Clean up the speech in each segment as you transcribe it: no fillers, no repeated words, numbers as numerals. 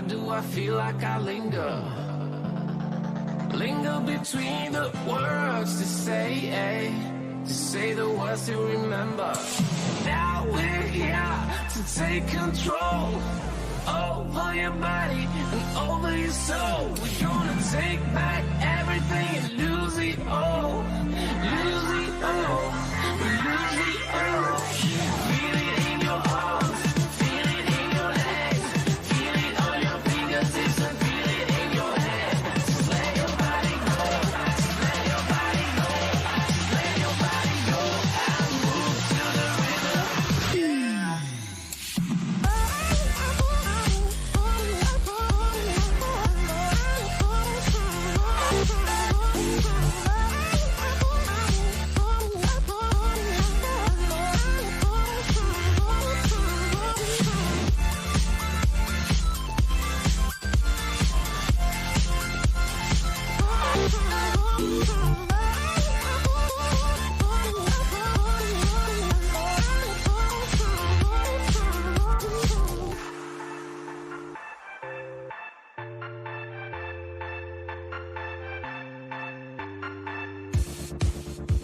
Why do I feel like I linger? Linger between the words to say the words to remember. Now we're here to take control over your body and over your soul. We're gonna take back everything and lose it all. Lose it all. Lose it all. Feel it in your arms. Feel it in your legs. Feel it on your fingertips and feel it in your head. Just let your body go. Just let your body go. Just let your body go and move to the rhythm.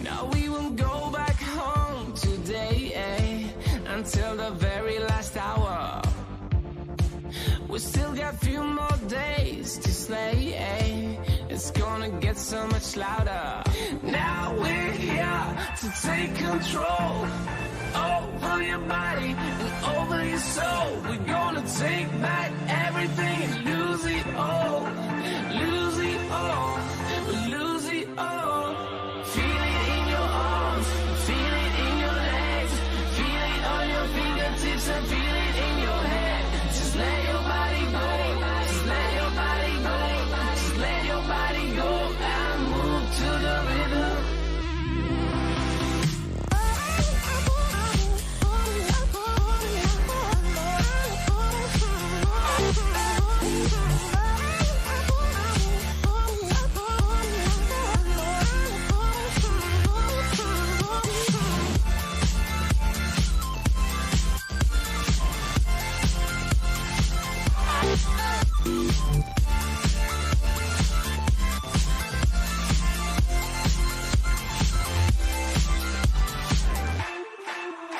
Now we won't go back home today, until the very last hour. We still got a few more days to slay, it's gonna get so much louder. Now we're here to take control over your body and over your soul. We're gonna take back everything and lose it all. Lose it all. Lose it all. Feel it in your arms, feel it in your legs, feel it on your fingertips and feel it in your head. Just let your body go, just let your body go, just let your body go and move to the rhythm.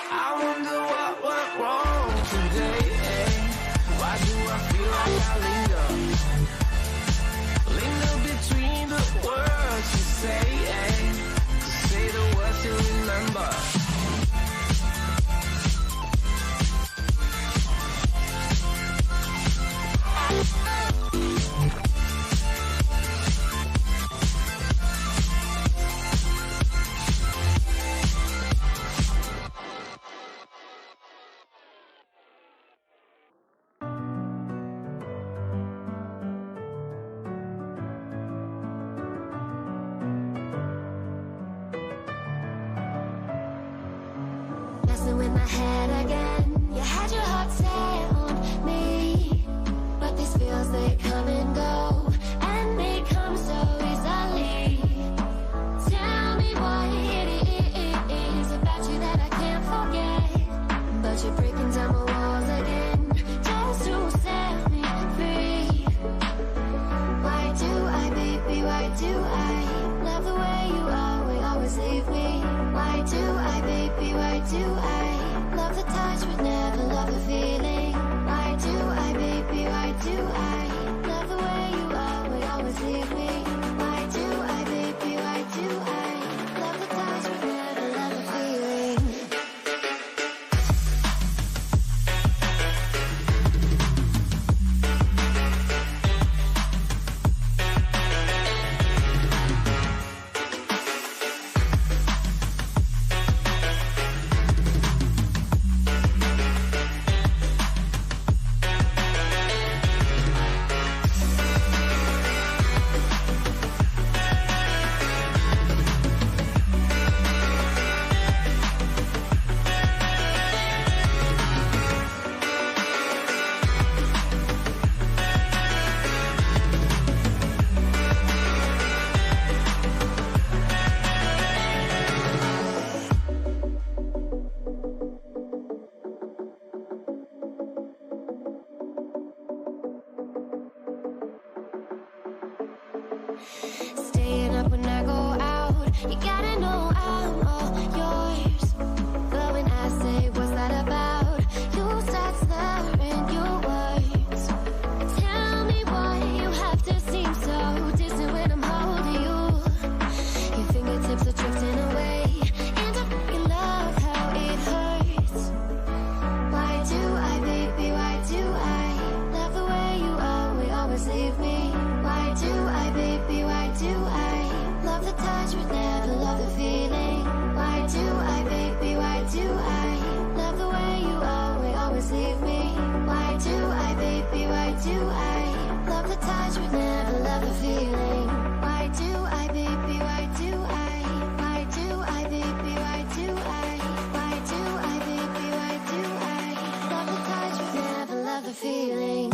I wonder what went wrong today, Why do I feel like I linger? Linger between the words you say, to say the words you remember. Messing with my head again. You had your heart set on me, but these feels, they come and go, and they come so easily. Tell me what it is about you that I can't forget, but you're breaking down my walls again, just to set me free. Why do I, baby, why do I love the way you always leave me? Why do I, baby, why do I love the touch but never love the feeling? Why do I, baby, why do I love the way you always leave me? Why do I, baby, why do I love the touch but never love the feeling? Love the touch, but never love the feeling. Why do I, baby, why do I love the way you always leave me? Why do I, baby, why do I love the touch, but never love the feeling? Why do I, baby, why do I? Why do I, baby, why do I? Why do I, baby, why do I love the touch, but never love the feeling?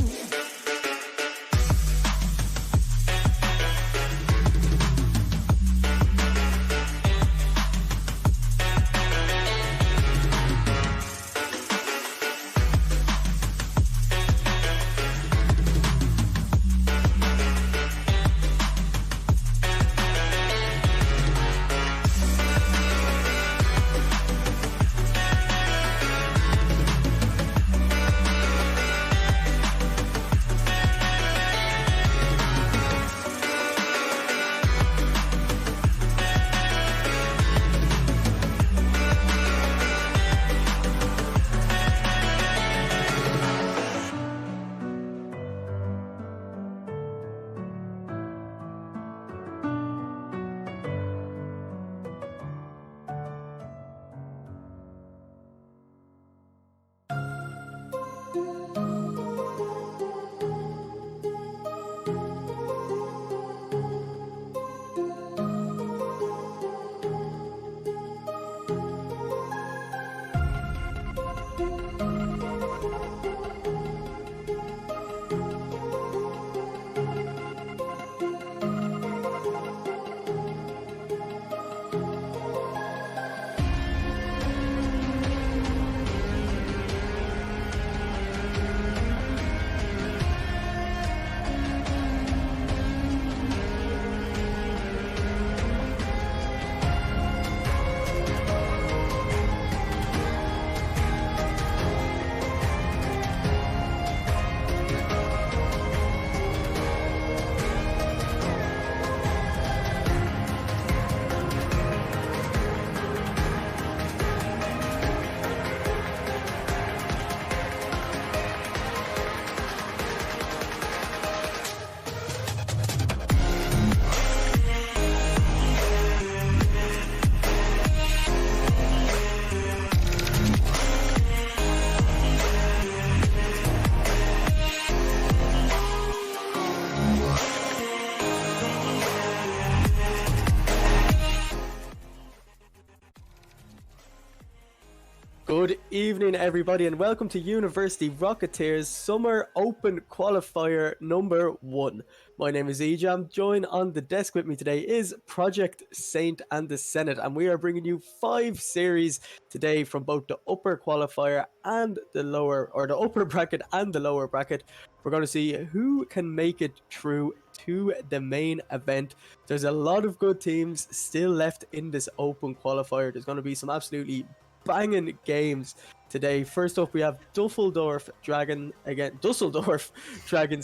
Good evening, everybody, and welcome to University Rocketeers Summer Open Qualifier number 1. My name is Ejam. Joined on the desk with me today is Project Saint and the Senate, and we are bringing you 5 series today from both the upper qualifier and the lower, or the upper bracket and the lower bracket. We're going to see who can make it through to the main event. There's a lot of good teams still left in this open qualifier. There's going to be some absolutely banging games today. First up, we have Dusseldorf Dragons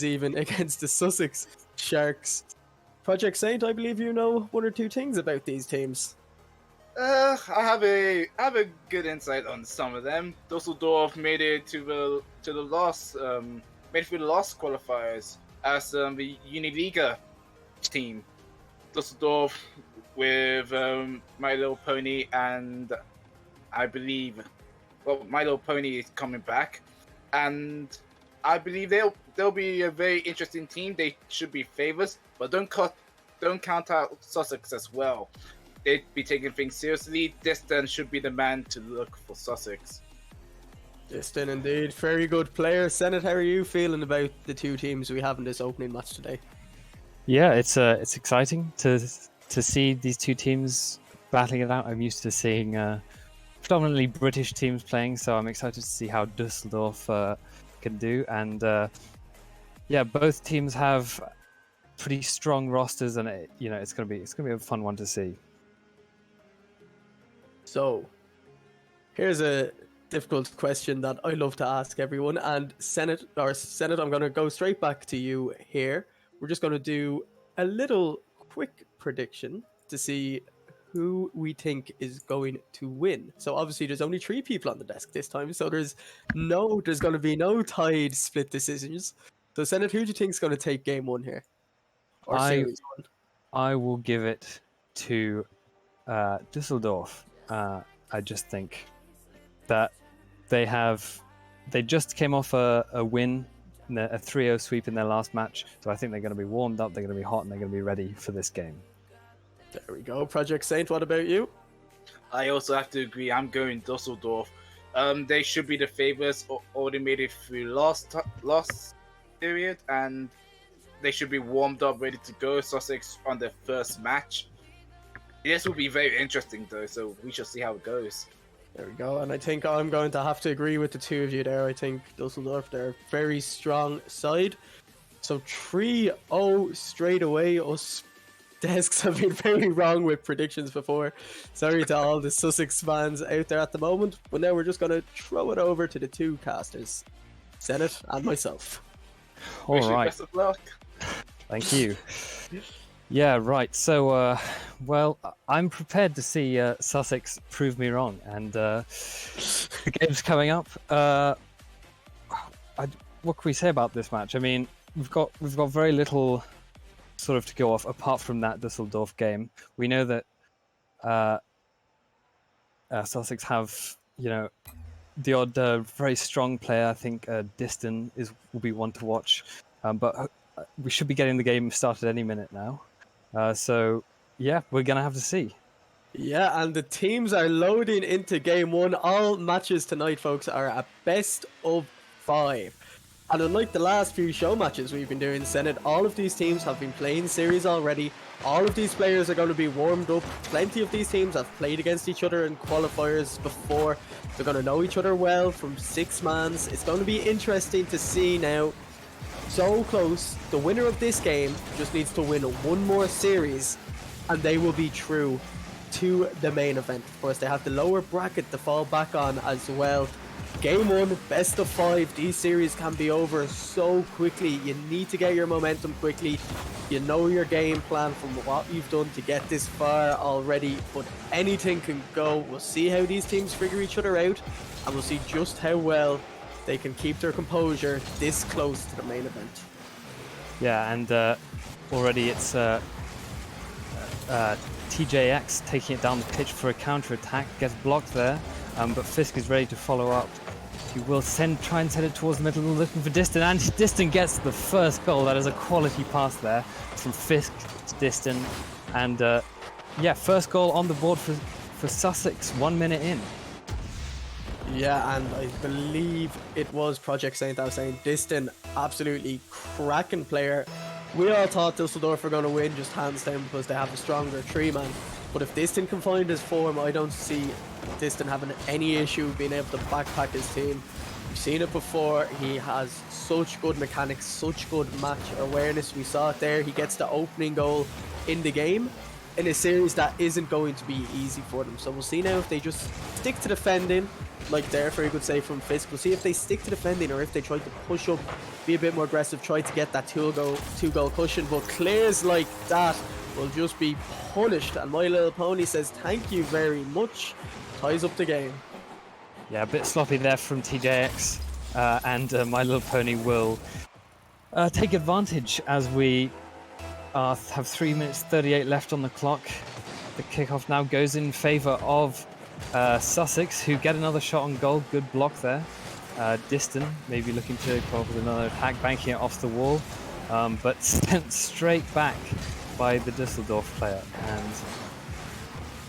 even against the Sussex Sharks. Project Saint, I believe you know one or two things about these teams. I have a good insight on some of them. Dusseldorf made it to the last made it through the last qualifiers as the Uniliga team. Dusseldorf with My Little Pony, and I believe My Little Pony is coming back, and I believe they'll be a very interesting team. They should be favorites, but don't count out Sussex as well. They'd be taking things seriously. Destin should be the man to look for Sussex. Destin, indeed. Very good player. Senate, how are you feeling about the two teams we have in this opening match today? Yeah, it's exciting to see these two teams battling it out. I'm used to seeing predominantly British teams playing, so I'm excited to see how Dusseldorf can do. And yeah, both teams have pretty strong rosters, and it's gonna be a fun one to see. So, here's a difficult question that I love to ask everyone. And Senate, I'm going to go straight back to you here. We're just going to do a little quick prediction to see who we think is going to win. So obviously there's only 3 people on the desk this time, so there's going to be no tied split decisions. So Senate, who do you think is going to take game 1 here? Or series 1? I will give it to Dusseldorf. I just think that they just came off a win, a 3-0 sweep in their last match. So I think they're going to be warmed up, they're going to be hot, and they're going to be ready for this game. There we go. Project Saint, what about you? I also have to agree. I'm going Dusseldorf. They should be the favorites. Already made it through last period, and they should be warmed up, ready to go. Sussex on their first match. This will be very interesting, though. So we shall see how it goes. There we go. And I think I'm going to have to agree with the two of you there. I think Dusseldorf, they're a very strong side. So 3-0 straight away. Us desks have been very wrong with predictions before. Sorry to all the Sussex fans out there at the moment. But now we're just going to throw it over to the two casters, Senate and myself. All right. Best of luck. Thank you. Yeah, right. So, well, I'm prepared to see Sussex prove me wrong, and the game's coming up. What can we say about this match? I mean, we've got very little sort of to go off apart from that Dusseldorf game. We know that Sussex have, the odd very strong player. I think Diston will be one to watch, but we should be getting the game started any minute now. So, yeah, we're going to have to see. Yeah, and the teams are loading into game one. All matches tonight, folks, are a best of 5. And unlike the last few show matches we've been doing, Senate, all of these teams have been playing series already. All of these players are going to be warmed up. Plenty of these teams have played against each other in qualifiers before. They're going to know each other well from 6-mans. It's going to be interesting to see now. So close. The winner of this game just needs to win one more series and they will be through to the main event. Of course, they have the lower bracket to fall back on as well. Game 1, best of 5. These series can be over so quickly. You need to get your momentum quickly. You know your game plan from what you've done to get this far already, but anything can go. We'll see how these teams figure each other out, and we'll see just how well they can keep their composure this close to the main event. Yeah, and already it's TJX taking it down the pitch for a counter-attack, gets blocked there, but Fisk is ready to follow up. He will try and send it towards the middle, looking for Diston, and Diston gets the first goal. That is a quality pass there from Fisk to Diston, and yeah, first goal on the board for Sussex, 1 minute in. Yeah, and I believe it was Project Saint that was saying Diston, absolutely cracking player. We all thought Dusseldorf were going to win just hands down because they have a stronger 3-man. But if Diston can find his form, I don't see Diston having any issue being able to backpack his team. We've seen it before. He has such good mechanics, such good match awareness. We saw it there. He gets the opening goal in the game in a series that isn't going to be easy for them. So we'll see now if they just stick to defending, like there, very good save from Fisk. We'll see if they stick to defending or if they try to push up, be a bit more aggressive, try to get that two goal cushion. But clears like that will just be punished, and My Little Pony says thank you very much. Ties up the game. Yeah, a bit sloppy there from TJX, and My Little Pony will take advantage as we have 3 minutes 38 left on the clock. The kickoff now goes in favour of Sussex, who get another shot on goal. Good block there. Diston maybe looking to go up with another attack, banking it off the wall, but sent straight back by the Dusseldorf player. And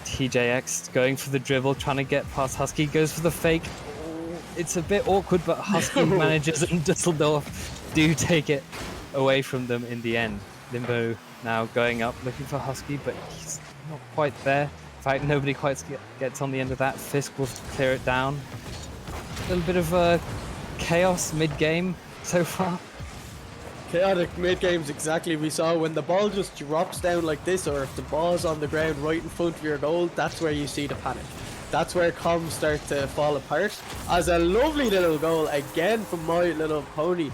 TJX going for the dribble, trying to get past Husky, goes for the fake. It's a bit awkward, but Husky manages, and Dusseldorf do take it away from them in the end. Limbo now going up, looking for Husky, but he's not quite there. In fact, nobody quite gets on the end of that. Fisk will clear it down. A little bit of chaos mid-game so far. Chaotic mid-games, exactly. We saw when the ball just drops down like this, or if the ball's on the ground right in front of your goal, that's where you see the panic. That's where comms start to fall apart. As a lovely little goal again from My Little Pony.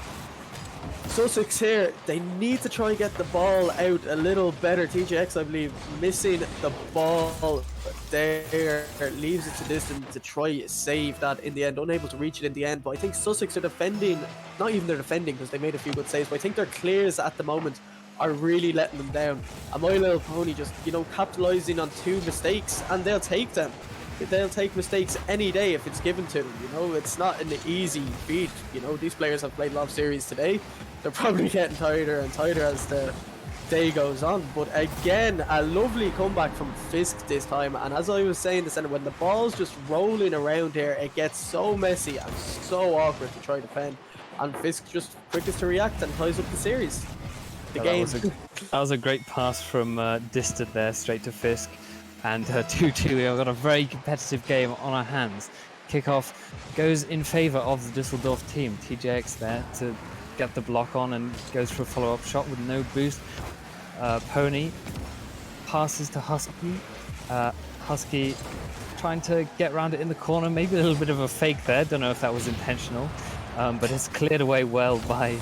Sussex here, they need to try and get the ball out a little better. TJX, I believe, missing the ball there, leaves it to Diston to try save that in the end, unable to reach it in the end. But I think Sussex are defending, not even they're defending because they made a few good saves, but I think their clears at the moment are really letting them down. And My Little Pony just, capitalizing on 2 mistakes, and they'll take them. They'll take mistakes any day if it's given to them. It's not an easy feat. These players have played a lot of series today. They're probably getting tighter and tighter as the day goes on. But again, a lovely comeback from Fisk this time. And as I was saying, when the ball's just rolling around here, it gets so messy and so awkward to try to defend. And Fisk just quickest to react and ties up the series. That was a great pass from Distant there, straight to Fisk. And 2-2, we've got a very competitive game on our hands. Kickoff goes in favor of the Dusseldorf team. TJX there to get the block on and goes for a follow-up shot with no boost. Pony passes to Husky. Husky trying to get around it in the corner. Maybe a little bit of a fake there. Don't know if that was intentional. But it's cleared away well by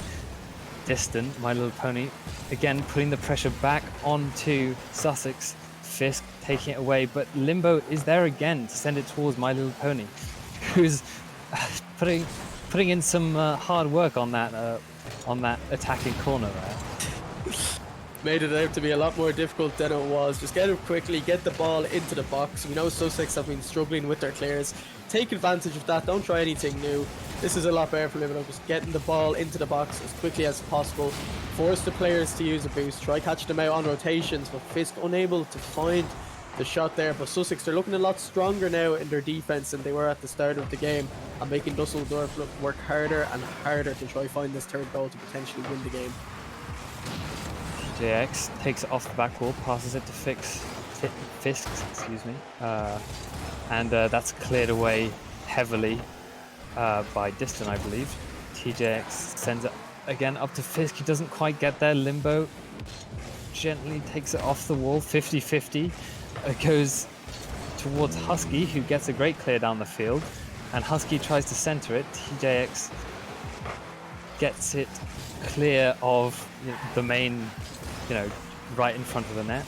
Distant, My Little Pony. Again, putting the pressure back onto Sussex. Fisk taking it away, but Limbo is there again to send it towards My Little Pony, who's putting in some hard work on that attacking corner there. Made it out to be a lot more difficult than it was. Just get it quickly, get the ball into the box. We know Sussex have been struggling with their clears. Take advantage of that, don't try anything new. This is a lot better for Liverpool, just getting the ball into the box as quickly as possible. Force the players to use a boost, try catch them out on rotations, but Fisk unable to find the shot there. But Sussex, they're looking a lot stronger now in their defence than they were at the start of the game, and making Dusseldorf work harder and harder to try find this third goal to potentially win the game. JX takes it off the back wall, passes it to Fisk, excuse me, and that's cleared away heavily by Distant, I believe. TJX sends it again up to Fisk. He doesn't quite get there. Limbo gently takes it off the wall. 50-50. It goes towards Husky, who gets a great clear down the field, and Husky tries to center it. TJX gets it clear of the main, right in front of the net.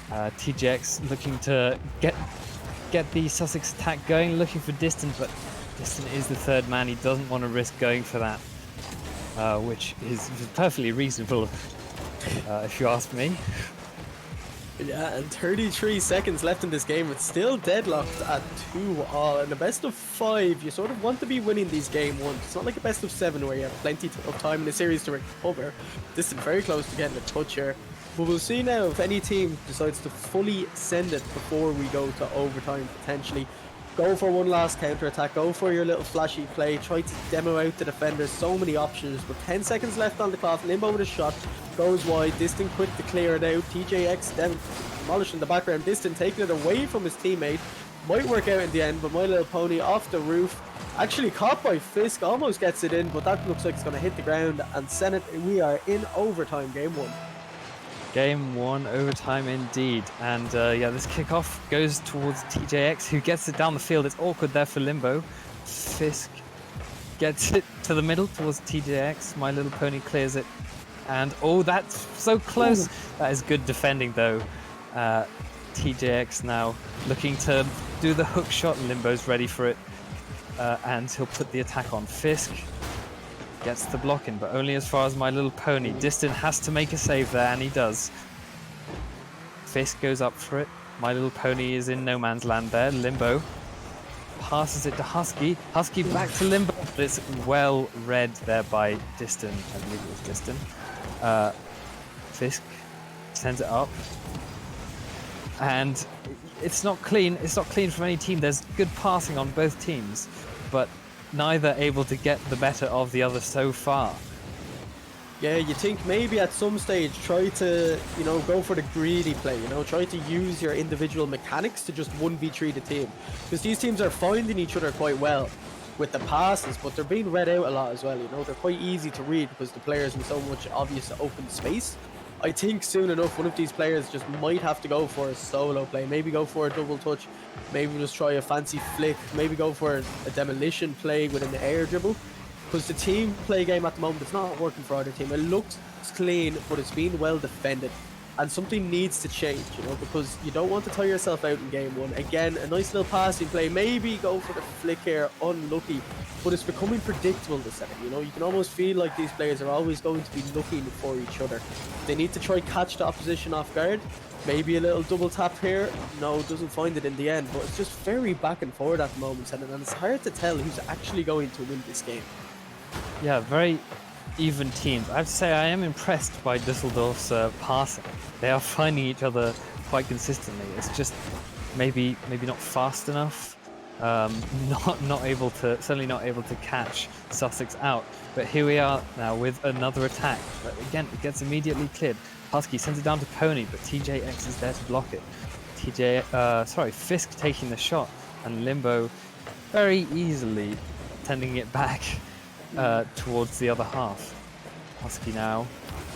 TJX looking to get the Sussex attack going, looking for Distant, but Distant is the third man. He doesn't want to risk going for that, which is perfectly reasonable, if you ask me. Yeah, and 33 seconds left in this game. It's still deadlocked at 2-all. In the best of 5, you sort of want to be winning these game ones. It's not like a best of 7 where you have plenty of time in the series to recover. Distant very close to getting a touch here. But we'll see now if any team decides to fully send it before we go to overtime, potentially. Go for one last counter attack, go for your little flashy play, try to demo out the defenders, so many options. But 10 seconds left on the clock, Limbo with a shot, goes wide, Distant quick to clear it out, TJX demolishing the background, Distant taking it away from his teammate, might work out in the end, but My Little Pony off the roof, actually caught by Fisk, almost gets it in, but that looks like it's going to hit the ground and send it. We are in overtime, game 1. Game 1, overtime indeed. And this kickoff goes towards TJX, who gets it down the field. It's awkward there for Limbo. Fisk gets it to the middle towards TJX. My Little Pony clears it. And that's so close. Ooh. That is good defending though. TJX now looking to do the hook shot. Limbo's ready for it. And he'll put the attack on. Fisk gets the block in, but only as far as My Little Pony. Distant has to make a save there, and he does. Fisk goes up for it. My Little Pony is in no man's land there. Limbo passes it to Husky. Husky back to Limbo, but it's well read there by Distant. I believe it was Distant. Fisk sends it up. And it's not clean. It's not clean from any team. There's good passing on both teams, but neither able to get the better of the other so far. Yeah, you think maybe at some stage try to, go for the greedy play, try to use your individual mechanics to just 1v3 the team. Because these teams are finding each other quite well with the passes, but they're being read out a lot as well, They're quite easy to read because the players in so much obvious open space. I think soon enough one of these players just might have to go for a solo play, maybe go for a double touch, maybe just try a fancy flick, maybe go for a demolition play with an air dribble, because the team play game at the moment, it's not working for either team. It looks clean, but it's being well defended. And something needs to change, because you don't want to tire yourself out in game one. Again, a nice little passing play, maybe go for the flick here, unlucky, but it's becoming predictable this setting. You can almost feel like these players are always going to be looking for each other. They need to try catch the opposition off guard. Maybe a little double tap here. No, doesn't find it in the end, but it's just very back and forward at the moment, and it's hard to tell who's actually going to win this game. Yeah, very even teams. I have to say I am impressed by Dusseldorf's passing. They are finding each other quite consistently. It's just maybe not fast enough. Certainly not able to catch Sussex out. But here we are now with another attack. But again, it gets immediately cleared. Husky sends it down to Pony, but TJX is there to block it. Fisk taking the shot, and Limbo very easily sending it back towards the other half. Husky now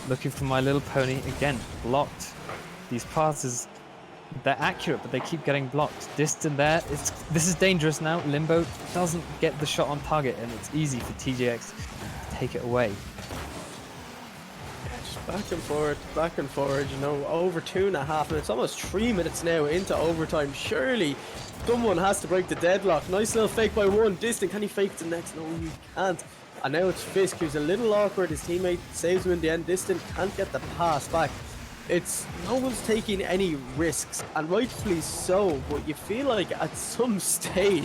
looking for My Little Pony, again blocked. These passes, they're accurate, but they keep getting blocked. Distant there, this is dangerous now. Limbo doesn't get the shot on target, and it's easy for TJX to take it away. Just back and forward, over 2.5 minutes, almost 3 minutes now into overtime. Surely someone has to break the deadlock. Nice little fake by one. Distant, can he fake the next? No, he can't. And now it's Fisk, who's a little awkward. His teammate saves him in the end. Distant can't get the pass back. No one's taking any risks, and rightfully so, but you feel like at some stage,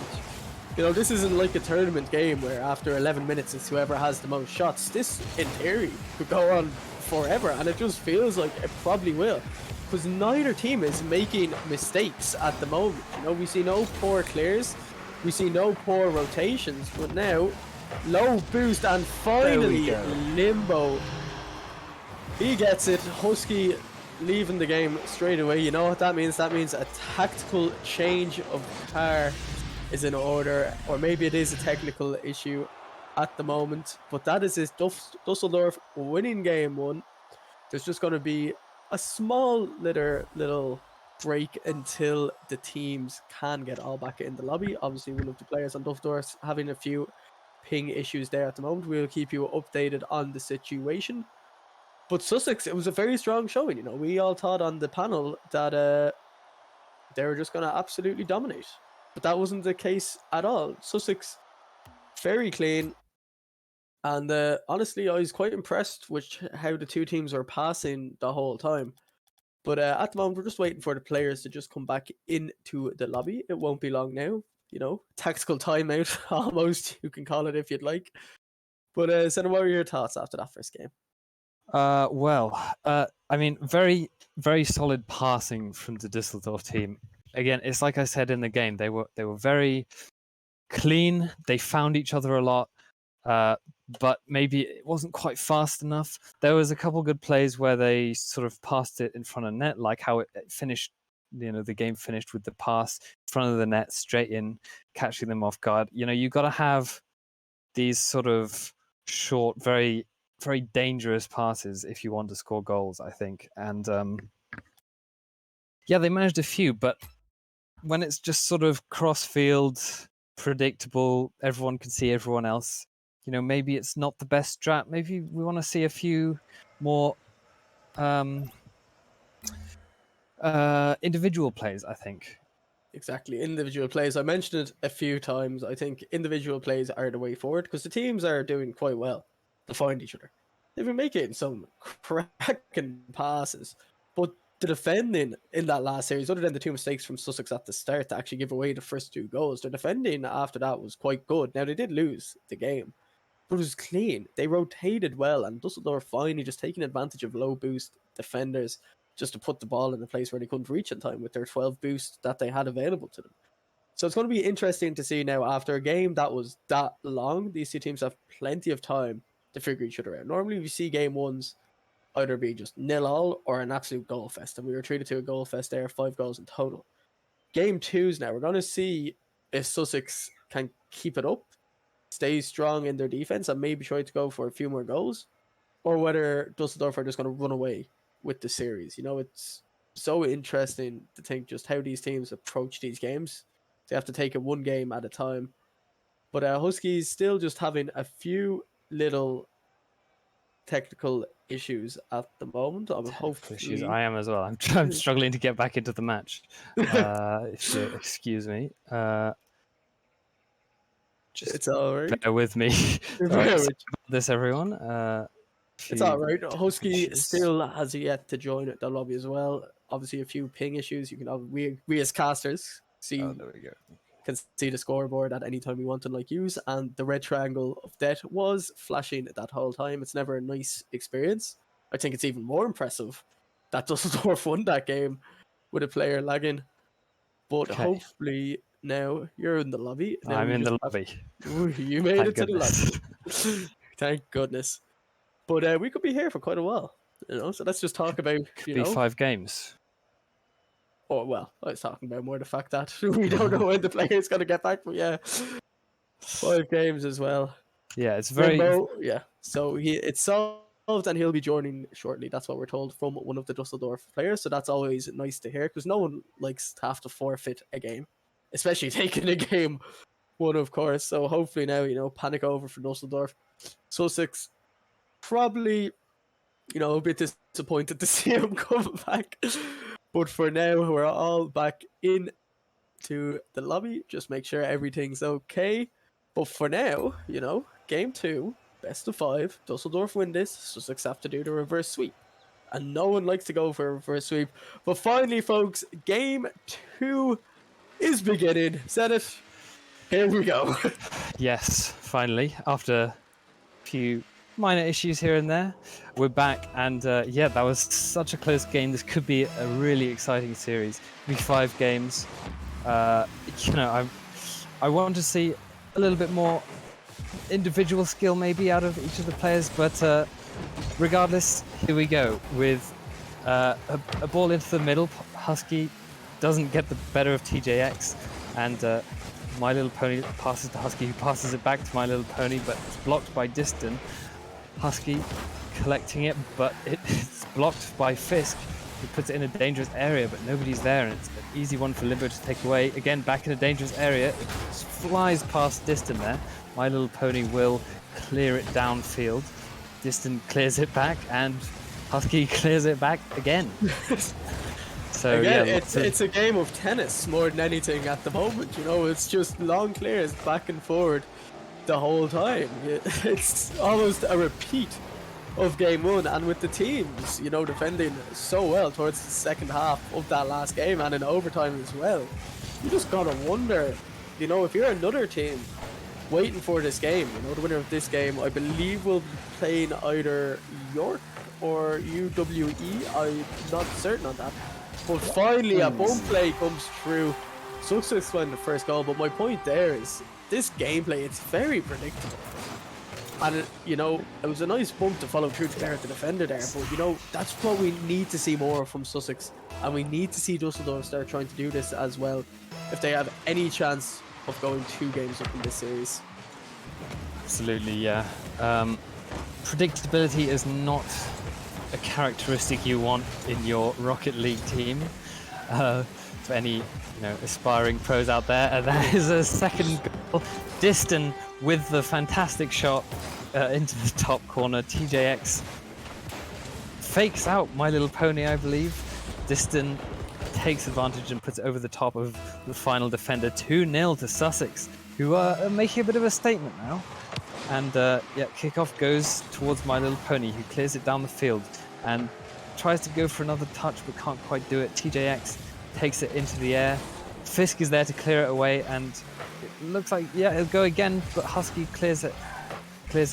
this isn't like a tournament game where after 11 minutes it's whoever has the most shots. This, in theory, could go on forever, and it just feels like it probably will, because neither team is making mistakes at the moment. We see no poor clears, we see no poor rotations, but now low boost, and finally Limbo, he gets it. Husky leaving the game straight away. You know what that means? That means a tactical change of car is in order, or maybe it is a technical issue at the moment, but that is his Dusseldorf winning game one. There's just going to be a small little break until the teams can get all back in the lobby. Obviously, one of the players on Dusseldorf having a few ping issues there at the moment. We'll keep you updated on the situation. But Sussex, it was a very strong showing. We all thought on the panel that they were just going to absolutely dominate, but that wasn't the case at all. Sussex, very clean, and honestly, I was quite impressed with how the two teams were passing the whole time. But at the moment, we're just waiting for the players to just come back into the lobby. It won't be long now. Tactical timeout, almost, you can call it if you'd like. But Senna, what were your thoughts after that first game? I mean, very, very solid passing from the Düsseldorf team. Again, it's like I said in the game, they were very clean. They found each other a lot, but maybe it wasn't quite fast enough. There was a couple good plays where they sort of passed it in front of net, like how it finished. The game finished with the pass in front of the net, straight in, catching them off guard. You got to have these sort of short, very, very dangerous passes if you want to score goals, I think. And they managed a few, but when it's just sort of cross-field, predictable, everyone can see everyone else, maybe it's not the best strat. Maybe we want to see a few more individual plays, I think. Exactly, individual plays. I mentioned it a few times. I think individual plays are the way forward, because the teams are doing quite well to find each other. They've been making some cracking passes, but the defending in that last series, other than the two mistakes from Sussex at the start to actually give away the first 2 goals, the defending after that was quite good. Now, they did lose the game, but it was clean. They rotated well, and Dusseldorf finally just taking advantage of low boost defenders just to put the ball in a place where they couldn't reach in time with their 12 boosts that they had available to them. So it's going to be interesting to see now, after a game that was that long, these two teams have plenty of time to figure each other out. Normally we see game ones either be just 0-0 or an absolute goal fest, and we were treated to a goal fest there, 5 goals in total. Game 2s now, we're going to see if Sussex can keep it up, stay strong in their defense, and maybe try to go for a few more goals, or whether Dusseldorf are just going to run away with the series. It's so interesting to think just how these teams approach these games. They have to take it one game at a time. But Huskies still just having a few little technical issues at the moment. I'm Technical issues. hopefully. I am as well. I'm struggling to get back into the match. If you excuse me. Just It's all right. bear with me. Bear Sorry with- about this, everyone. It's all right. Few Husky issues. still has yet to join the lobby as well. Obviously, a few ping issues. You can have we as casters Oh, there we go. can see the scoreboard at any time we want to use, and the red triangle of death was flashing that whole time. It's never a nice experience. I think it's even more impressive that Dusseldorf won that game with a player lagging. But Okay. hopefully now you're in the lobby. Now I'm we in just the have- lobby. Ooh, you made Thank it to the goodness. lobby. Thank goodness. But we could be here for quite a while, So let's just talk about, Could be 5 games. Oh well, I was talking about more the fact that we don't know when the player's gonna get back. But yeah, 5 games as well. Yeah, it's very. Limbo, yeah. So it's solved, and he'll be joining shortly. That's what we're told from one of the Dusseldorf players. So that's always nice to hear, because no one likes to have to forfeit a game, especially taking a game one, of course. So hopefully now, panic over for Dusseldorf. Sussex probably, a bit disappointed to see him come back. But for now, we're all back into the lobby. Just make sure everything's okay. But for now, game 2, best of 5. Dusseldorf win this. Sussex have to do the reverse sweep. And no one likes to go for a reverse sweep. But finally, folks, game 2 is beginning. Said it. Here we go. Yes, finally, after a few minor issues here and there, we're back, and yeah, that was such a close game. This could be a really exciting series. It'll be 5 games. I want to see a little bit more individual skill maybe out of each of the players, but regardless, here we go with a ball into the middle. Husky doesn't get the better of TJX, and My Little Pony passes to Husky, who passes it back to My Little Pony, but it's blocked by Diston. Husky collecting it, but it's blocked by Fisk, who puts it in a dangerous area, but nobody's there, and it's an easy one for Limbo to take away. Again, back in a dangerous area, it flies past Diston there. My Little Pony will clear it downfield. Diston clears it back, and Husky clears it back again. So Again, yeah, it's a game of tennis more than anything at the moment. It's just long clears back and forward the whole time. It's almost a repeat of game 1, and with the teams, defending so well towards the second half of that last game and in overtime as well. You just gotta wonder, if you're another team waiting for this game, the winner of this game, I believe will be playing either York or UWE. I'm not certain on that. But finally, a bump play comes through. Sussex won the first goal, but my point there is this gameplay, it's very predictable. And, it was a nice bump to follow through to clear the defender there, but, that's what we need to see more from Sussex. And we need to see Dusseldorf start trying to do this as well if they have any chance of going 2 games up in this series. absolutely, yeah. Predictability is not a characteristic you want in your Rocket League team. For any aspiring pros out there, and that is a second goal. Diston with the fantastic shot into the top corner. TJX fakes out My Little Pony, I believe. Diston takes advantage and puts it over the top of the final defender. 2-0 to Sussex, who are making a bit of a statement now. And yeah, kickoff goes towards My Little Pony, who clears it down the field and tries to go for another touch but can't quite do it. TJX takes it into the air. Fisk is there to clear it away, and it looks like, yeah, it'll go again, but Husky clears it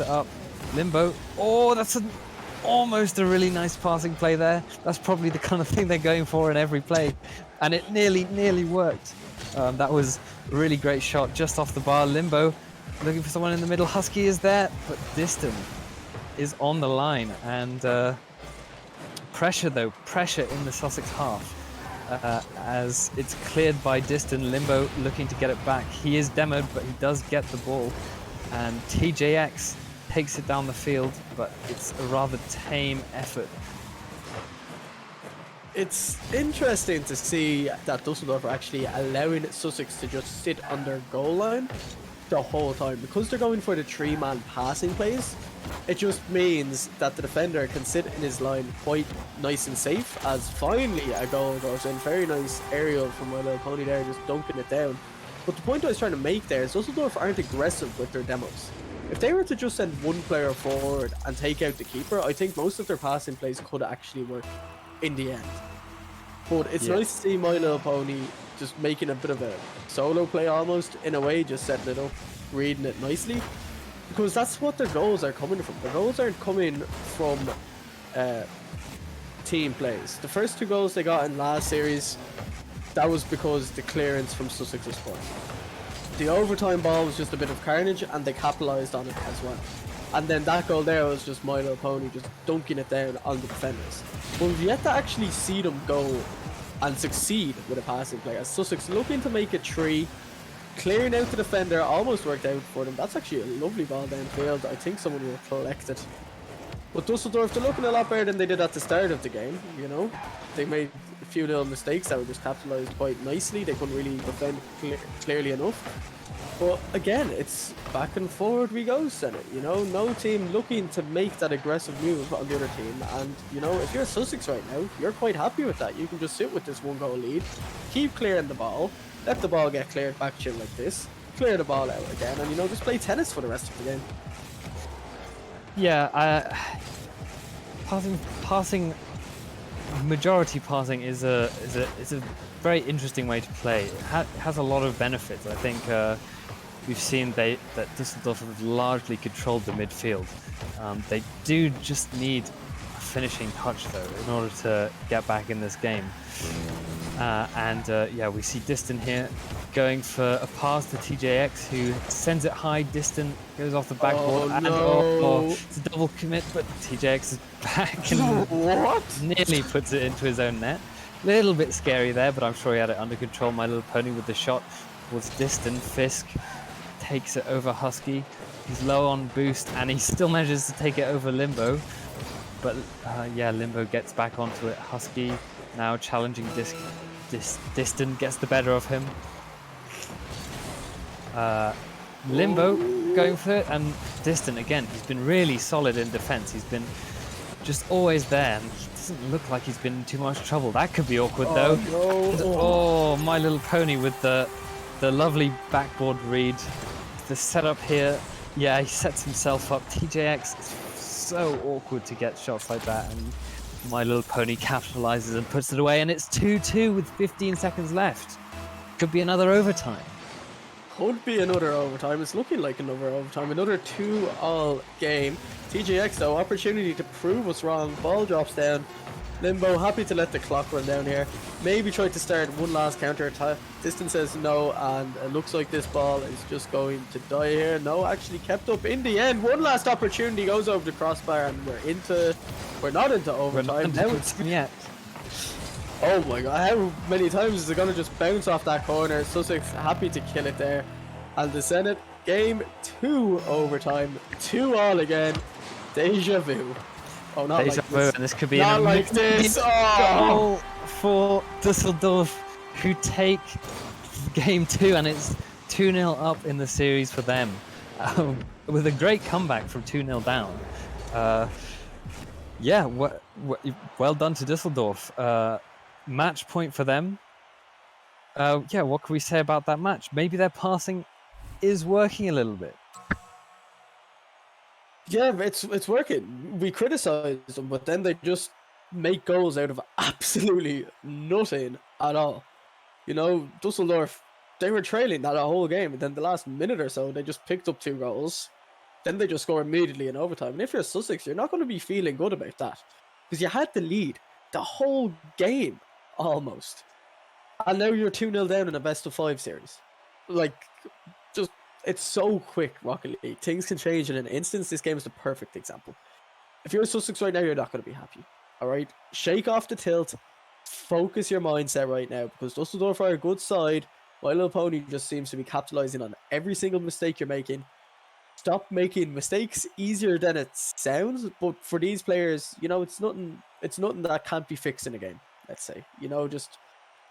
up. Limbo, oh, that's almost a really nice passing play there. That's probably the kind of thing they're going for in every play, and it nearly worked. That was a really great shot just off the bar. Limbo looking for someone in the middle. Husky is there, but Diston is on the line, and pressure in the Sussex half. As it's cleared by Diston. Limbo looking to get it back. He is demoed, but he does get the ball. And TJX takes it down the field, but it's a rather tame effort. It's interesting to see that Dusseldorf are actually allowing Sussex to just sit on their goal line the whole time, because they're going for the 3-man passing plays. it just means that the defender can sit in his line quite nice and safe, as finally a goal goes in. Very nice aerial from my little pony there, just dunking it down. But the point I was trying to make there is Dusseldorf aren't aggressive with their demos. If they were to just send one player forward and take out the keeper, I think most of their passing plays could actually work in the end. But it's nice to see My Little Pony just making a bit of a solo play almost, in a way, just setting it up, reading it nicely. Because that's what their goals are coming from. Their goals aren't coming from team plays. The first 2 goals they got in last series, that was because the clearance from Sussex was poor. The overtime ball was just a bit of carnage, and they capitalised on it as well. And then that goal there was just My Little Pony just dunking it down on the defenders. But we've yet to actually see them go and succeed with a passing play. As Sussex looking to make it 3, clearing out the defender, almost worked out for them. That's actually a lovely ball downfield. I think someone will collect it. But Dusseldorf, they're looking a lot better than they did at the start of the game, you know. They made a few little mistakes that were just capitalised quite nicely. They couldn't really defend clearly enough. But again, it's back and forward we go, Senate. You know, no team looking to make that aggressive move on the other team. And, you know, if you're Sussex right now, you're quite happy with that. You can just sit with this 1-goal lead, keep clearing the ball, let the ball get cleared back to you like this, clear the ball out again, and, you know, just play tennis for the rest of the game. Yeah, passing, majority passing is a very interesting way to play. It has a lot of benefits. I think we've seen that Düsseldorf have largely controlled the midfield. They do just need a finishing touch though in order to get back in this game. Yeah, we see Diston here going for a pass to TJX, who sends it high. Diston goes off the backboard, and it's a double commit, but TJX is back and nearly puts it into his own net. Little bit scary there, but I'm sure he had it under control. My Little Pony with the shot was Diston. Fisk takes it over Husky. He's low on boost, and he still manages to take it over Limbo. But yeah, Limbo gets back onto it. Husky now challenging Diston, gets the better of him. Limbo going for it, and Diston again. He's been really solid in defense. He's been just always there, and he doesn't look like he's been in too much trouble. That could be awkward though. No. Oh, My Little Pony with the lovely backboard read. The setup here, yeah, he sets himself up. TJX is so awkward to get shots like that, and My Little Pony capitalizes and puts it away, and it's 2-2 with 15 seconds left. Could be another overtime. Could be another overtime. It's looking like another overtime. Another 2-all game. TJX though, opportunity to prove us wrong. Ball drops down. Limbo happy to let the clock run down here. Maybe try to start one last counter attack. Distance says no, and it looks like this ball is just going to die here. No, actually kept up in the end. One last opportunity goes over the crossbar, and we're not into overtime. Now it's yet. Oh my god, how many times is it gonna just bounce off that corner? Sussex happy to kill it there. And the Senate, game 2 overtime. 2-all again. Deja vu. Oh, not Deja like vu, this. and this could be Not an like this. goal Oh! for Düsseldorf, who take game 2, and it's 2-0 up in the series for them, with a great comeback from 2-0 down. Yeah, well done to Düsseldorf. Match point for them. Yeah, what can we say about that match? Maybe their passing is working a little bit. Yeah, it's working. We criticize them, but then they just make goals out of absolutely nothing at all. You know, Dusseldorf, they were trailing that whole game, and then the last minute or so, they just picked up 2 goals. Then they just score immediately in overtime. And if you're Sussex, you're not going to be feeling good about that, because you had the lead the whole game, almost. And now you're 2-0 down in a best-of-5 series. Like, just, it's so quick, Rocket League. Things can change in an instant. This game is the perfect example. If you're Sussex right now, you're not going to be happy. Alright? Shake off the tilt. Focus your mindset right now, because Dusseldorf are a good side. My Little Pony just seems to be capitalizing on every single mistake you're making. Stop making mistakes easier than it sounds, but for these players, you know, it's nothing that can't be fixed in a game, let's say. You know, just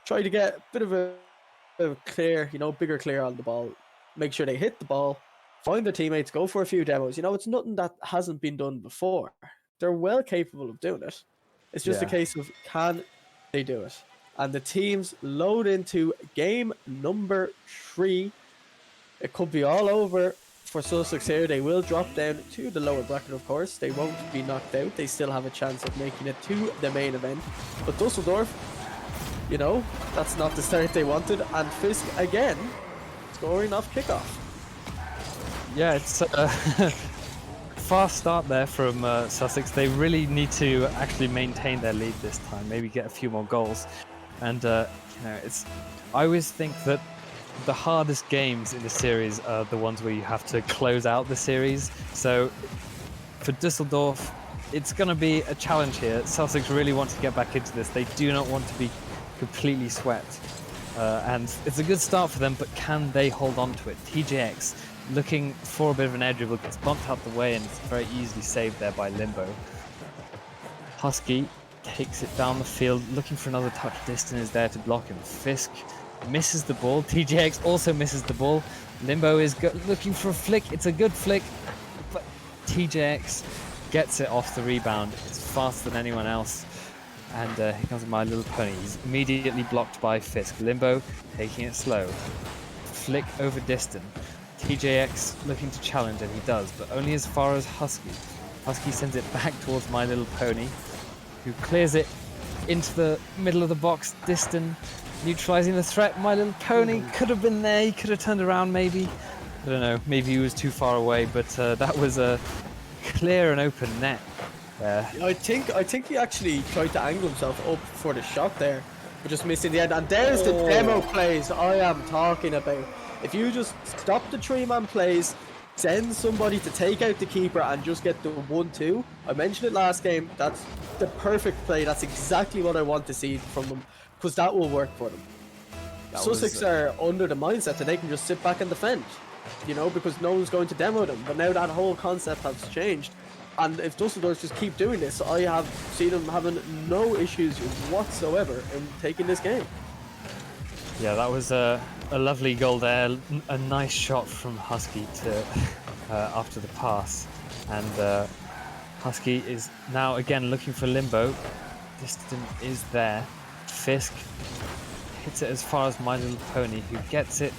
try to get a bit of a clear, you know, bigger clear on the ball. Make sure they hit the ball, find their teammates, go for a few demos. You know, it's nothing that hasn't been done before. They're well capable of doing it. It's just a Yeah. case of can they do it? And the teams load into game number 3. It could be all over for Sussex here. They will drop down to the lower bracket, of course. They won't be knocked out. They still have a chance of making it to the main event. But Dusseldorf, you know, that's not the start they wanted. And Fisk again, scoring off kickoff. Yeah, it's a fast start there from Sussex. They really need to actually maintain their lead this time, maybe get a few more goals. And you know, I always think that the hardest games in the series are the ones where you have to close out the series. So for Dusseldorf, it's going to be a challenge here. Sussex really want to get back into this. They do not want to be completely swept. And it's a good start for them, but can they hold on to it? TJX looking for a bit of an edge dribble, gets bumped out the way, and it's very easily saved there by Limbo. Husky takes it down the field, looking for another touch. Diston is there to block him. Fisk misses the ball. TJX also misses the ball. Limbo is looking for a flick. It's a good flick, but TJX gets it off the rebound. It's faster than anyone else. And here comes My Little Pony. He's immediately blocked by Fisk. Limbo taking it slow. Flick over Diston. TJX looking to challenge, and he does, but only as far as Husky. Husky sends it back towards My Little Pony, who clears it into the middle of the box. Diston neutralizing the threat. My Little Pony could have been there. He could have turned around maybe. I don't know. Maybe he was too far away, but that was a clear and open net there. I think he actually tried to angle himself up for the shot there, but just missed in the end. And there's the demo plays I am talking about. If you just stop the 3-man plays, send somebody to take out the keeper and just get the 1-2. I mentioned it last game. That's the perfect play. That's exactly what I want to see from them, because that will work for them. Sussex are under the mindset that they can just sit back and defend, you know, because no one's going to demo them. But now that whole concept has changed. And if Dusseldorf just keep doing this, I have seen them having no issues whatsoever in taking this game. Yeah, that was a lovely goal there. A nice shot from Husky to after the pass. And Husky is now again looking for Limbo. Diston is there. Fisk hits it as far as My Little Pony, who gets it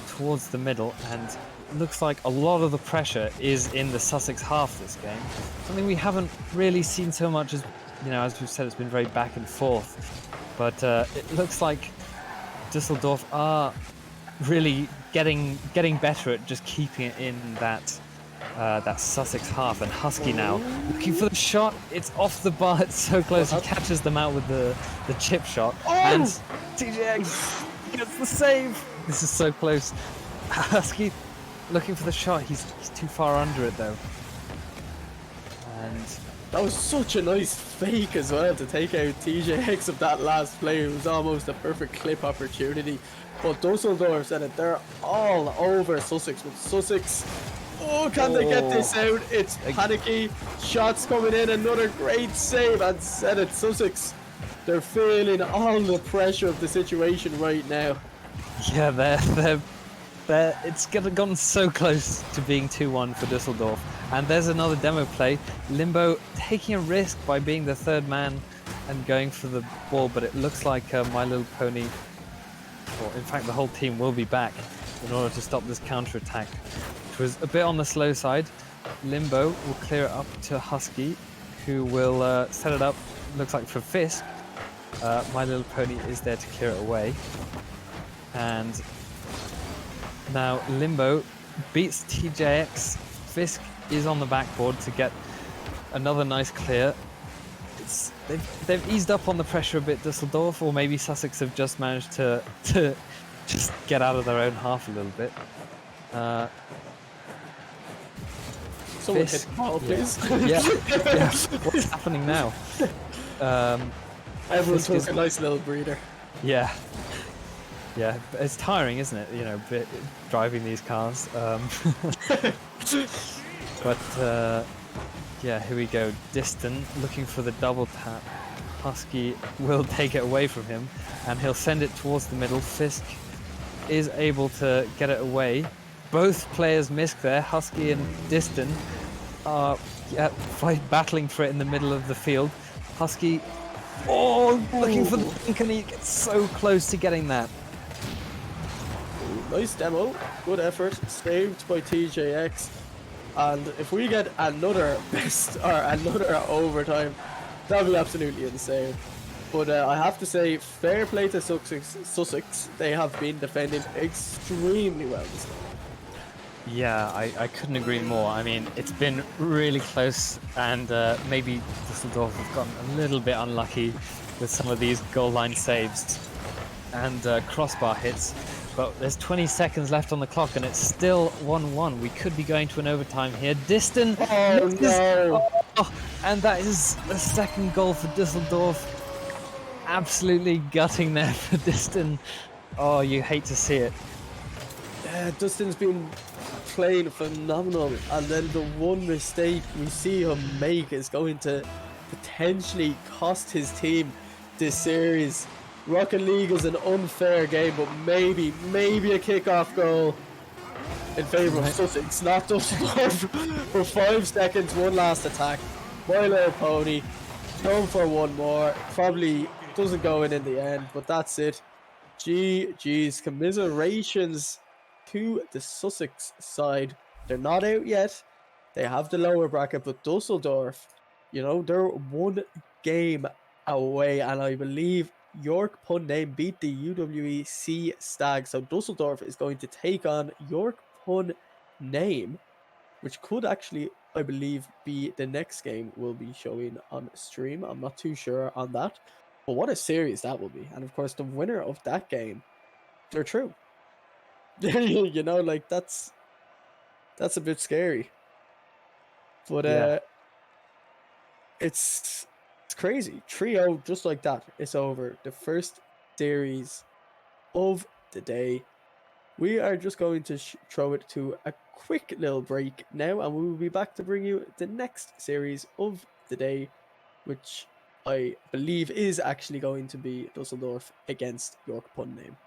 towards the middle, and looks like a lot of the pressure is in the Sussex half this game. Something we haven't really seen so much, as you know, as we've said, it's been very back and forth. But it looks like Dusseldorf are really getting better at just keeping it in that Sussex half. And Husky now looking for the shot. It's off the bar. It's so close. He catches them out with the chip shot. And TJX gets the save. This is so close. Husky looking for the shot. He's too far under it though. And that was such a nice fake as well to take out TJX of that last player. It was almost a perfect clip opportunity. But Dusseldorf said it, they're all over Sussex. With Sussex, oh, can they get this out? It's panicky. Shots coming in, another great save, and said it, Sussex. They're feeling all the pressure of the situation right now. Yeah, they're it's gotten so close to being 2-1 for Dusseldorf. And there's another demo play. Limbo taking a risk by being the third man and going for the ball, but it looks like My Little Pony, or in fact the whole team, will be back in order to stop this counter-attack, which was a bit on the slow side. Limbo will clear it up to Husky, who will set it up, looks like for Fisk. My Little Pony is there to clear it away. And now Limbo beats TJX. Fisk is on the backboard to get another nice clear. They've eased up on the pressure a bit, Dusseldorf, or maybe Sussex have just managed to just get out of their own half a little bit. Someone hit the ball, please. Yeah. What's happening now? Everyone Fisk took a nice little breather. Yeah, it's tiring, isn't it? You know, driving these cars. But yeah, here we go. Diston looking for the double tap. Husky will take it away from him, and he'll send it towards the middle. Fisk is able to get it away, both players missed there. Husky and Diston are battling for it in the middle of the field. Husky, looking for the pink, and he gets so close to getting that. Nice demo, good effort, saved by TJX. And if we get another another overtime, that'll be absolutely insane. But I have to say, fair play to Sussex. They have been defending extremely well this time. Yeah, I couldn't agree more. I mean, it's been really close, and maybe Düsseldorf have gotten a little bit unlucky with some of these goal line saves and crossbar hits. But there's 20 seconds left on the clock, and it's still 1-1. We could be going to an overtime here. Diston! Oh no! And that is the second goal for Düsseldorf. Absolutely gutting there for Diston. Oh, you hate to see it. Yeah, Dustin's been playing phenomenal, and then the one mistake we see him make is going to potentially cost his team this series. Rocket League is an unfair game, but maybe a kickoff goal in favour of Sussex, not Dusseldorf. For 5 seconds, one last attack. My Little Pony, going for one more. Probably doesn't go in the end, but that's it. GG's, commiserations to the Sussex side. They're not out yet. They have the lower bracket, but Dusseldorf, you know, they're one game away, and I believe York Pun Name beat the UWEC Stag, so Dusseldorf is going to take on York Pun Name, which could actually, I believe, be the next game we'll be showing on stream. I'm not too sure on that, but what a series that will be. And of course, the winner of that game, they're through. You know, like that's a bit scary, but Yeah. it's crazy. 3-0, just like that, it's over. The first series of the day. We are just going to throw it to a quick little break now, and we will be back to bring you the next series of the day, which I believe is actually going to be Dusseldorf against York Pun Name.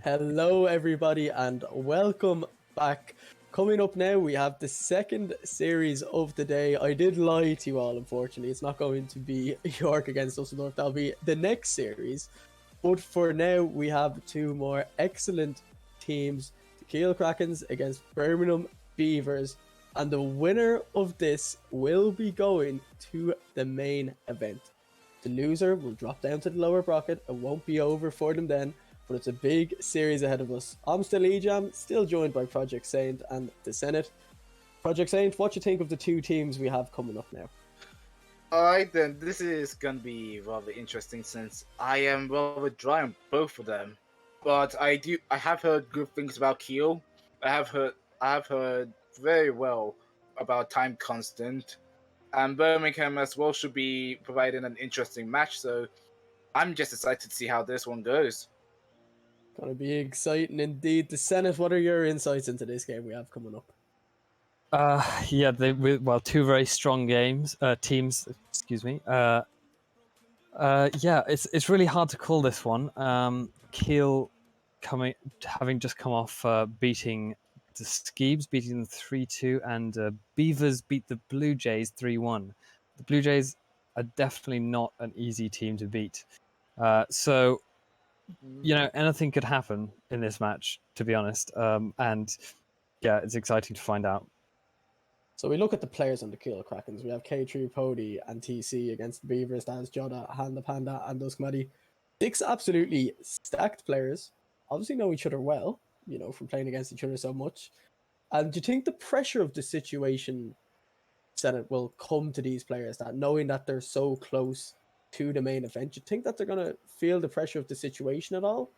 Hello, everybody, and welcome back. Coming up now, we have the second series of the day. I did lie to you all, unfortunately. It's not going to be York against Dusseldorf. That'll be the next series. But for now, we have two more excellent teams. The Kiel Krakens against Birmingham Beavers. And the winner of this will be going to the main event. The loser will drop down to the lower bracket. It won't be over for them then, but it's a big series ahead of us. I'm still Ejam, still joined by Project Saint and the Senate. Project Saint, what do you think of the two teams we have coming up now? Alright then, this is gonna be rather interesting since I am rather dry on both of them. But I have heard good things about Kiel. I have heard very well about Time Constant. And Birmingham as well should be providing an interesting match, so I'm just excited to see how this one goes. Gonna be exciting indeed. The Senate, what are your insights into this game we have coming up? Yeah, two very strong teams. Excuse me. Yeah, it's really hard to call this one. Kiel having just come off beating the Skeebs, beating them 3-2, and Beavers beat the Blue Jays 3-1. The Blue Jays are definitely not an easy team to beat. So, anything could happen in this match, to be honest. And yeah, it's exciting to find out. So we look at the players on the Kiel Krakens. We have K3 Pody and TC against the Beavers. That's Joda, Handa Panda, and Duskmadi. Six absolutely stacked players. Obviously know each other well, from playing against each other so much. And do you think the pressure of the situation, Senate, will come to these players, that knowing that they're so close to the main event, do you think that they're going to feel the pressure of the situation at all?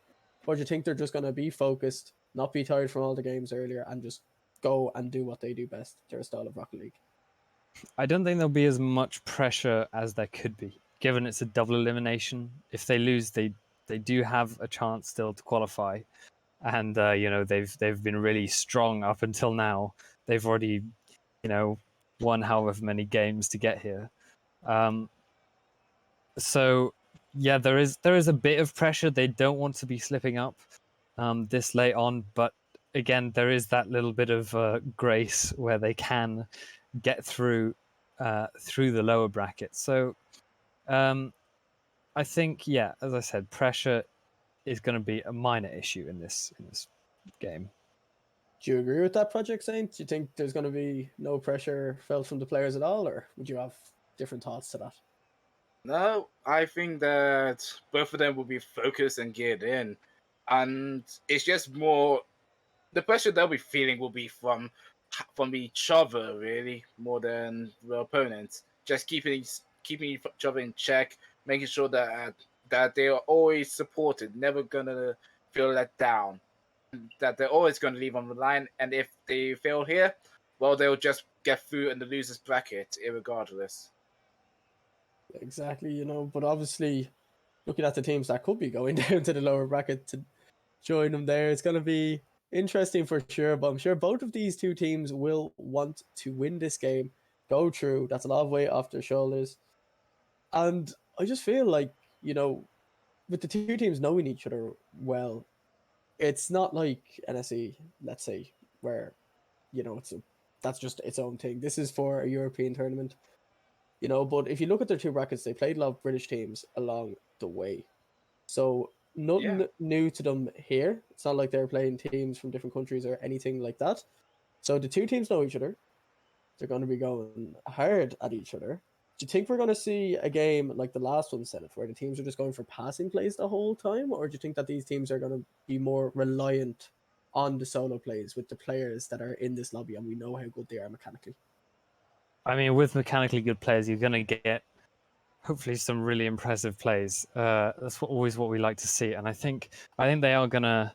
Or do you think they're just going to be focused, not be tired from all the games earlier, and just go and do what they do best, their style of Rocket League? I don't think there'll be as much pressure as there could be, given it's a double elimination. If they lose, they do have a chance still to qualify, and they've been really strong up until now. They've already won however many games to get here. So yeah, there is a bit of pressure. They don't want to be slipping up this late on, but again, there is that little bit of grace where they can get through the lower bracket. So I think, yeah, as I said, pressure is going to be a minor issue in this game. Do you agree with that, Project Saint? Do you think there's going to be no pressure felt from the players at all, or would you have different thoughts to that? No, I think that both of them will be focused and geared in. And it's just more the pressure they'll be feeling will be from each other, really, more than the opponents. Just keeping each other in check, making sure that they are always supported, never gonna feel let down, that they're always gonna leave on the line. And if they fail here, well, they'll just get through in the losers bracket, irregardless. Exactly, but obviously, looking at the teams that could be going down to the lower bracket to join them there, it's going to be interesting for sure. But I'm sure both of these two teams will want to win this game, go through. That's a lot of weight off their shoulders. And I just feel like, with the two teams knowing each other well, it's not like NSE, let's say, where, that's just its own thing. This is for a European tournament. But if you look at their two brackets, they played a lot of British teams along the way. So nothing new to them here. It's not like they're playing teams from different countries or anything like that. So the two teams know each other. They're going to be going hard at each other. Do you think we're going to see a game like the last one, Senate, where the teams are just going for passing plays the whole time? Or do you think that these teams are going to be more reliant on the solo plays with the players that are in this lobby, and we know how good they are mechanically? I mean, with mechanically good players, you're going to get hopefully some really impressive plays. That's always what we like to see, and I think they are going to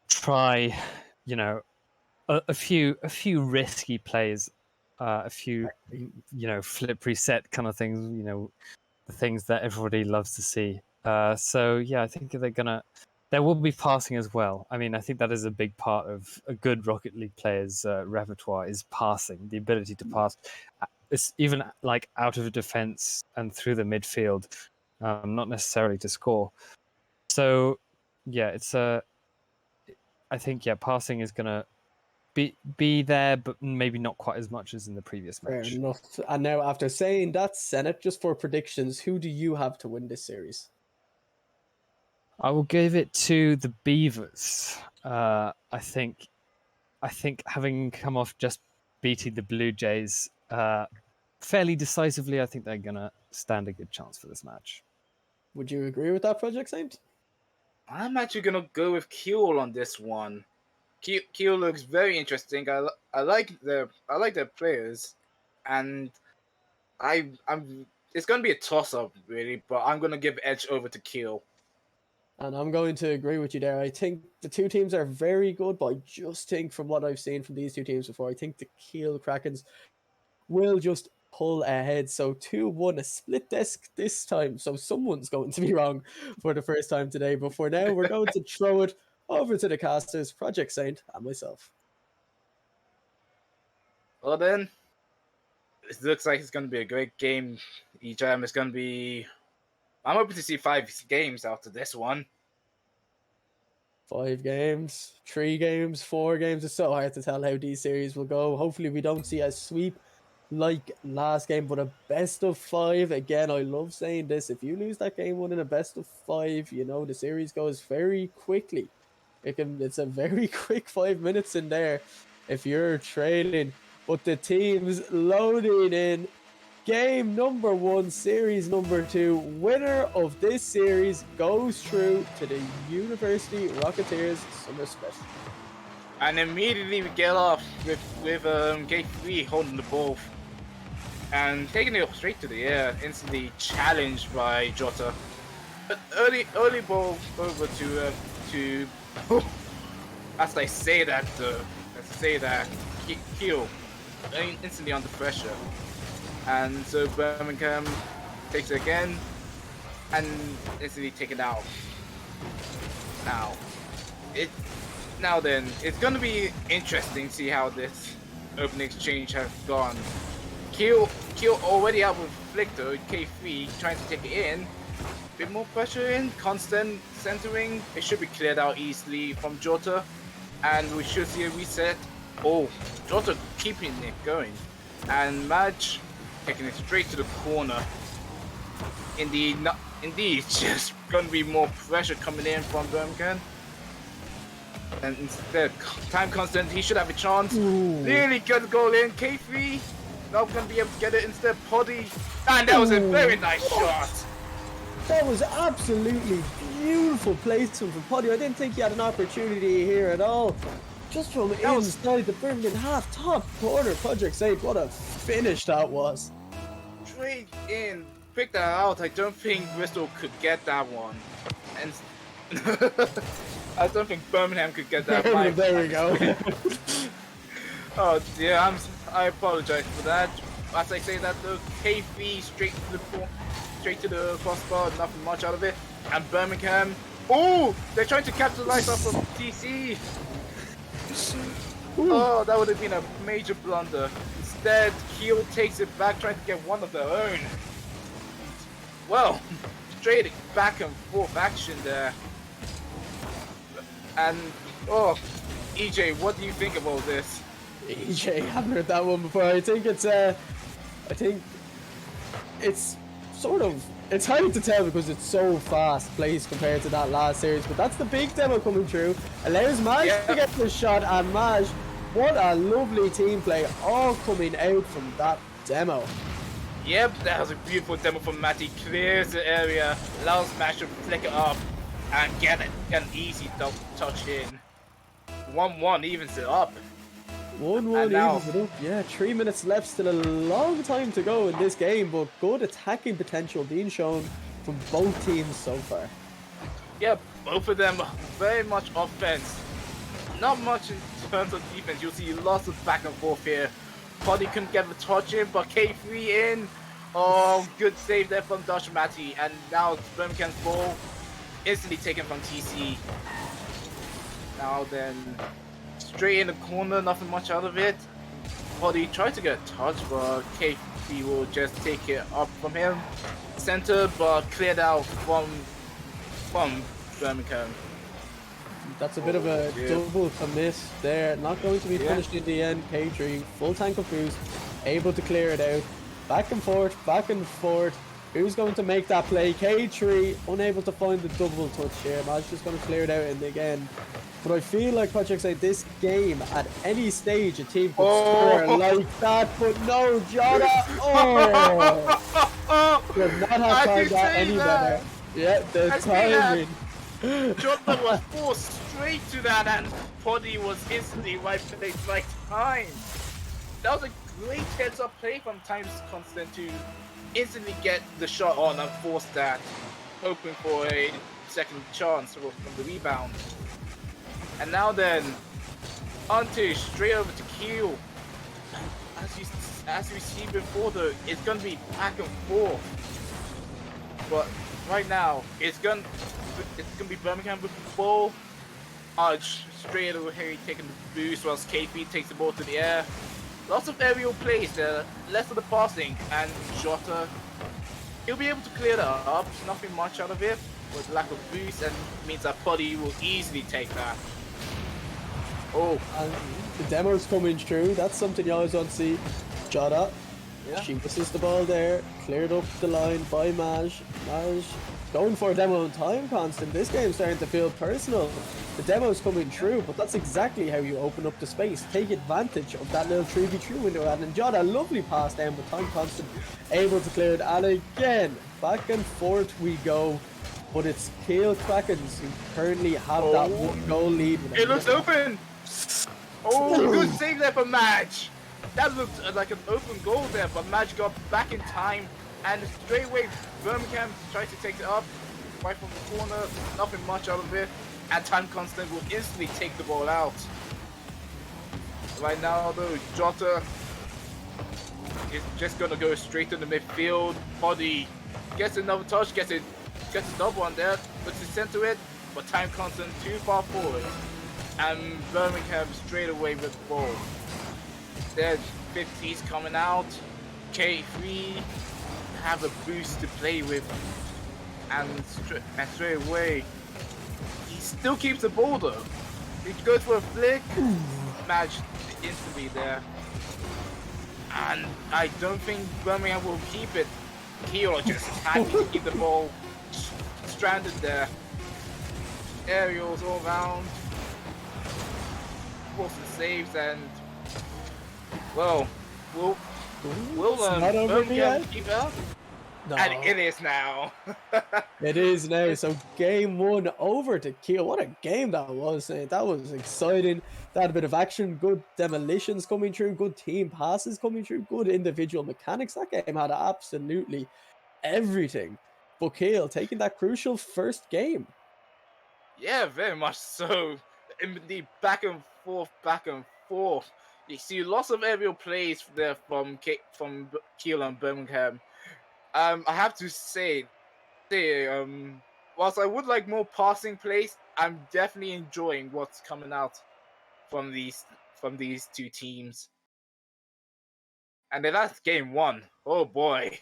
try, a few risky plays, a few flip reset kind of things. The things that everybody loves to see. So yeah, I think there will be passing as well. I mean, I think that is a big part of a good Rocket League player's repertoire is passing, the ability to pass. It's even like out of defense and through the midfield, not necessarily to score. So yeah, it's I think passing is gonna be there, but maybe not quite as much as in the previous Fair match. enough. And now, after saying that, Senate, just for predictions, who do you have to win this series? I will give it to the Beavers. I think having come off just beating the Blue Jays fairly decisively, I think they're gonna stand a good chance for this match. Would you agree with that, Project Saint? I'm actually gonna go with Kiel on this one. Kiel looks very interesting. I like their players, and I'm it's gonna be a toss up really, but I'm gonna give edge over to Kiel. And I'm going to agree with you there. I think the two teams are very good, but I just think from what I've seen from these two teams before, I think the Kiel Krakens will just pull ahead. So 2-1, a split desk this time. So someone's going to be wrong for the first time today. But for now, we're going to throw it over to the casters, Project Saint, and myself. Well then, it looks like it's gonna be a great game. EJM is gonna be. I'm hoping to see 5 games after this one. 5 games, 3 games, 4 games. It's so hard to tell how these series will go. Hopefully, we don't see a sweep like last game, but a best of 5. Again, I love saying this. If you lose that game 1 in a best of 5, you know, the series goes very quickly. It's a very quick 5 minutes in there if you're trailing. But the team's loading in. Game number 1, series number 2. Winner of this series goes through to the University Rocketeers Summer Special. And immediately we get off with Gate 3 holding the ball and taking it straight to the air, instantly challenged by Jota. But early ball over to as I say that Kiel instantly under pressure. And so Birmingham takes it again and instantly taken out. Now then, it's gonna be interesting to see how this opening exchange has gone. Kiel already out with Flicker, K3 trying to take it in. Bit more pressure in, constant centering. It should be cleared out easily from Jota. And we should see a reset. Oh, Jota keeping it going. And Madge taking it straight to the corner. Indeed, just gonna be more pressure coming in from Birmingham. And instead, time constant, he should have a chance. Ooh. Really good goal in. K3 not gonna be able to get it. Instead, Poddy. And that was a very nice shot. That was absolutely beautiful placement from Poddy. I didn't think he had an opportunity here at all. Just from inside the Birmingham half, top corner. Project Saint, what a finish that was. Straight in, pick that out. I don't think Bristol could get that one. And I don't think Birmingham could get that one. There we go. Oh dear, I apologize for that. As I say that, the K3 straight to the crossbar, nothing much out of it. And Birmingham, oh, they're trying to capitalize off of TC. Oh, that would have been a major blunder. Instead, Kiel takes it back, trying to get one of their own. Well, straight back and forth action there. And, oh, EJ, what do you think about this? EJ, haven't heard that one before. I think it's sort of, it's hard to tell because it's so fast paced compared to that last series, but that's the big demo coming through. Allows Maj to get the shot, and Maj, what a lovely team play, all coming out from that demo. Yep, that was a beautiful demo from Matty. Clears the area, allows Smash to flick it up, and get an easy touch in. 1-1 evens it up. 1-1 evens it up. Yeah, 3 minutes left, still a long time to go in this game, but good attacking potential being shown from both teams so far. Yeah, both of them very much offense. Not much in terms of defense. You'll see lots of back and forth here. Poddy couldn't get the touch in, but K3 in. Oh, good save there from Dutch Matty. And now it's Birmingham's ball. Instantly taken from TC. Now then, straight in the corner, nothing much out of it. Poddy tried to get a touch, but K3 will just take it up from him. Center, but cleared out from Birmingham. That's a bit of a double commit there. Not going to be punished in the end. K3, full tank of boost, able to clear it out. Back and forth, back and forth. Who's going to make that play? K3, unable to find the double touch here. Maj just going to clear it out in the end. But I feel like Project say this game, at any stage, a team could score like that. But no, Jota. Oh! Could not have timed that any better. Yeah, the timing. Jota was forced straight to that, and Poddy was instantly right place, right time. That was a great heads-up play from Times Constant to instantly get the shot on and force that, hoping for a second chance from the rebound. And now then, Antish straight over to Keel. As we see before though, it's gonna be back and forth. But right now, it's gonna be Birmingham with the ball. Arch straight away taking the boost whilst KP takes the ball to the air. Lots of aerial plays there, less of the passing, and Jota, he'll be able to clear that up. Nothing much out of it, with lack of boost, and means that Poddy will easily take that. Oh, and the demo's coming through. That's something you always want to see. Jota, she misses the ball there, cleared up the line by Maj. Maj going for a demo on time constant. This game's starting to feel personal. The demo's coming through, but that's exactly how you open up the space. Take advantage of that little 3v3 window. And Jota, lovely pass down, but time constant able to clear it. And again, back and forth we go. But it's Kiel Krakens who currently have that 1-goal lead. It looks open! Oh, good save there for Maj! That looked like an open goal there, but Maj got back in time, and straight away Birmingham tried to take it up, right from the corner, nothing much out of it, and Time Constant will instantly take the ball out. Right now though, Jota is just gonna go straight in the midfield. Poddy gets another touch, gets a double on there, puts it into it, but Time Constant too far forward. And Birmingham straight away with the ball. There's 50s coming out. K3 have a boost to play with, and straight away he still keeps the ball though. He goes for a flick, match instantly there, and I don't think Birmingham will keep it. Kiel just happy to keep the ball stranded there. Aerials all around. Forcing saves, and well, will Birmingham keep up? No. And it is now. It is now. So game 1 over to Kiel. What a game that was. That was exciting. That had a bit of action. Good demolitions coming through. Good team passes coming through. Good individual mechanics. That game had absolutely everything. But Kiel taking that crucial first game. Yeah, very much so. In the back and forth. You see lots of aerial plays there from Kiel and Birmingham. I have to say, whilst I would like more passing plays, I'm definitely enjoying what's coming out from these two teams. And then that's game 1. Oh boy.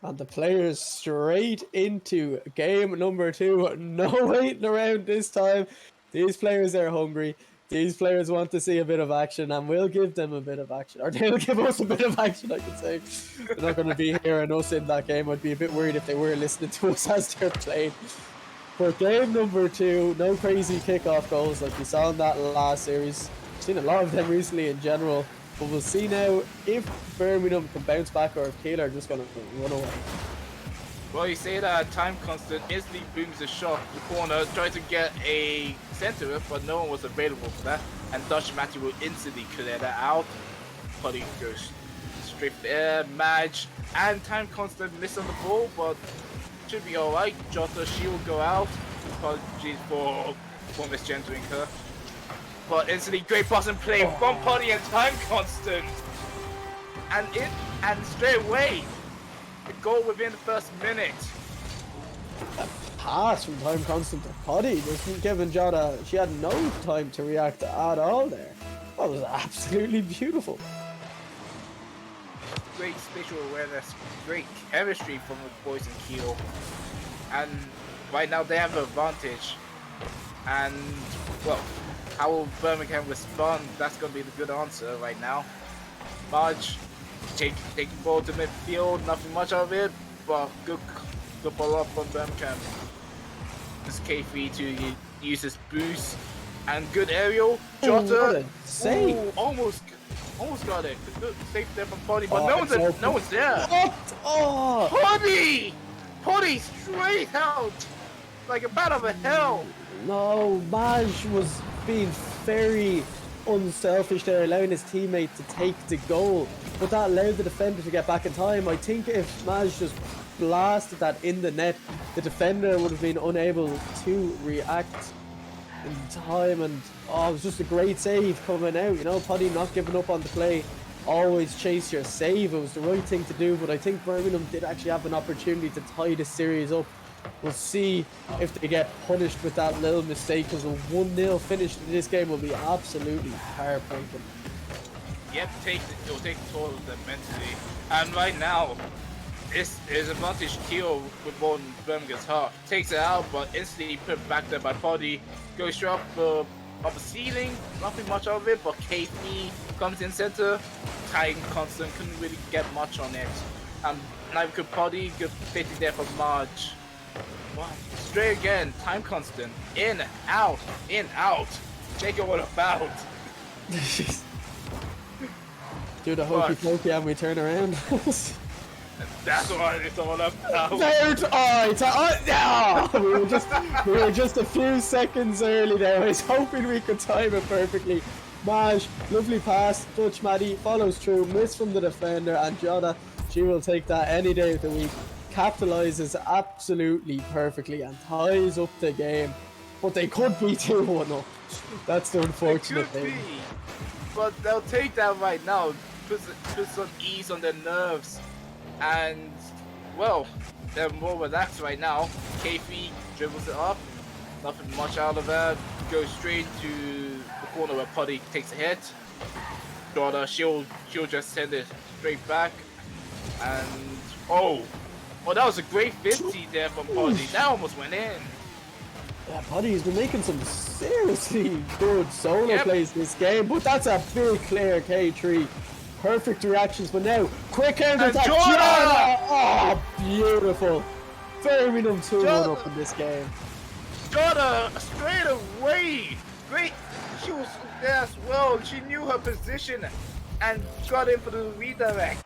And the players straight into game number 2. No waiting around this time. These players are hungry. These players want to see a bit of action, and we'll give them a bit of action. Or they'll give us a bit of action, I could say. They're not going to be hearing us in that game. I'd be a bit worried if they were listening to us as they're playing. For game number 2, no crazy kickoff goals like we saw in that last series. We've seen a lot of them recently in general. But we'll see now if Birmingham can bounce back or if Kiel are just going to run away. Well, you say that Time Constant instantly booms a shot to the corner, tries to get a center, but no one was available for that. And Dutch Matthew will instantly clear that out. Poddy goes straight there, Maj, and Time Constant miss on the ball, but should be alright. Jota, she will go out. Apologies for misgendering her. But instantly great passing play from Poddy and Time Constant. And straight away, the goal within the first minute. That pass from Time Constant to Poddy, just giving Jota, she had no time to react at all there. That was absolutely beautiful. Great spatial awareness, great chemistry from the boys in Kiel. And right now they have the advantage. And, well, how will Birmingham respond? That's going to be the good answer right now. Marge, take the ball to midfield, nothing much of it, but good follow-up from Birmingham. This K3 to use his boost, and good aerial. Jota, what a save. almost got it. Good save there from Potty, but Oh, no one's there. What? Oh! Potty straight out like a bat of a hell. No, Maj was being very unselfish there, allowing his teammate to take the goal. But that allowed the defender to get back in time. I think if Maj just blasted that in the net, the defender would have been unable to react in time. And it was just a great save coming out. You know, Paddy not giving up on the play. Always chase your save. It was the right thing to do. But I think Birmingham did actually have an opportunity to tie the series up. We'll see if they get punished with that little mistake, because a 1-0 finish in this game will be absolutely heartbreaking. Yep, it will take a toll of them mentally. And right now, this is advantage Keel with ball in Birmingham's half. Takes it out, but instantly put back there by Poddy. Goes straight up the ceiling, nothing much of it, but KP comes in center. Time constant, couldn't really get much on it. Now we could Poddy, good fitting there for Marge. What? Straight again, time constant. In, out. Jacob, what about? Do the hokey pokey and we turn around. That's what it's all about. We were just a few seconds early there. I was hoping we could time it perfectly. Maj, lovely pass. Dutch Maddie follows through, miss from the defender, and Jota, she will take that any day of the week. Capitalizes absolutely perfectly and ties up the game, but they could be 2-1 up. That's the unfortunate thing. But they'll take that right now. Put some ease on their nerves, and well, they're more relaxed right now. KP dribbles it up, nothing much out of that. Goes straight to the corner where Poddy takes a hit. Jota, she'll just send it straight back, and oh, that was a great 50 there from Poddy. That almost went in. Yeah, Poddy's been making some seriously good solo plays this game, but that's a big clear K3. Perfect reactions, but now quick counter attack. Jota! Oh, beautiful. Birmingham 2-1 up in this game. Jota straight away. Great. She was there as well. She knew her position and got in for the redirect.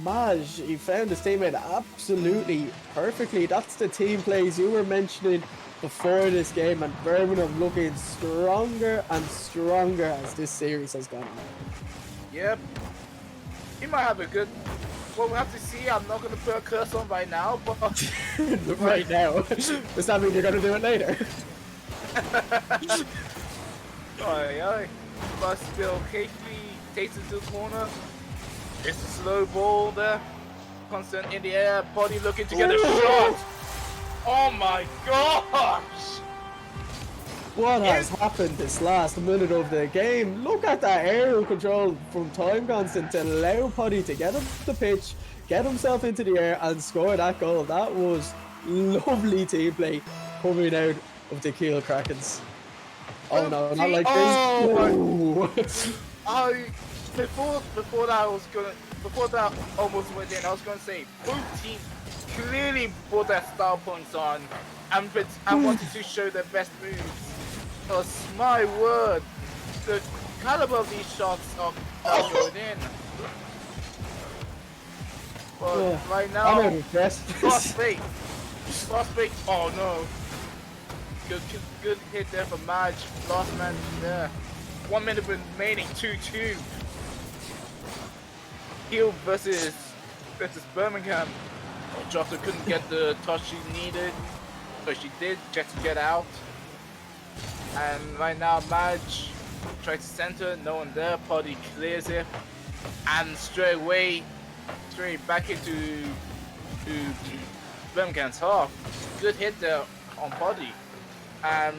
Maj, he found his teammate absolutely perfectly. That's the team plays you were mentioning before this game, and Birmingham looking stronger and stronger as this series has gone on. Yep. He might have a good... Well, we'll have to see. I'm not going to put a curse on right now, but... Right now? Does that mean you're going to do it later? Aye. But still, KP takes it to the corner. It's a slow ball there. Constant in the air. Body looking to get a shot. Oh my gosh! What has happened this last minute of the game? Look at that aerial control from time constant to allow Poddy to get up the pitch, get himself into the air and score that goal. That was lovely team play coming out of the Kiel Krakens. Oh no, not like this. Before that almost went in, I was gonna say both teams clearly put their star points on and wanted to show their best moves. Because my word, the caliber of these shots are going in. But right now, fast break. Oh no. Good hit there for Madge. Last man there. 1 minute remaining, 2-2. Hill versus Birmingham. Jota couldn't get the touch she needed, so she did just get out. And right now, Madge tries to center, no one there. Poddy clears it, and straight back into Birmingham's half. Good hit there on Poddy, and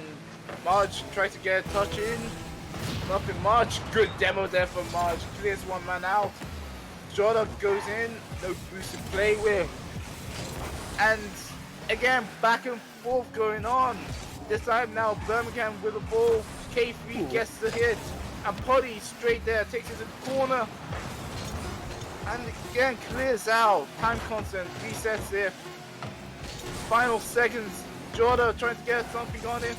Marge tries to get a touch in. Nothing much. Good demo there for Marge. Clears one man out. Jota goes in. No boost to play with. And again, back and forth going on. This time now, Birmingham with the ball. K3 gets the hit. And Putty straight there, takes it to the corner. And again clears out. Time constant, resets it. Final seconds. Jordan trying to get something on it.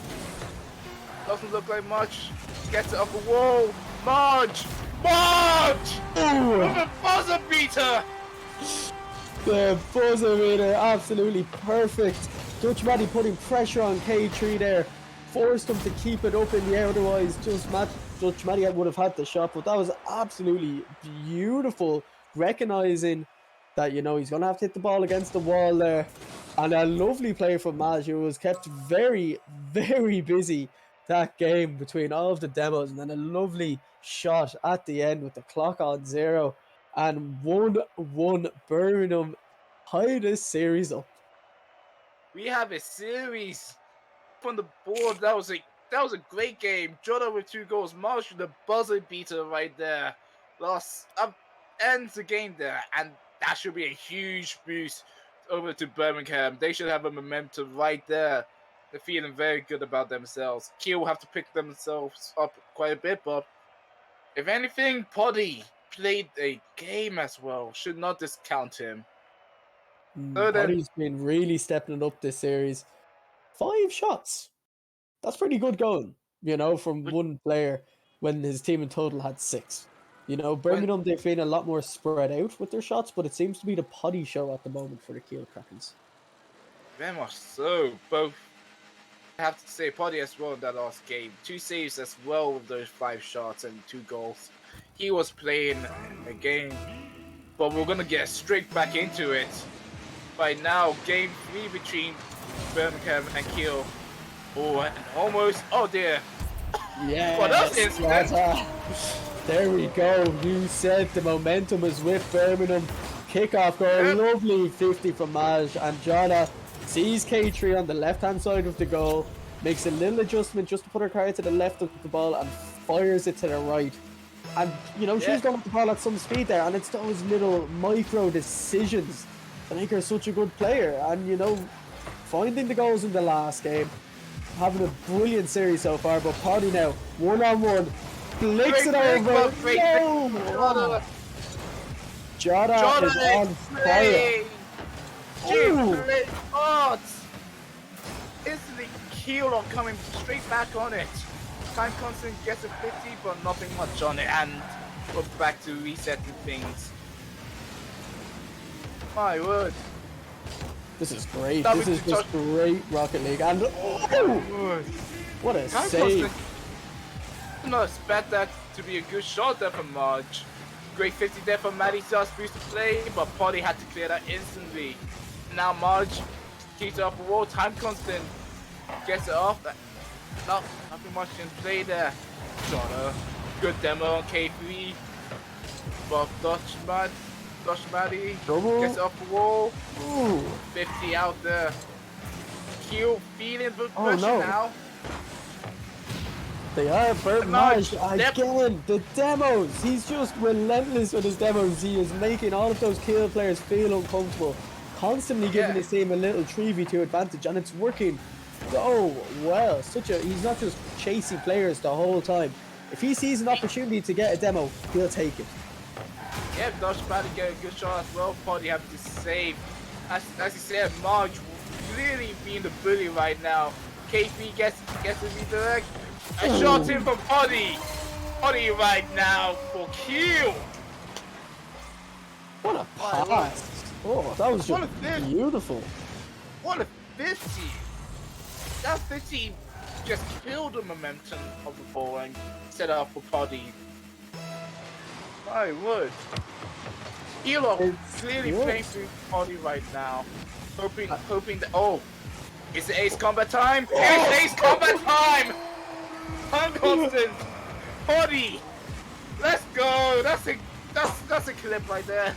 Doesn't look like much. Gets it up the wall. Marge! Marge! With a buzzer beater! The buzzer beater, absolutely perfect. Dutch Matty putting pressure on K3 there. Forced him to keep it up in the air, otherwise Dutch Matty would have had the shot. But that was absolutely beautiful. Recognizing that, you know, he's going to have to hit the ball against the wall there. And a lovely play from Maj, who was kept very, very busy that game between all of the demos. And then a lovely shot at the end with the clock on 0. And 1-1 Birmingham tie this series up. We have a series from the board. That was a great game. Jordan with 2 goals. Marsh with the buzzer beater right there. Ends the game there, and that should be a huge boost over to Birmingham. They should have a momentum right there. They're feeling very good about themselves. Kiel will have to pick themselves up quite a bit, but if anything, Poddy played a game as well. Should not discount him. Poddy's been really stepping it up this series. 5 shots. That's pretty good going, you know, from one player when his team in total had 6. You know, Birmingham, they've been a lot more spread out with their shots, but it seems to be the Poddy show at the moment for the Kiel Krakens. Very much so. Both, I have to say, Poddy as well in that last game. 2 saves as well with those 5 shots and 2 goals. He was playing a game, but we're going to get straight back into it. Right now, game 3 between Birmingham and Kiel. Oh, and almost, oh dear. Yes, Well, that's instant. There we go. You said the momentum is with Birmingham. Kickoff goal, lovely 50 from Maj, and Jonna sees K3 on the left-hand side of the goal, makes a little adjustment just to put her car to the left of the ball and fires it to the right. And, you know, she's going with the ball at some speed there, and it's those little micro decisions that make her such a good player. And, you know, finding the goals in the last game, having a brilliant series so far, but Poddy now, 1-on-1, flicks it over. No! Jada is on fire. Oh, instantly Kiel are coming straight back on it. Time constant gets a 50, but nothing much on it, and we're back to resetting things. My word. This is great. This is just great Rocket League. And what a save. I did not expect that to be a good shot there from Marge. Great 50 there from Maddie just boost to play, but Poddy had to clear that instantly. Now Marge keeps it off the wall. Time constant gets it off. No, nothing much in play there. Jonna, good demo on K3. But Dutch Maddie gets it off the wall. Ooh. 50 out there. Kiel feeling the pressure now. They are. Maj again, the demos. He's just relentless with his demos. He is making all of those Kiel players feel uncomfortable, constantly giving his team a little 3v2 advantage, and it's working so well. He's not just chasing players the whole time. If he sees an opportunity to get a demo, he'll take it. Yeah, Dutch Maddie get a good shot as well. Poddy have to save. As you said, Marge really being the bully right now. KP gets a redirect. A shot in from Poddy. Poddy right now for Kiel. What a pass. Oh, that was just beautiful. What a 50. That 50 just killed the momentum of the ball and set it up for Poddy. My word. Kiel are clearly playing through Poddy right now. Hoping that, is it ace combat time? It's ace combat time! Time constant! Poddy! Let's go! That's a clip right there.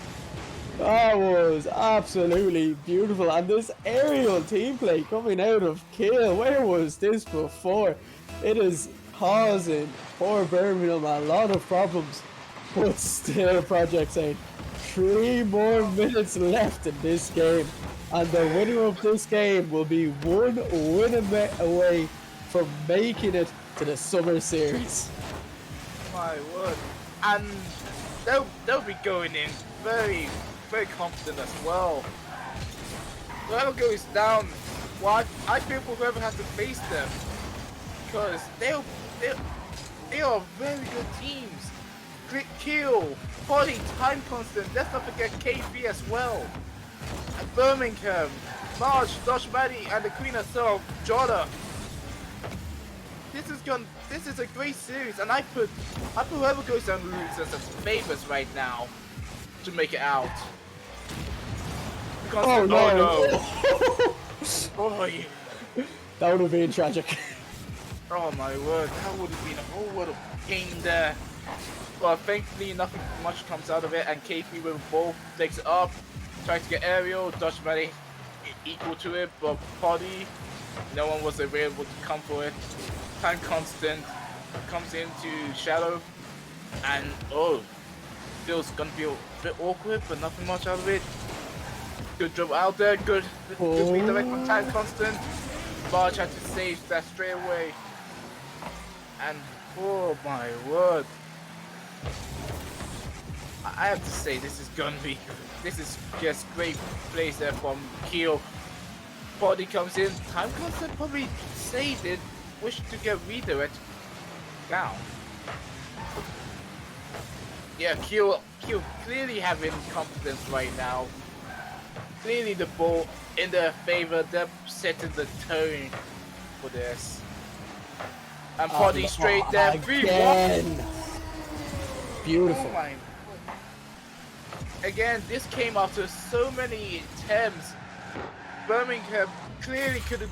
That was absolutely beautiful, and this aerial team play coming out of Kiel, where was this before? It is causing poor Birmingham a lot of problems, but still Project saying 3 more minutes left in this game, and the winner of this game will be 1 win away for making it to the Summer Series. My word. And they'll be going in very, very confident as well. Whoever goes down, well, I feel for whoever has to face them. Because they are very good teams. Quick Kill, Body, Time Constant, let's not forget KP as well. And Birmingham, March, Dodge Maddie, and the Queen herself, Jada. This is a great series, and I put whoever goes down loses as favorites right now to make it out. Because Oh no! Oh, yeah. That would have been tragic. Oh my word, that would have been a whole lot of game there. But thankfully nothing much comes out of it, and KP with both takes it up, tries to get aerial, Dutch Maddie equal to it, but Poddy, no one was available to come for it. Time Constant comes into Shadow, and feels gonna be a bit awkward, but nothing much out of it. Good job out there, good redirect from Time Constant. Barge had to save that straight away. And oh my word. I have to say this is just great plays there from Keel. Body comes in, Time Constant probably saved it, wished to get redirect down. Yeah, Keel clearly having confidence right now. Clearly the ball in their favor, they're setting the tone for this. And Body straight there, 3-1. Beautiful. Oh my. Again, this came after so many attempts. Birmingham clearly couldn't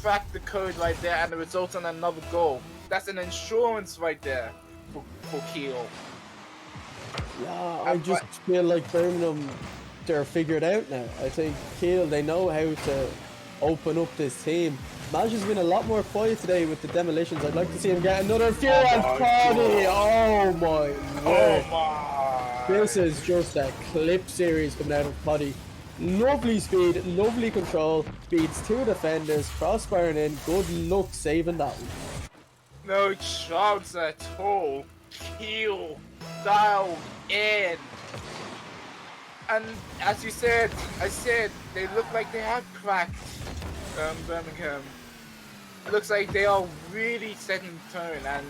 crack the code right there, and the result in another goal. That's an insurance right there for Keel. Yeah, I just feel like Birmingham, they're figured out now. I think Kiel, they know how to open up this team. Maj has been a lot more quiet today with the demolitions. I'd like to see him get another few and Poddy. Oh my word. Oh my. This is just a clip series coming out of Poddy. Lovely speed, lovely control, beats two defenders, crossfiring in. Good luck saving that one. No chance at all. Keel dialed in. And as you said, they look like they have cracked Birmingham. It looks like they are really setting the tone, and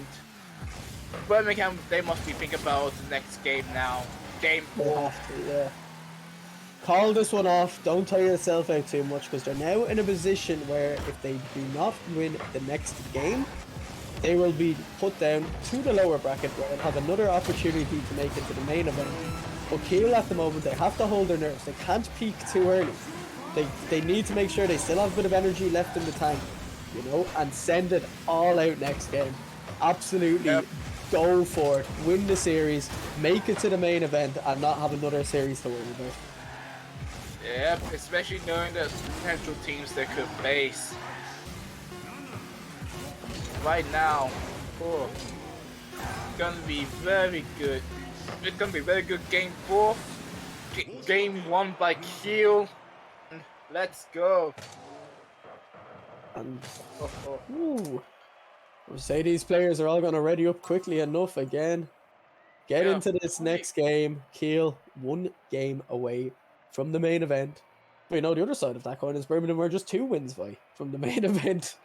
Birmingham, they must be thinking about the next game now. Game 4. Yeah. Call this one off. Don't tire yourself out too much, because they're now in a position where if they do not win the next game, they will be put down to the lower bracket where they'll have another opportunity to make it to the main event. But Kiel at the moment, they have to hold their nerves. They can't peak too early. They need to make sure they still have a bit of energy left in the tank, you know, and send it all out next game. Absolutely go for it. Win the series, make it to the main event, and not have another series to worry about. Yep, especially knowing the potential teams they could face. Right now, gonna be very good. It's gonna be very good game 4. Game 1 by Kiel. Let's go. And ooh, I would say these players are all gonna ready up quickly enough again. Get into this next game. Kiel 1 game away from the main event. But you know, the other side of that coin is Birmingham are just 2 wins away from the main event.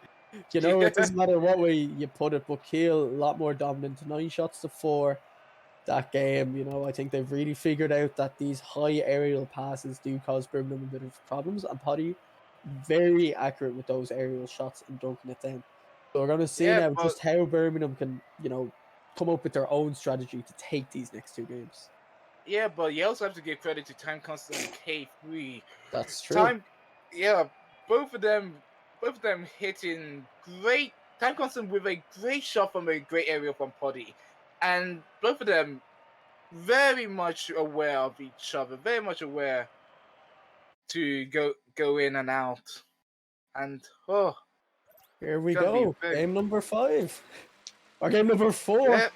You know, it doesn't matter what way you put it, but Kiel a lot more dominant. 9 shots to 4 that game. You know, I think they've really figured out that these high aerial passes do cause Birmingham a bit of problems, and Poddy very accurate with those aerial shots and dunking it down. So we're going to see now just how Birmingham can, you know, come up with their own strategy to take these next 2 games. Yeah, but you also have to give credit to Time Constant and K3. That's true. Both of them hitting great. Time Constant with a great shot from a great area from Poddy, and both of them very much aware of each other, very much aware to go in and out. And here we go. Game number 5 or game number 4. Yeah.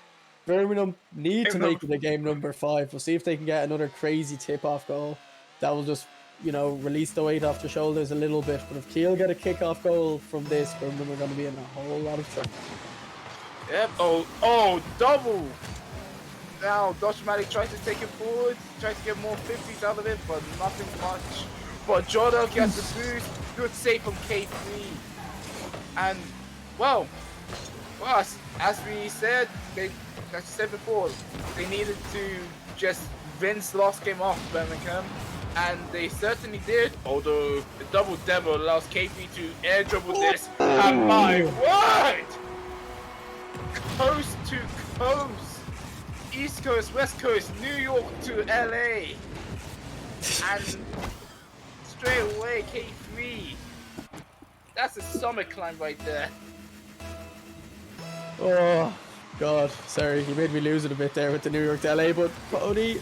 Birmingham need to make it a game number 5. We'll see if they can get another crazy tip-off goal that will just release the weight off their shoulders a little bit. But if Kiel get a kick-off goal from this, Birmingham are going to be in a whole lot of trouble. Yep. Oh, double. Now Dutchmatic tries to take it forward, tries to get more 50s out of it, but nothing much. But Jordan gets the boost. Good save from K3. And well, as we said, as I said before, they needed to just rinse the last game off Birmingham, and they certainly did. Although the double demo allows K3 to air dribble this, and my word! Coast to coast, East Coast, West Coast, New York to LA, and straight away K3. That's a summer climb right there. Oh, God. Sorry, you made me lose it a bit there with the New York to LA, but Bodie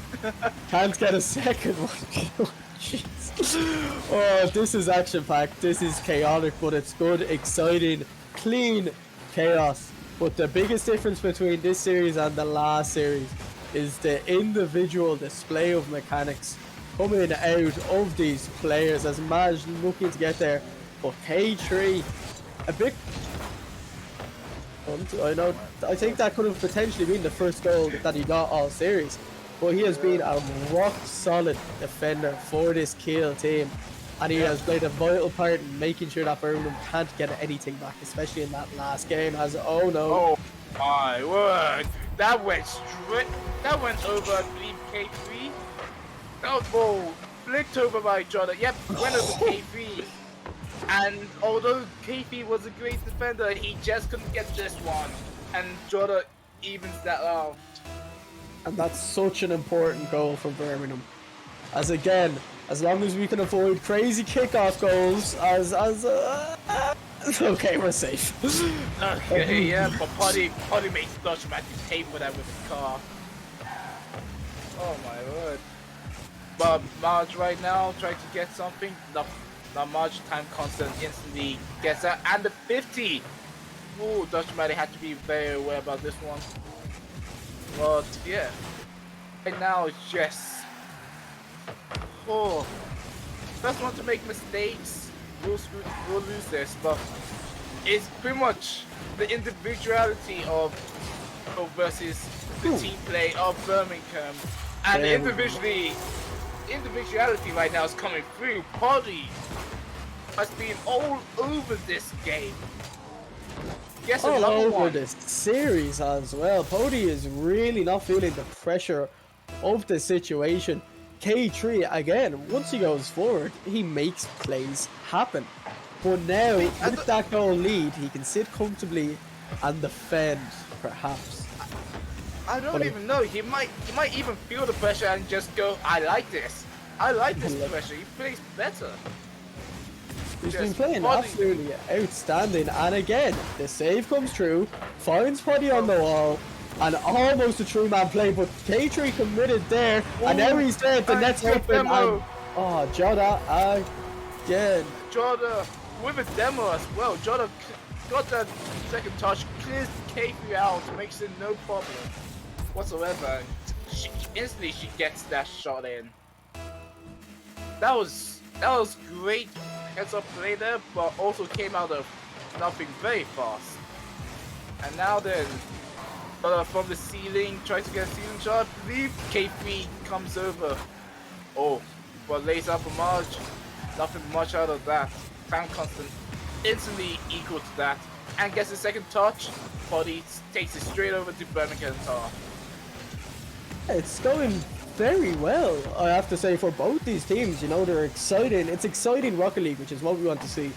can't get a second one. Jeez. Oh, this is action-packed. This is chaotic, but it's good, exciting, clean chaos. But the biggest difference between this series and the last series is the individual display of mechanics coming out of these players as Maj looking to get there. But K3, a bit... I think that could have potentially been the first goal that he got all series. But he has been a rock-solid defender for this Kiel team. And he has played a vital part in making sure that Birmingham can't get anything back, especially in that last game. Oh no. Oh my word. That went straight. That went over, I believe, K3. That was ball flicked over by Jordan. Yep, went over K3. And although KP was a great defender, he just couldn't get this one. And Jordan evens that out. And that's such an important goal for Birmingham. As again, as long as we can avoid crazy kickoff goals, okay, we're safe. Okay, yeah, but Potty makes Dutchman pay for that with his car. Oh my word. But Marge right now trying to get something. Now Marge time constant instantly gets that, and the 50. Ooh, Dutchman had to be very aware about this one. But yeah, right now it's just first one to make mistakes. We'll lose this, but it's pretty much the individuality of versus the team play of Birmingham, and the individuality right now is coming through. Poddy has been all over this game. Yes, all over this series as well. Poddy is really not feeling the pressure of the situation. K3 again, once he goes forward, he makes plays happen. But now with that goal lead, he can sit comfortably and defend, perhaps. I don't even know. He might even feel the pressure and just go, I like this. I like this pressure. He plays better. He's been playing absolutely outstanding, and again, the save comes through, finds Poddy on the wall, and almost a three-man play, but K3 committed there, and now he's there at the net's open, and Joda again. Joda with a demo as well. Joda got that second touch, clears K3 out, makes it no problem whatsoever. Instantly she gets that shot in. That was great heads up play there, but also came out of nothing very fast. And now then, from the ceiling, tries to get a ceiling shot. I believe K3 comes over. Oh, but lays up a Marge. Nothing much out of that. Time constant instantly equal to that, and gets a second touch. Poddy takes it straight over to Birmingham Tar. It's going very well, I have to say, for both these teams. You know, they're exciting. It's exciting Rocket League, which is what we want to see.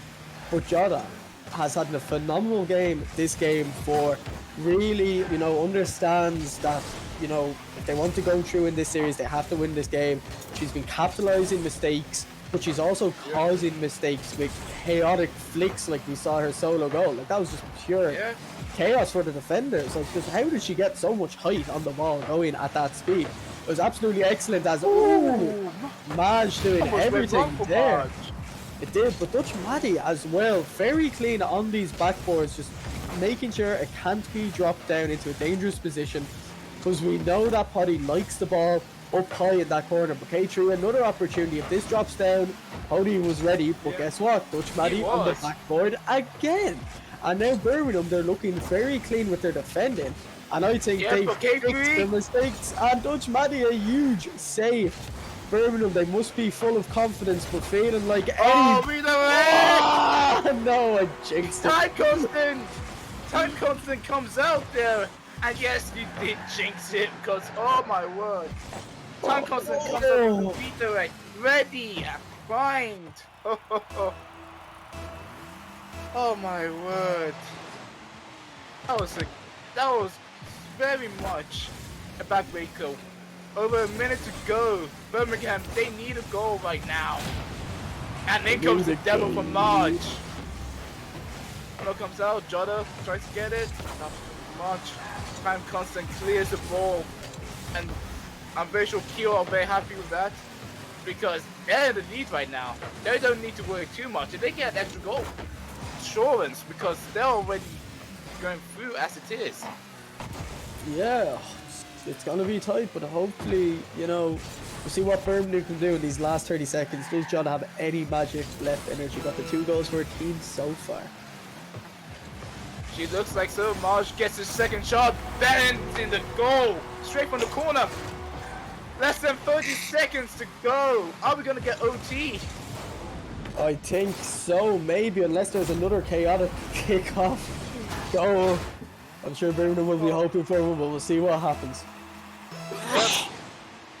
But Joda has had a phenomenal game this game for really, understands that, if they want to go through in this series, they have to win this game. She's been capitalizing mistakes, but she's also causing mistakes with chaotic flicks like we saw her solo goal. Like, that was just pure chaos for the defenders. Like, just how did she get so much height on the ball going at that speed? It was absolutely excellent as Maj doing everything there. Marge. It did, but Dutch Maddie as well, very clean on these backboards, just making sure it can't be dropped down into a dangerous position, because we know that Poddy likes the ball up high in that corner. But K3, another opportunity. If this drops down, Cody was ready. But guess what? Dutch Maddie on the backboard again. And now Birmingham, they're looking very clean with their defending. And I think they fixed their mistakes. And Dutch Maddie, a huge save. Birmingham, they must be full of confidence, but feeling like Eddie. Oh, redirect! No, I jinxed it. Time constant comes out there. And yes, you did jinx it because, oh my word. Time constant comes out with the redirect. Ready, primed. Oh my word. That was very much a backbreaker. Over a minute to go. Birmingham, they need a goal right now. And then comes the devil from March. When it comes out, Jota tries to get it. March, time constant clears the ball. And I'm very sure Kiel are very happy with that. Because they're in the lead right now. They don't need to worry too much. If they get an extra goal, assurance, because they're already going through as it is. Yeah, it's gonna be tight, but hopefully, you know, we'll see what Birmingham can do in these last 30 seconds. Does John have any magic left energy? Got the 2 goals for a team so far. She looks like so. Marge gets his second shot, then in the goal, straight from the corner. Less than 30 seconds to go. Are we gonna get OT? I think so, maybe, unless there's another chaotic kickoff goal. I'm sure Birmingham will be hoping for one, but we'll see what happens.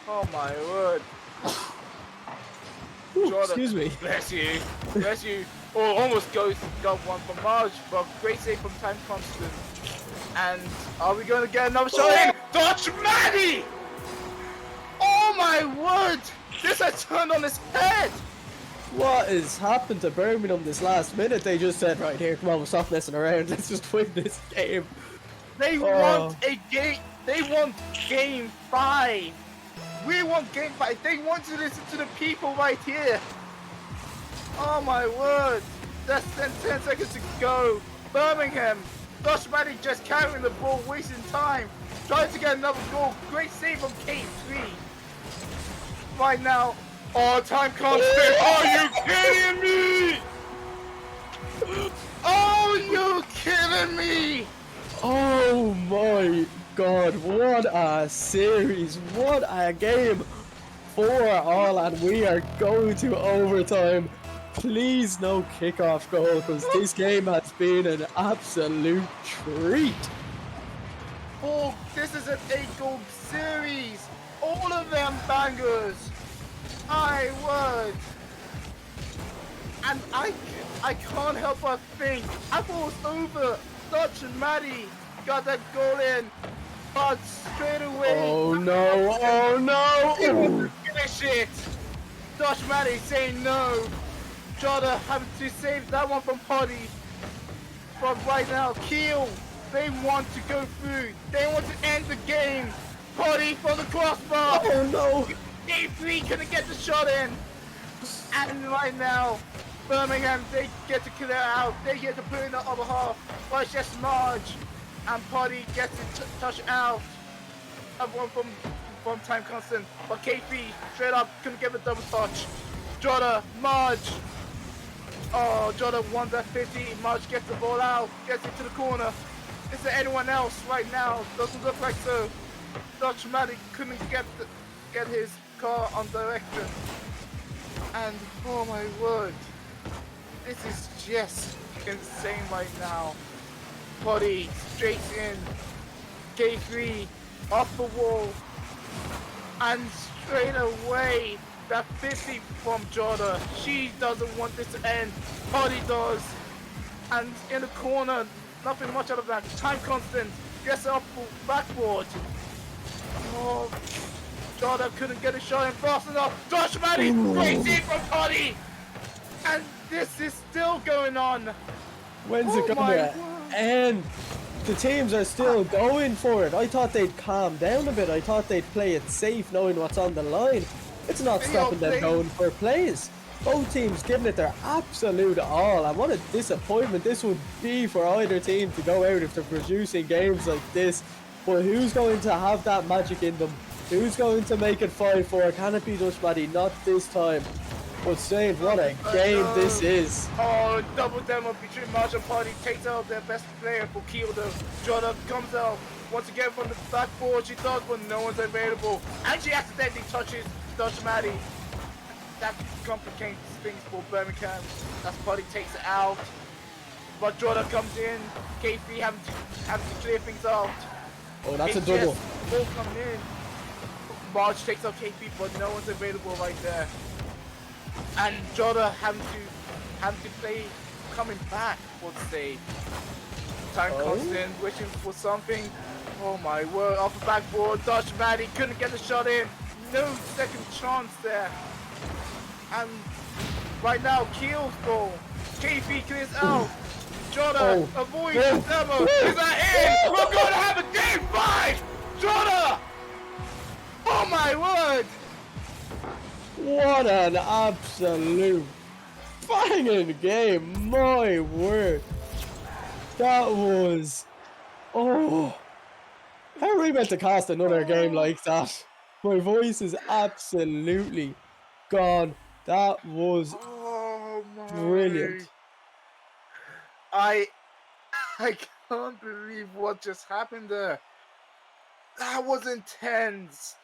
Oh my word. Ooh, excuse me. Bless you. Bless you. Oh, almost got one from Marge, but great save from time constant. And are we going to get another shot in? Dutch Maddie! Oh my word! This has turned on its head! What has happened to Birmingham this last minute? They just said, right here, come on, we'll stop messing around. Let's just win this game. They want a game. They want game 5. We want game 5. They want to listen to the people right here. Oh my word. Less than 10 seconds to go. Birmingham. Dutch Maddie just carrying the ball, wasting time. Trying to get another goal. Great save from K3. Right now. Oh, time constant. Are you kidding me? Oh, you kidding me? Oh my god, what a series, what a game. 4-4, and we are going to overtime. Please no kickoff goal, because this game has been an absolute treat. Oh, this is an 8-goal series. All of them bangers. My word. And I can't help but think, I thought it was over. Dutch and Maddie got that goal in, but straight away. Oh no, oh no. He wants to finish it. Dutch Maddie saying no. Jota having to save that one from Potty. But right now, Kiel, they want to go through. They want to end the game. Potty for the crossbar. Oh no. A3 couldn't get the shot in. And right now, Birmingham, they get to clear out. They get to put in the other half. But it's just Marge. And Potty gets to touch out. And one from time constant. But KP straight up couldn't get the double touch. Jota, Marge. Oh, Jota won that 50. Marge gets the ball out. Gets into the corner. Is there anyone else right now? Doesn't look like so. Dutch Maddie couldn't get his car on direction. And oh my word. This is just insane right now. Potty straight in. K3 off the wall. And straight away, that 50 from Jota. She doesn't want this to end. Potty does. And in the corner, nothing much out of that. Time constant. Gets up backboard. Oh, Jota couldn't get a shot in fast enough. Dutch Maddie, great save from Potty. And this is still going on. When's it gonna end? The teams are still going for it. I thought they'd calm down a bit. I thought they'd play it safe knowing what's on the line. It's not stopping them going for plays. Both teams giving it their absolute all. And what a disappointment this would be for either team to go out if they're producing games like this. But who's going to have that magic in them Who's going to make it 5-4? Can it be Dutch Maddie? Not this time. But Saint, what a game this is. Oh, double demo between March and Party takes out their best player for Kiel though. Jordan comes out once again from the backboard. She does, but no one's available. And she accidentally touches Dutch Maddie. That complicates things for Birmingham. That's Party takes it out. But Jordan comes in. KP having to clear things out. Oh, that's a HGS double. both coming in. March takes out KP, but no one's available right there. And Jordan having to play coming back for the save. Time constant, wishing for something. Oh my word, off the backboard, Dutch Maddie couldn't get the shot in. No second chance there. And right now, Kiel's goal. KP clears out. Jordan avoids the demo. Is that in? We're going to have a game 5! Jordan! Oh my word! What an absolute banging game, my word. That was... Oh. How are we meant to cast another game like that? My voice is absolutely gone. That was brilliant. I can't believe what just happened there. That was intense.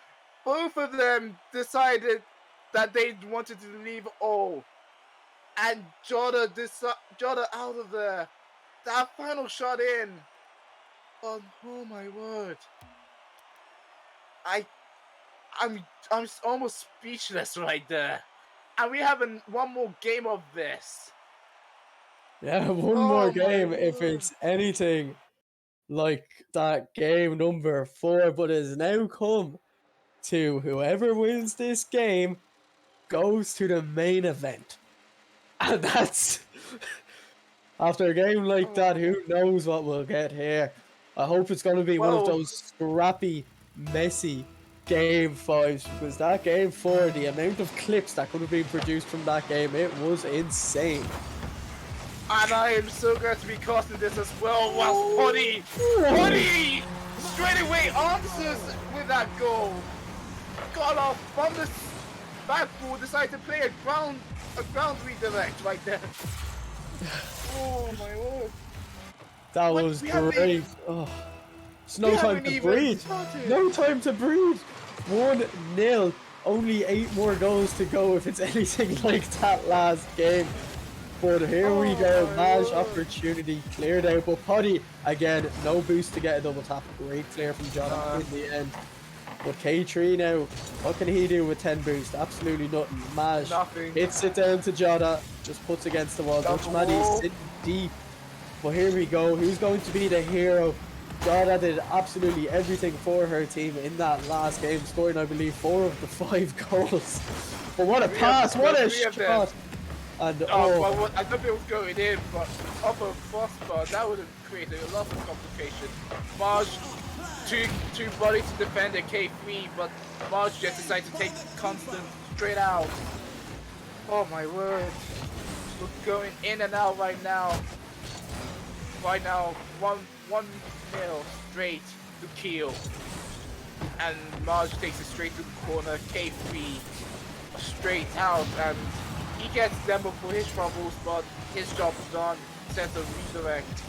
Both of them decided that they wanted to leave all. And Jordan out of there. That final shot in. Oh my word. I'm almost speechless right there. And we have one more game of this. Yeah, one more game if it's anything like that game number 4, but it has now come to whoever wins this game goes to the main event. And that's after a game like that, who knows what we'll get here. I hope it's going to be one of those scrappy, messy game 5s, because that game 4, the amount of clips that could have been produced from that game, it was insane. And I am so glad to be casting this as well. Whilst Poddy straight away answers with that goal. Got off from the backboard, decided to play a ground redirect right there. Oh my word. That was great. Oh, it's no time to breathe. No time to breathe. 1-0. Only 8 more goals to go if it's anything like that last game. But here we go, Maj opportunity cleared out, but Poddy, again, no boost to get a double tap. Great clear from John in the end. But K3 now, what can he do with 10 boost? Absolutely nothing. Maj hits it down to Jada, just puts against the wall. Dutch Maddie's sitting deep. But here we go, who's going to be the hero? Jada did absolutely everything for her team in that last game, scoring, I believe, 4 of the 5 goals. But what a pass, what a shot! And well, I thought it was going in, but off a crossbar, that would have created a lot of complication. Marge, two bodies to defend a K3, but Marge just decided to take constant straight out. Oh my word. We're going in and out right now. Right now, 1-0 straight to Kiel. And Marge takes it straight to the corner, K3 straight out, and he gets Dembo for his troubles, but his job is done. Sends a redirect.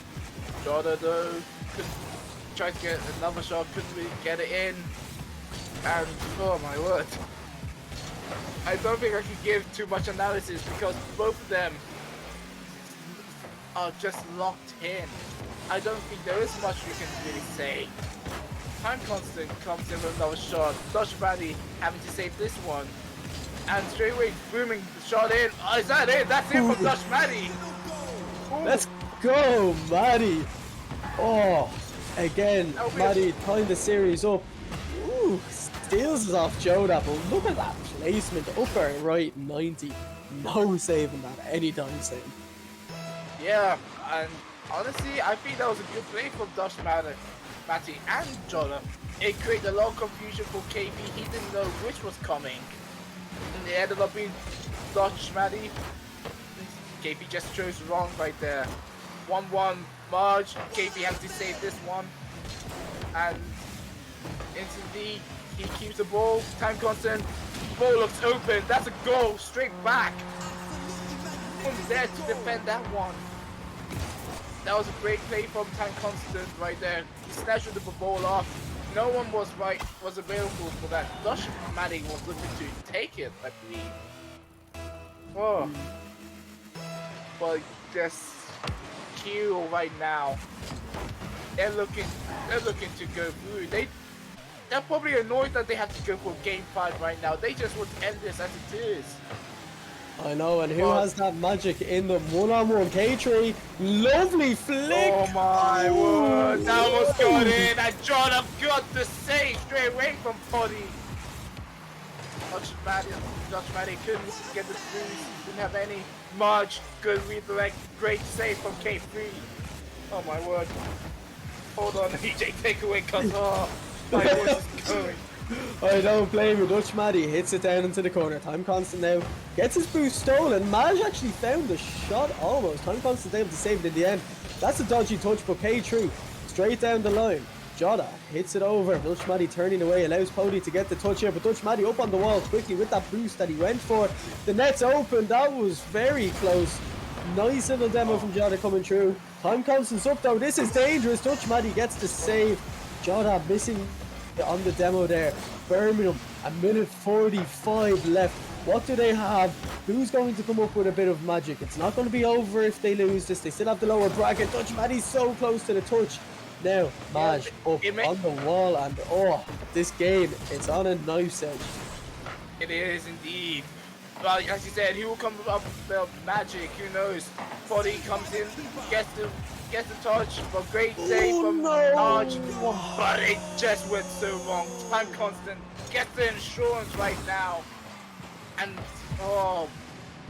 Jordan though tried to get another shot, couldn't really get it in. And oh my word. I don't think I can give too much analysis because both of them are just locked in. I don't think there is much you can really say. Time constant comes in with another shot. Dutch Maddie having to save this one. And straight away booming the shot in. Oh, is that it? That's it from Dutch Maddie. Let's go, Maddie. Oh, again, Maddie tying the series up. Ooh, steals us off Joda, but look at that placement. Upper right 90. No saving that anytime soon. Yeah, and honestly, I think that was a good play from Dutch Maddie and Joda. It created a lot of confusion for KB. He didn't know which was coming. And it ended up being Dutch Maddie. KP just chose wrong right there. 1-1 Marge. KP has to save this one. And instantly He keeps the ball. Time constant. Ball looks open. That's a goal. Straight back. One's there to defend that one. That was a great play from Time Constant right there. He snatched the ball off. No one was available for that. Lush Maddie was looking to take it, I believe. Oh. But just Q right now. They're looking to go through. They're probably annoyed that they have to go for game 5 right now. They just want to end this as it is. I know, and who has that magic in them? One-on-one, K3, lovely flick! Oh my word, that almost got in, and Jordan got the save straight away from Poddy. Dutch Maddie couldn't get the boost, didn't have any much good redirect, great save from K3. Oh my word. Hold on, EJ, take away, cause my voice is going. I don't blame you. Dutch Maddie hits it down into the corner. Time Constant now gets his boost stolen. Maj actually found the shot almost. Time Constant able to save it in the end. That's a dodgy touch, but K3 straight down the line. Jota hits it over. Dutch Maddie turning away, allows Poddy to get the touch here, but Dutch Maddie up on the wall quickly with that boost that he went for. The net's open. That was very close. Nice little demo from Jota coming through. Time Constant's up though. This is dangerous. Dutch Maddie gets the save. Jota missing on the demo there. Birmingham, a minute 45 left. What do they have? Who's going to come up with a bit of magic? It's not going to be over if they lose this. They still have the lower bracket. Dutch Maddie's so close to the touch. Now, Maj up on the wall, and this game, it's on a knife's edge. It is indeed. Well, as you said, he will come up with magic. Who knows? Poddy comes in, gets the touch, but great save from Arch. But it just went so wrong. Time Constant gets the insurance right now, and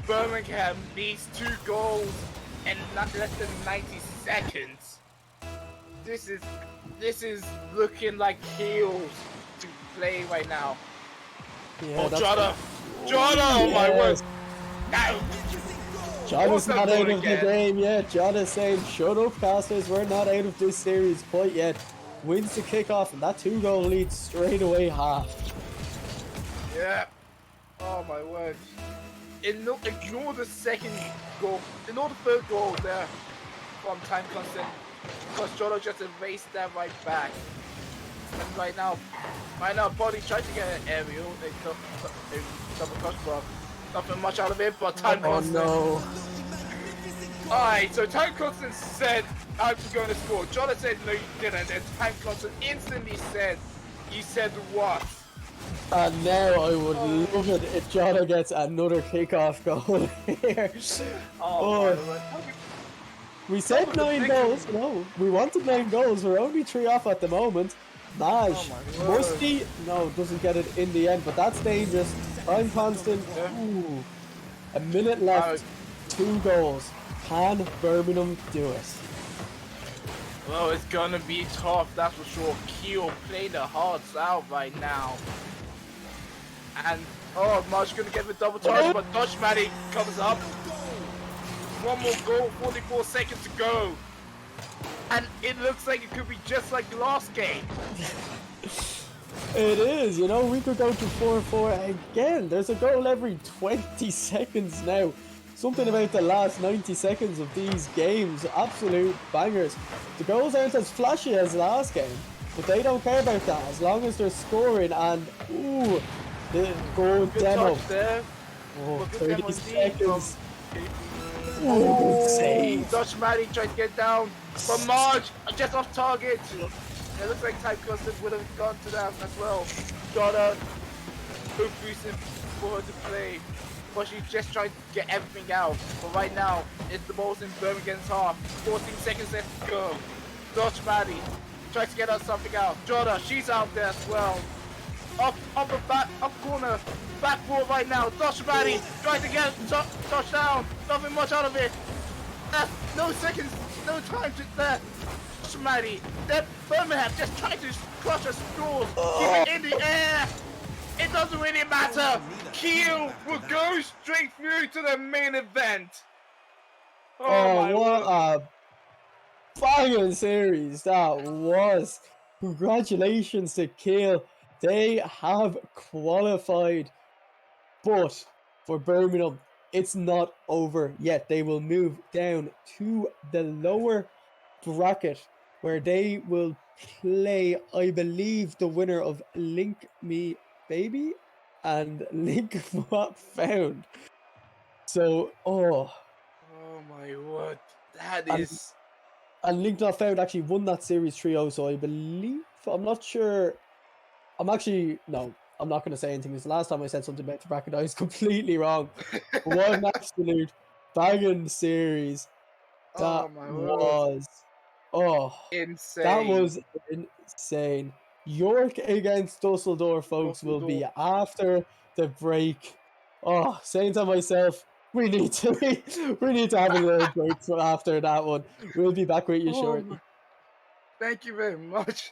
Birmingham needs 2 goals in not less than 90 seconds. This is looking like heels to play right now. Yeah, Jota! Oh my word! Now! Jota's not out of the game yet. Jota's saying, shut up, casters, we're not out of this series quite yet. Wins the kickoff, and that 2-goal lead straight away half. Yeah. Oh my word. Ignore the second goal. Ignore the third goal there from Time Constant. Because Jota just erased that right back. And right now, Poddy tried to get an aerial. They double touch, but nothing much out of it. But Time Constant. Oh no. Alright, so Time Constant said, I'm going to score. Jota said, no, you didn't. And Time Constant instantly said, you said what? And now I would love it if Jota gets another kickoff goal here. We said 9 goals. No, we wanted 9 goals. We're only 3 off at the moment. Maj, Musty, no, doesn't get it in the end, but that's dangerous. Time Constant, ooh, a minute left, 2 goals. Can Birmingham do it? Well, it's gonna be tough, that's for sure. Keo playing the hearts out right now. And, Maj gonna get the double charge, but Dutch Maddie comes up. 1 more goal, 44 seconds to go. And it looks like it could be just like the last game. It is, you know, we could go to 4-4 again. There's a goal every 20 seconds now. Something about the last 90 seconds of these games, absolute bangers. The goals aren't as flashy as last game, but they don't care about that as long as they're scoring. And ooh, the goal demo. There. 30 seconds. Oh, save. Dutch Maddie tried to get down, but Marge just off target. It looks like Time Constant would have gone to that as well. Jota boosted for her to play, but she just tried to get everything out. But right now, it's the ball's in Birmingham's half. 14 seconds left to go. Dutch Maddie tries to get us something out. Jota, she's out there as well. Up the back, up corner, back ball right now. Dutch Maddie trying to get a touchdown. Nothing much out of it. No seconds, no time to there. Dutch Maddie, that Birmingham just trying to crush a score. Keep it in the air. It doesn't really matter. Kiel will go straight through to the main event. Oh, what a banging series that was. Congratulations to Kiel. They have qualified. But for Birmingham, it's not over yet. They will move down to the lower bracket where they will play, I believe, the winner of Link Me Baby and Link What Found. So, Oh my word. That And- is. and Link Not Found actually won that series 3-0, so I believe, I'm not sure. I'm not going to say anything because last time I said something about the bracket, I was completely wrong. What an absolute banging series that Oh my word. was. Oh, Insane. that was insane. York against Dusseldorf, folks, will be after the break. Oh, saying to myself, we need to have a little break after that one. We'll be back with you shortly. Thank you very much.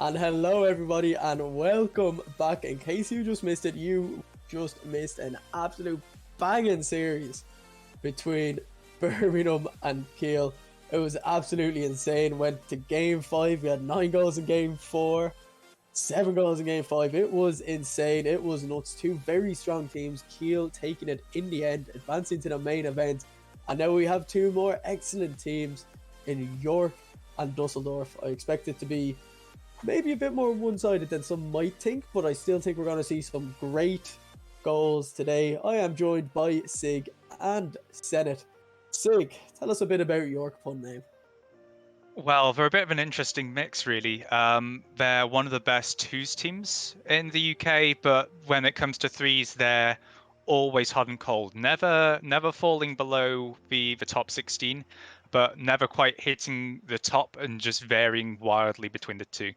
And hello everybody and welcome back. In case you just missed it, you just missed an absolute banging series between Birmingham and Kiel. It was absolutely insane. Went to game 5, we had 9 goals in game 4, 7 goals in game 5. It was insane, it was nuts. Two very strong teams, Kiel taking it in the end, advancing to the main event. And now we have two more excellent teams in York and Dusseldorf. I expect it to be maybe a bit more one-sided than some might think, but I still think we're going to see some great goals today. I am joined by Sig and Senate. Sig, tell us a bit about York pun name. Well, they're a bit of an interesting mix, really. They're one of the best twos teams in the UK, but when it comes to threes, they're always hot and cold. Never falling below the top 16, but never quite hitting the top and just varying wildly between the two.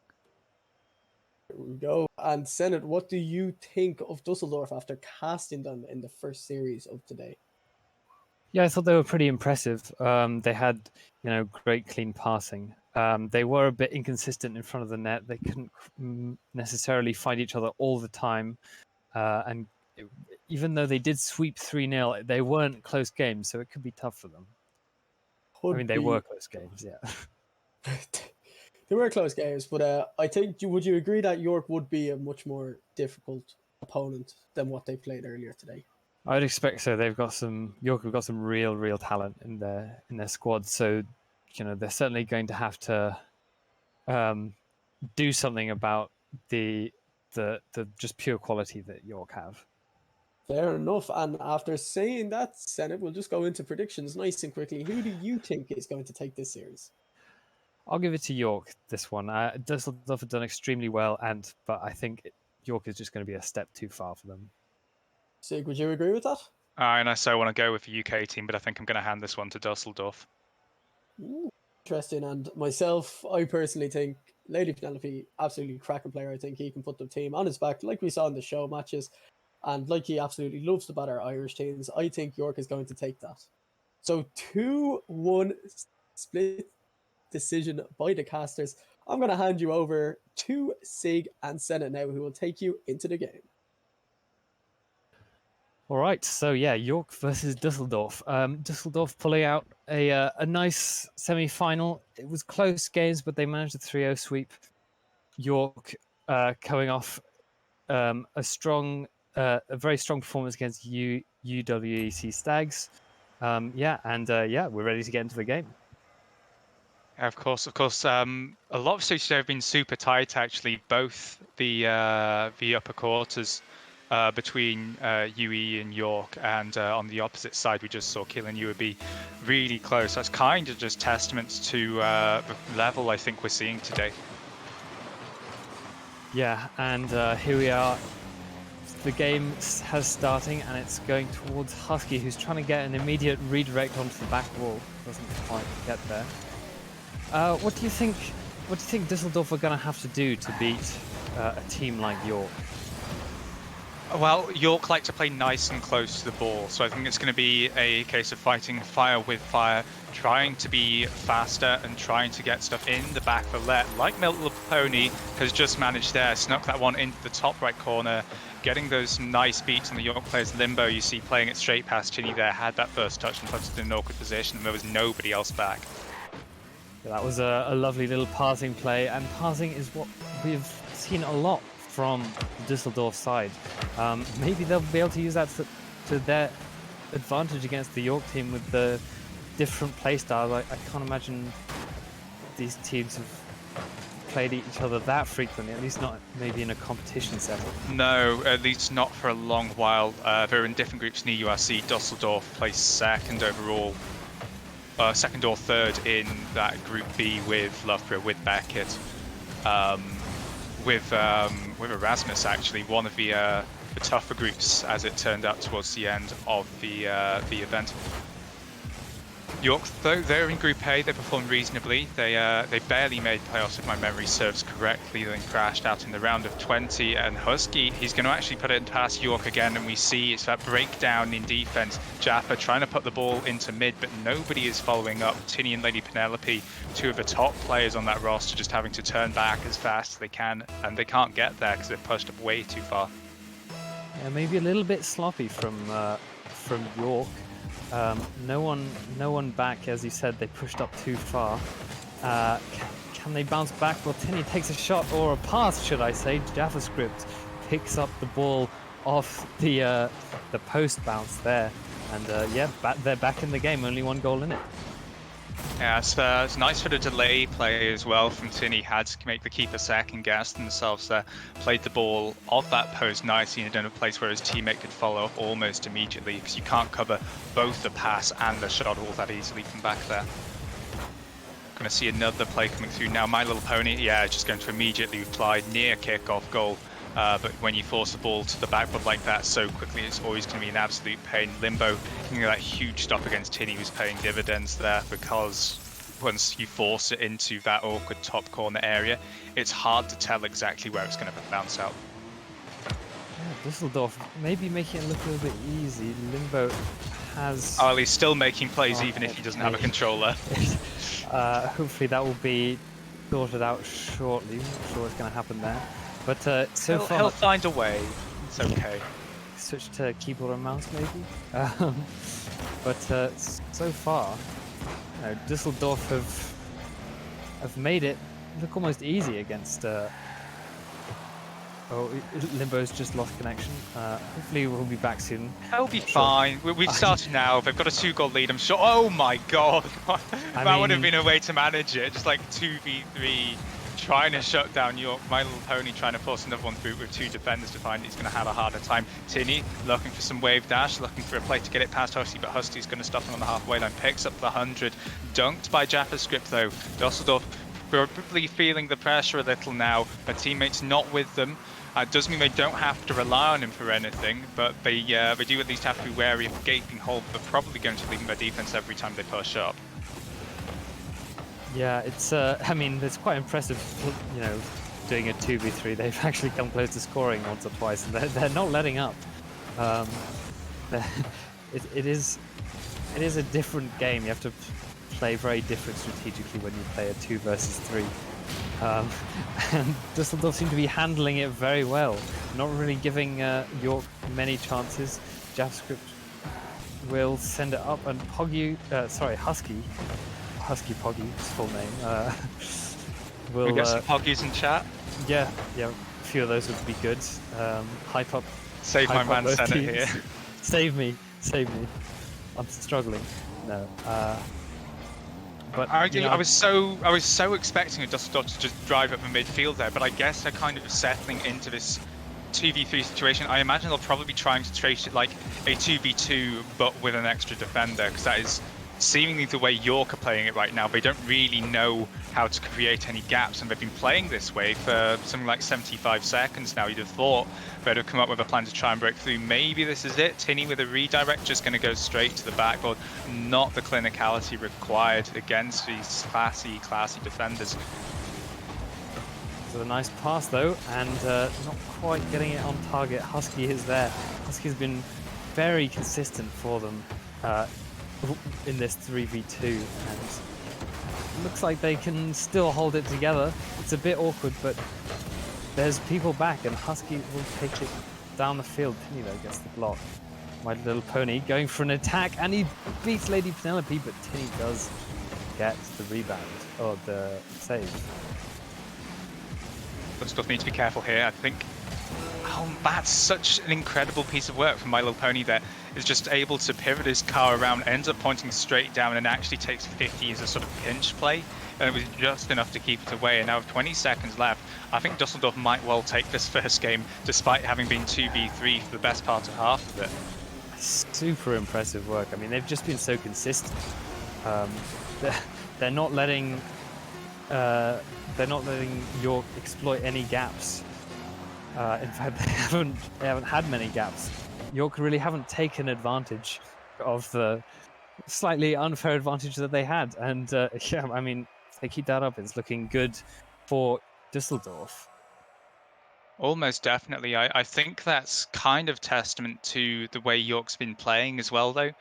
There we go. And Senate, what do you think of Dusseldorf after casting them in the first series of today? Yeah, I thought they were pretty impressive. They had, great clean passing. They were a bit inconsistent in front of the net. They couldn't necessarily find each other all the time. Even though they did sweep 3-0, they weren't close games, so it could be tough for them. They were close games, yeah. They were close games, but I think, would you agree that York would be a much more difficult opponent than what they played earlier today? I'd expect so. York have got some real talent in their squad, so they're certainly going to have to do something about the just pure quality that York have. Fair enough. And after saying that, Senate, we'll just go into predictions nice and quickly. Who do you think is going to take this series? I'll give it to York, this one. Dusseldorf have done extremely well, but I think York is just going to be a step too far for them. Sig, would you agree with that? And I so want to go with the UK team, but I think I'm going to hand this one to Dusseldorf. Ooh, interesting. And myself, I personally think Lady Penelope, absolutely cracking player. I think he can put the team on his back, like we saw in the show matches. And like he absolutely loves to batter Irish teams. I think York is going to take that. So 2-1 split decision by the casters. I'm going to hand you over to Sig and Senate now, who will take you into the game. All right, so yeah, York versus Dusseldorf. Dusseldorf pulling out a nice semi-final. It was close games, but they managed a 3-0 sweep. York coming off a very strong performance against UWEC Stags. We're ready to get into the game. Of course. A lot of stages have been super tight, actually. Both the upper quarters between UE and York, and on the opposite side, we just saw Kiel and UAB really close. That's kind of just testament to the level I think we're seeing today. Yeah, and here we are. The game has starting, and it's going towards Husky, who's trying to get an immediate redirect onto the back wall. Doesn't quite get there. What do you think Dusseldorf are going to have to do to beat a team like York? Well, York like to play nice and close to the ball, so I think it's going to be a case of fighting fire with fire, trying to be faster and trying to get stuff in the back of the net, like Milton Pony has just managed there, snuck that one into the top right corner, getting those nice beats on the York players. Limbo, you see, playing it straight past Chinny there, had that first touch and puts it in an awkward position, and there was nobody else back. Yeah, that was a lovely little passing play, and passing is what we've seen a lot from the Dusseldorf side. Maybe they'll be able to use that to their advantage against the York team with the different play style. I can't imagine these teams have played each other that frequently, at least not maybe in a competition setting. No, at least not for a long while. They're in different groups in the URC. Dusseldorf placed second overall, second or third in that Group B with Loughborough, with Beckett. With Erasmus, actually, one of the tougher groups as it turned out towards the end of the event. York, though, they're in Group A. They performed reasonably. They barely made playoffs, if my memory serves correctly, then crashed out in the round of 20. And Husky, he's going to actually put it past York again, and we see it's that breakdown in defense. Jaffa trying to put the ball into mid, but nobody is following up. Tinny and Lady Penelope, two of the top players on that roster, just having to turn back as fast as they can, and they can't get there because they've pushed up way too far. Yeah, maybe a little bit sloppy from York. No one back, as you said. They pushed up too far. Can they bounce back? Well, Tinny takes a shot, or a pass, should I say. JavaScript picks up the ball off the post bounce there, and they're back in the game. Only one goal in it. Yeah, it's nice for the delay play as well from Tinny. Had to make the keeper second guess themselves there. Played the ball off that post nicely and in a place where his teammate could follow up almost immediately, because you can't cover both the pass and the shot all that easily from back there. Gonna see another play coming through now. My Little Pony, yeah, just going to immediately reply near kickoff goal. But when you force the ball to the backboard like that so quickly, it's always going to be an absolute pain. Limbo, that huge stop against Tinny was paying dividends there, because once you force it into that awkward top corner area, it's hard to tell exactly where it's going to bounce out. Yeah, Düsseldorf maybe making it look a little bit easy. Limbo has... Oh, he's still making plays even if he doesn't have a controller. Hopefully that will be sorted out shortly. I'm not sure what's going to happen there. But so far... He'll find a way. It's okay. Switch to keyboard and mouse, maybe? But so far, Düsseldorf have made it look almost easy against... Limbo's just lost connection. Hopefully we'll be back soon. He'll be fine. We've started now. They've got a 2-goal lead. I'm sure... Oh my god! That would have been a way to manage it. Just like 2v3... trying to shut down York. My Little Pony trying to force another one through with two defenders to find he's going to have a harder time. Tinny looking for some wave dash, looking for a play to get it past Husky, but Husky's going to stop him on the halfway line. Picks up the 100. Dunked by JavaScript though. Düsseldorf probably feeling the pressure a little now. Their teammates not with them. Doesn't mean they don't have to rely on him for anything, but they do at least have to be wary of a gaping hole. They're probably going to leave their defense every time they push up. Yeah, it's. I mean, it's quite impressive. Doing a 2v3, they've actually come close to scoring once or twice, and they're not letting up. It is a different game. You have to play very different strategically when you play a 2 versus 3. And Düsseldorf seem to be handling it very well, not really giving York many chances. JavaScript will send it up, and Husky Poggy, his full name. We get some Poggies in chat. Yeah, a few of those would be good. Hype up. Save my man Senate here. Save me. I'm struggling. No. But I was so expecting a Düsseldorf to just drive up the midfield there, but I guess they're kind of settling into this 2v3 situation. I imagine they'll probably be trying to trace it like a 2v2, but with an extra defender, because that is seemingly the way York are playing it right now. They don't really know how to create any gaps, and they've been playing this way for something like 75 seconds now. You'd have thought they'd have come up with a plan to try and break through. Maybe this is it. Tinny with a redirect, just going to go straight to the backboard. Not the clinicality required against these classy defenders. So a nice pass though, and not quite getting it on target. Husky is there. Husky's been very consistent for them in this 3v2, and it looks like they can still hold it together. It's a bit awkward, but there's people back, and Husky will take it down the field. Tinny though gets the block. My Little Pony going for an attack, and he beats Lady Penelope, but Tinny does get the rebound, or the save. But still need to be careful here, I think. Oh, that's such an incredible piece of work from My Little Pony there. Is just able to pivot his car around, ends up pointing straight down, and actually takes 50 as a sort of pinch play. And it was just enough to keep it away. And now with 20 seconds left, I think Düsseldorf might well take this first game, despite having been 2v3 for the best part of half of it. Super impressive work. I mean, they've just been so consistent. They're not letting York exploit any gaps. In fact, they haven't had many gaps. York really haven't taken advantage of the slightly unfair advantage that they had. And yeah, I mean, if they keep that up, it's looking good for Dusseldorf. Almost definitely. I think that's kind of testament to the way York's been playing as well, though.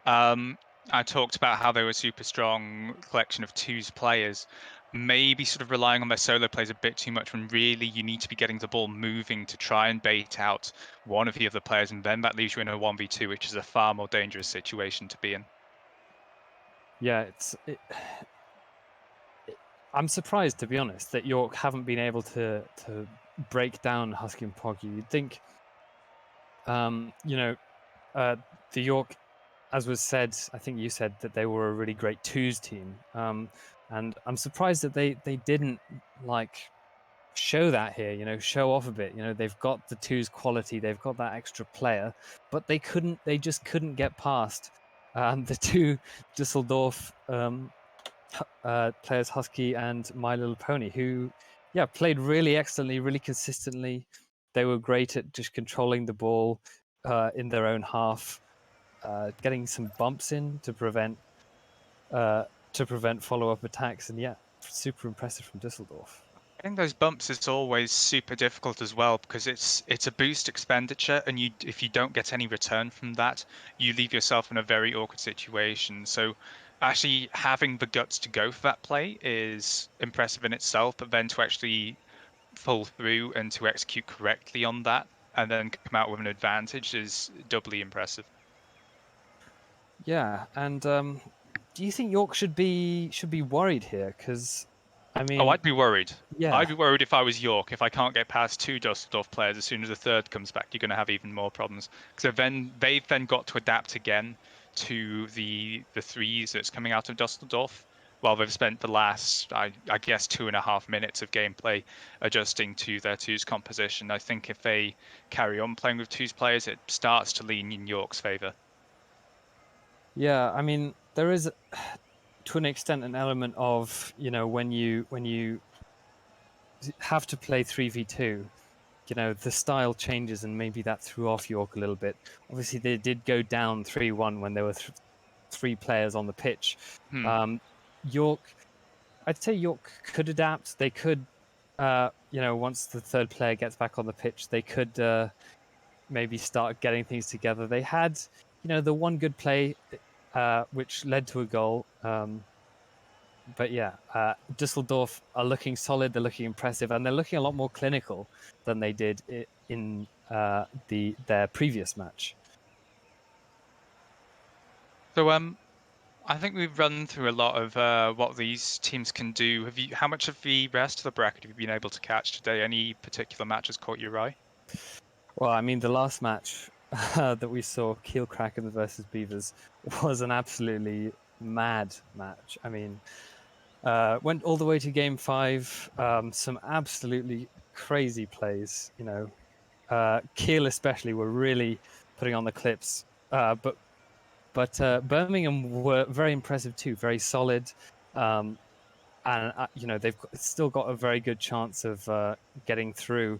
I talked about how they were a super strong collection of twos players, maybe sort of relying on their solo plays a bit too much when really you need to be getting the ball moving to try and bait out one of the other players, and then that leaves you in a 1v2, which is a far more dangerous situation to be in. Yeah, I'm surprised, to be honest, that York haven't been able to break down Husky and Poggy. You'd think, the York, as was said, I think you said that they were a really great twos team, and I'm surprised that they didn't show that here. Show off a bit. They've got the twos quality, they've got that extra player, but they just couldn't get past the two Dusseldorf players, Husky and My Little Pony, who, played really excellently, really consistently. They were great at just controlling the ball in their own half, getting some bumps in to prevent follow-up attacks, and super impressive from Dusseldorf. Getting those bumps is always super difficult as well because it's a boost expenditure, and if you don't get any return from that, you leave yourself in a very awkward situation. So actually having the guts to go for that play is impressive in itself, but then to actually pull through and to execute correctly on that and then come out with an advantage is doubly impressive. Yeah, and do you think York should be worried here? Because, I mean, I'd be worried. yeah, I'd be worried if I was York. If I can't get past two Dusseldorf players, as soon as the third comes back, you're going to have even more problems. Because they've then got to adapt again to the threes that's coming out of Dusseldorf. While they've spent the last, I guess, 2.5 minutes of gameplay adjusting to their twos composition. I think if they carry on playing with twos players, it starts to lean in York's favour. yeah. I mean, there is, to an extent, an element of when you have to play 3v2. The style changes, and maybe that threw off York a little bit. Obviously, they did go down 3-1 when there were three players on the pitch. York, I'd say York could adapt. They could, once the third player gets back on the pitch, they could maybe start getting things together. They had, the one good play, which led to a goal. But yeah, Dusseldorf are looking solid. They're looking impressive, and they're looking a lot more clinical than they did in their previous match. So I think we've run through a lot of what these teams can do. How much of the rest of the bracket have you been able to catch today? Any particular matches caught your eye? Well, I mean, the last match that we saw, Kiel Kraken versus Beavers, was an absolutely mad match. I mean, went all the way to Game 5. Some absolutely crazy plays. Kiel especially were really putting on the clips, but Birmingham were very impressive too, very solid, and they've still got a very good chance of getting through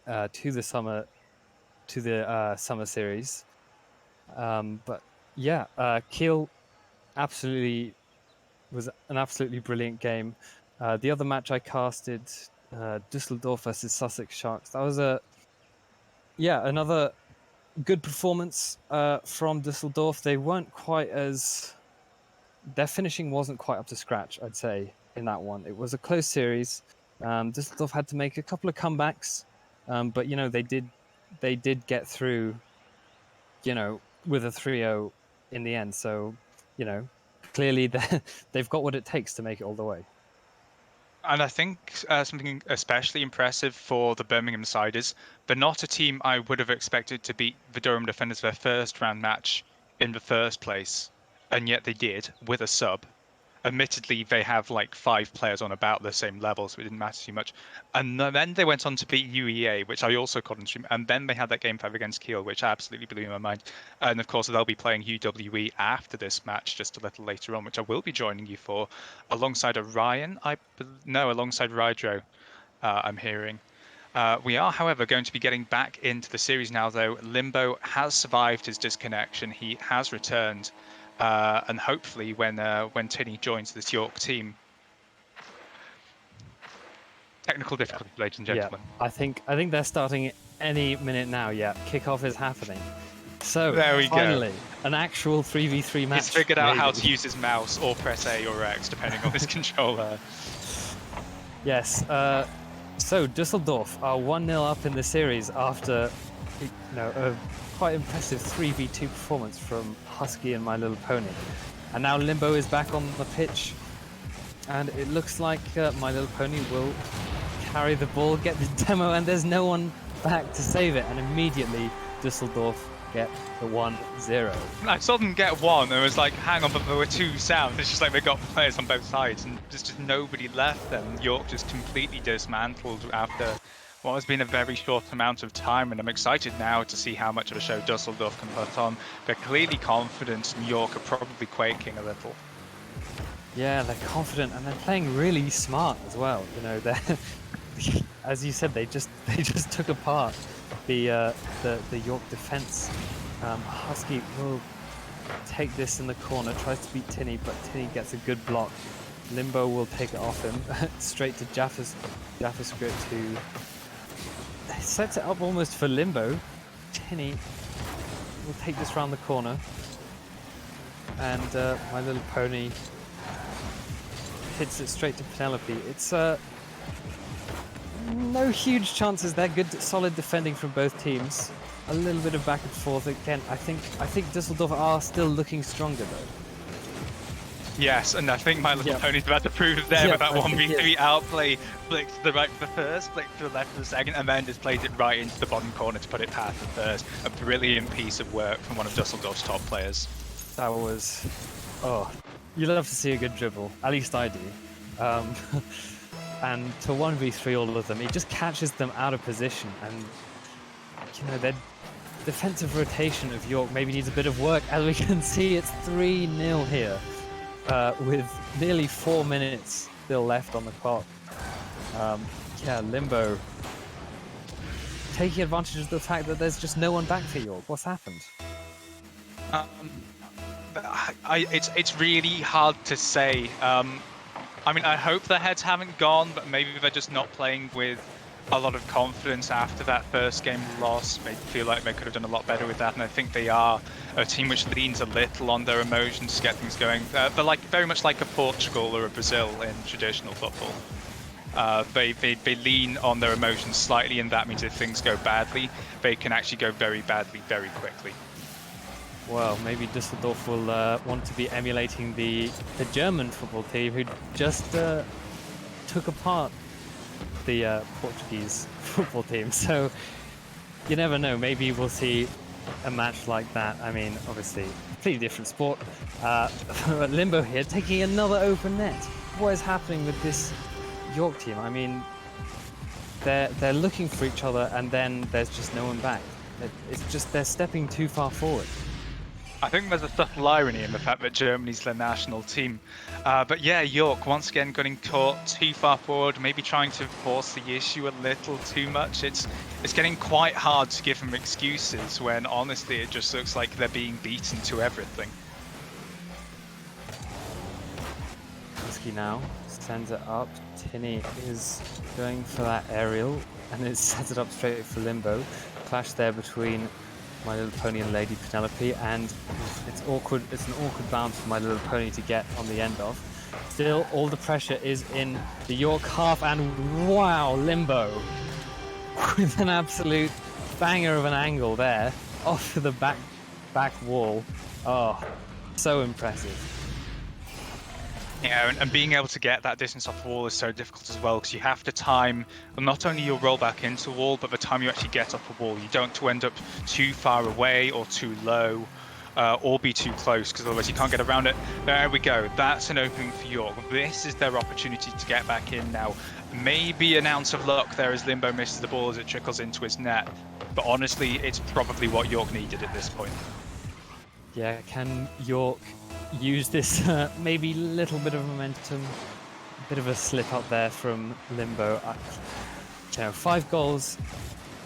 to the summer series. But yeah, Kiel absolutely was an absolutely brilliant game. The other match I casted, Dusseldorf versus Sussex Sharks. That was another good performance from Dusseldorf. They weren't quite their finishing wasn't quite up to scratch, I'd say, in that one. It was a close series. Dusseldorf had to make a couple of comebacks, but they did get through, with a 3-0 in the end. So, clearly they've got what it takes to make it all the way. And I think something especially impressive for the Birmingham side is they're not a team I would have expected to beat the Durham Defenders their first round match in the first place, and yet they did with a sub. Admittedly, they have like 5 players on about the same level, so it didn't matter too much. And then they went on to beat UEA, which I also caught on stream. And then they had that game 5 against Kiel, which absolutely blew my mind. And of course, they'll be playing UWE after this match, just a little later on, which I will be joining you for, alongside Orion. Alongside Rydro, I'm hearing. We are, however, going to be getting back into the series now, though. Limbo has survived his disconnection. He has returned. and hopefully when Tinny joins this York team. Technical difficulties, ladies and gentlemen. Yeah, I think they're starting any minute now. Yeah, kickoff is happening. So There we go. finally, an actual 3v3 match. He's figured out how maybe. to use his mouse or press A or X depending on his controller. Yes. So Dusseldorf are 1-0 up in the series after, a quite impressive 3v2 performance from Husky and My Little Pony, and now Limbo is back on the pitch, and it looks like My Little Pony will carry the ball, get the demo, and there's no one back to save it, and immediately Dusseldorf get the 1-0. I saw them get one and was like, hang on, but there were two sounds. It's just like they got players on both sides and there's just nobody left then. York just completely dismantled after what has been a very short amount of time, and I'm excited now to see how much of a show Dusseldorf can put on. They're clearly confident and York are probably quaking a little. Yeah, they're confident and they're playing really smart as well. They're as you said, they just took apart the York defense. Husky will take this in the corner, tries to beat Tinny, but Tinny gets a good block. Limbo will take it off him, straight to JavaScript, who sets it up almost for Limbo. Tinny will take this round the corner, and My Little Pony hits it straight to Penelope. It's no huge chances there. Good, solid defending from both teams. A little bit of back and forth again. I think Dusseldorf are still looking stronger though. Yes, and I think My Little Pony's about to prove it there with that 1v3 outplay. Flick to the right for the first, flick to the left for the second, and then just plays it right into the bottom corner to put it past the first. A brilliant piece of work from one of Dusseldorf's top players. That was... Oh, you love to see a good dribble. At least I do. And to 1v3 all of them, it just catches them out of position, and their defensive rotation of York maybe needs a bit of work. As we can see, it's 3-0 here, with nearly 4 minutes still left on the clock. Limbo taking advantage of the fact that there's just no one back for York. What's happened? It's really hard to say. I mean, I hope their heads haven't gone, but maybe they're just not playing with a lot of confidence after that first game loss. They feel like they could have done a lot better with that, and I think they are a team which leans a little on their emotions to get things going. They're very much like a Portugal or a Brazil in traditional football. They lean on their emotions slightly, and that means if things go badly, they can actually go very badly very quickly. Well, maybe Düsseldorf will want to be emulating the German football team who just took apart the Portuguese football team. So you never know. Maybe we'll see a match like that. I mean, obviously, completely different sport. Limbo here taking another open net. What is happening with this York team? I mean, they're looking for each other, and then there's just no one back. It's just they're stepping too far forward. I think there's a subtle irony in the fact that Germany's the national team. But yeah, York once again getting caught too far forward, maybe trying to force the issue a little too much. It's getting quite hard to give them excuses when honestly it just looks like they're being beaten to everything. Husky now sends it up. Tinny is going for that aerial, and it sets it up straight for Limbo. Clash there between My Little Pony and Lady Penelope, and it's awkward. It's an awkward bounce for My Little Pony to get on the end of. Still, all the pressure is in the York half, and wow, Limbo with an absolute banger of an angle there off to the back wall. Oh, so impressive. Yeah, and being able to get that distance off the wall is so difficult as well, because you have to time not only your roll back into a wall, but the time you actually get off a wall. You don't want to end up too far away or too low, or be too close, because otherwise you can't get around it. There we go. That's an opening for York. This is their opportunity to get back in now. Maybe an ounce of luck there as Limbo misses the ball as it trickles into his net. But honestly, it's probably what York needed at this point. Yeah, can York use this maybe little bit of momentum, a bit of a slip up there from Limbo. 5 goals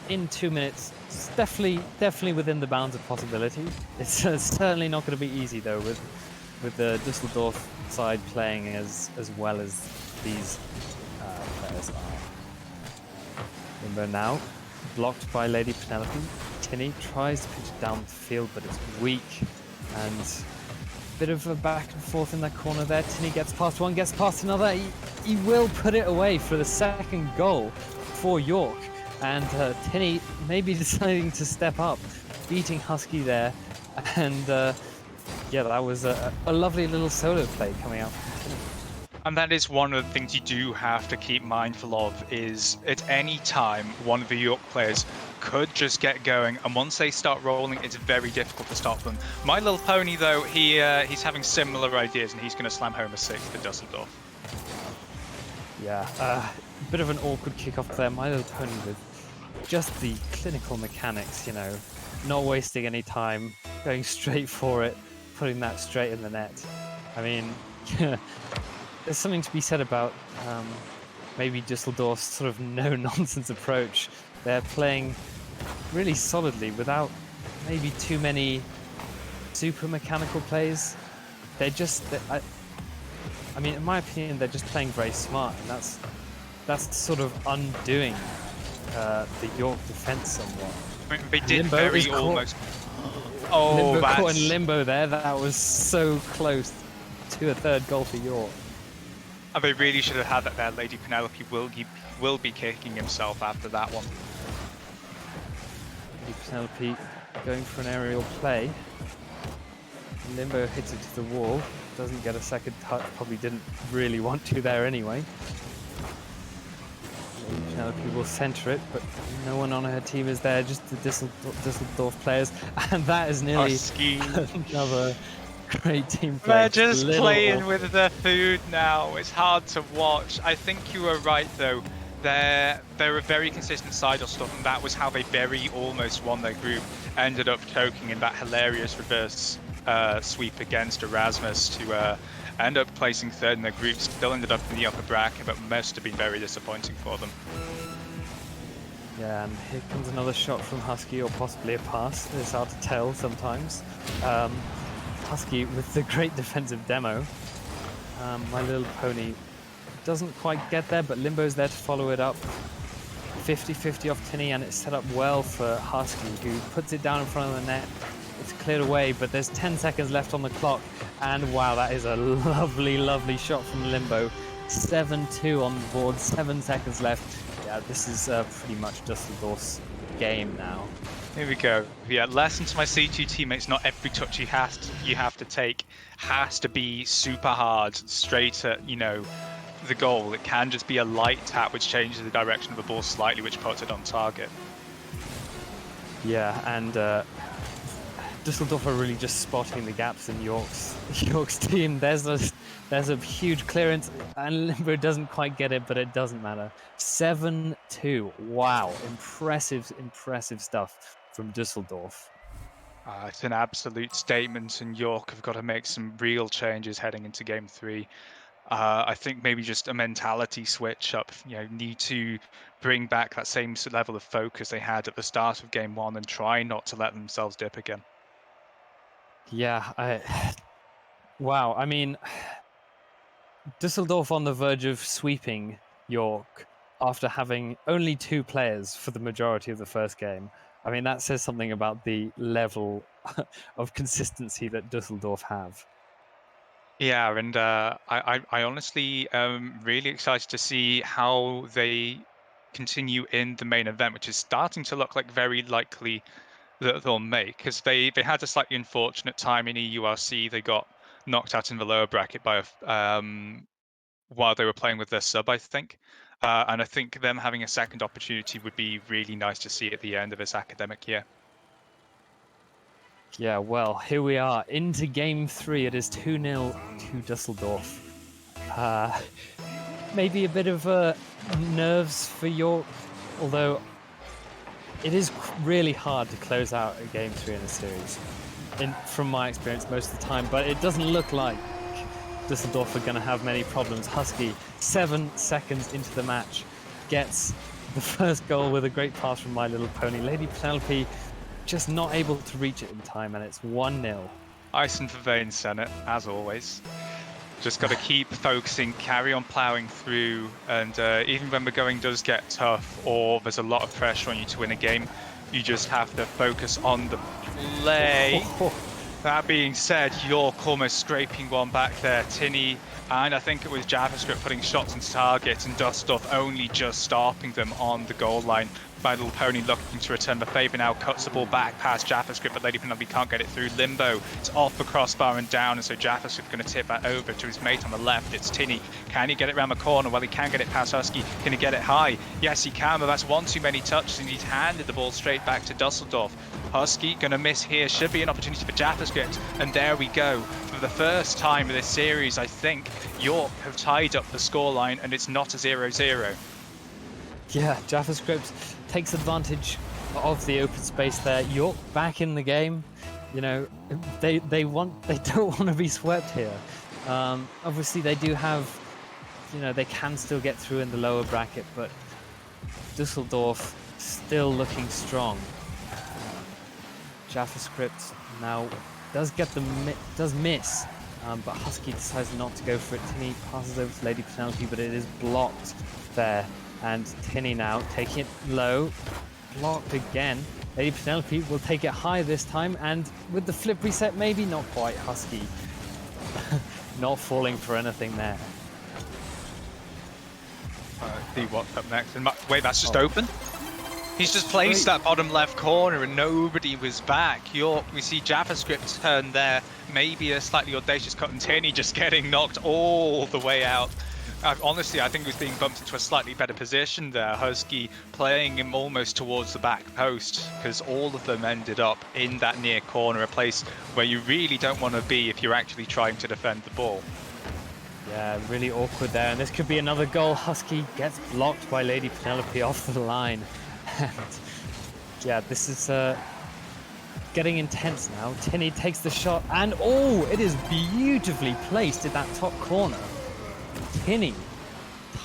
in 2 minutes It's definitely within the bounds of possibility. It's certainly not going to be easy though, with the Düsseldorf side playing as well as these players are. Limbo now blocked by Lady Penelope. Tinny tries to pitch it down the field, but it's weak, and bit of a back and forth in that corner there. Tinny gets past one, gets past another. He will put it away for the second goal for York. And Tinny maybe deciding to step up, beating Husky there. And yeah, that was a lovely little solo play coming out from Tinny. And that is one of the things you do have to keep mindful of, is at any time one of the York players could just get going, and once they start rolling, it's very difficult to stop them. My Little Pony, though, he's having similar ideas, and he's going to slam home a 6 for Dusseldorf. Yeah, a bit of an awkward kickoff there. My Little Pony with just the clinical mechanics, you know, not wasting any time, going straight for it, putting that straight in the net. I mean, there's something to be said about maybe Düsseldorf's sort of no-nonsense approach. They're playing really solidly without maybe too many super mechanical plays. They're just, I mean, in my opinion, they're just playing very smart, and that's sort of undoing the York defense somewhat. I mean, they did Limbo very is caught. almost. Oh, Limbo that's caught in limbo there. That was so close to a third goal for York. And they really should have had that there. Lady Penelope will be kicking himself after that one. Lady Penelope going for an aerial play. Limbo hits it to the wall. Doesn't get a second touch. Probably didn't really want to there anyway. Lady Penelope will centre it, but no one on her team is there. Just the Düsseldorf players, and that is nearly another great team play. They're just playing with the food now. It's hard to watch. I think you were right though. They're a very consistent side of stuff, and that was how they very almost won their group. Ended up choking in that hilarious reverse sweep against Erasmus to end up placing third in their group. Still ended up in the upper bracket, but must have been very disappointing for them. Yeah, and here comes another shot from Husky, or possibly a pass. It's hard to tell sometimes. Husky with the great defensive demo. My Little Pony doesn't quite get there, but Limbo's there to follow it up. 50-50 off Tinny, and it's set up well for Husky, who puts it down in front of the net. It's cleared away, but there's 10 seconds left on the clock, and wow, that is a lovely, lovely shot from Limbo. 7-2 on the board, 7 seconds left. Yeah, this is pretty much Düsseldorf's game now. Here we go. Yeah, lesson to my C2 teammates: not every touch you have to take has to be super hard, straight at, you know, the goal. It can just be a light tap which changes the direction of the ball slightly, which puts it on target. Yeah, and Düsseldorf are really just spotting the gaps in York's team. There's a huge clearance, and Limbo doesn't quite get it, but it doesn't matter. 7-2. Wow, impressive stuff from Düsseldorf. It's an absolute statement, and York have got to make some real changes heading into Game 3. I think maybe just a mentality switch up. You know, need to bring back that same level of focus they had at the start of Game 1 and try not to let themselves dip again. Yeah, wow. I mean, Düsseldorf on the verge of sweeping York after having only 2 players for the majority of the first game. I mean, that says something about the level of consistency that Düsseldorf have. Yeah, and I honestly am really excited to see how they continue in the main event, which is starting to look like very likely that they'll make, because they had a slightly unfortunate time in EURC. They got knocked out in the lower bracket by while they were playing with their sub, I think. And I think them having a second opportunity would be really nice to see at the end of this academic year. Yeah, well, here we are into Game 3. It is 2-0 to Düsseldorf. Maybe a bit of nerves for York, although it is really hard to close out a Game 3 in a series, from my experience most of the time, but it doesn't look like Düsseldorf are going to have many problems. Husky, 7 seconds into the match, gets the first goal with a great pass from My Little Pony. Lady Penelope just not able to reach it in time, and it's 1-0. Icing for Vane Senate, as always. Just got to keep focusing, carry on ploughing through, and even when the going does get tough or there's a lot of pressure on you to win a game, you just have to focus on the play. That being said, York almost scraping one back there. Tinny, and I think it was JavaScript putting shots into target, and Dustdorf only just stopping them on the goal line. My Little Pony looking to return the favour now, cuts the ball back past JavaScript, but Lady Penelope can't get it through. Limbo, it's off the crossbar and down, and so JavaScript going to tip that over to his mate on the left. It's Tinny. Can he get it around the corner? Well, he can get it past Husky. Can he get it high? Yes, he can, but that's one too many touches, and he's handed the ball straight back to Dusseldorf. Husky going to miss here. Should be an opportunity for JavaScript, and there we go. For the first time in this series, I think York have tied up the scoreline, and it's not a 0-0. Yeah, JavaScript takes advantage of the open space there. York back in the game. You know, they don't want to be swept here. Obviously, they do have, you know, they can still get through in the lower bracket, but Dusseldorf still looking strong. JavaScript now does miss, but Husky decides not to go for it. Tinny passes over to Lady Penelope, but it is blocked there. And Tinny now taking it low, blocked again. Lady Penelope will take it high this time, and with the flip reset, maybe not quite. Husky not falling for anything there. See what's up next. And wait, that's just open? He's just placed that bottom left corner and nobody was back. York, we see JavaScript turn there. Maybe a slightly audacious cut, and Tinny just getting knocked all the way out. Honestly, I think he was being bumped into a slightly better position there. Husky playing him almost towards the back post, because all of them ended up in that near corner, a place where you really don't want to be if you're actually trying to defend the ball. Yeah, really awkward there, and this could be another goal. Husky gets blocked by Lady Penelope off the line. And yeah, this is getting intense now. Tinny takes the shot, and oh, it is beautifully placed in that top corner. Tinny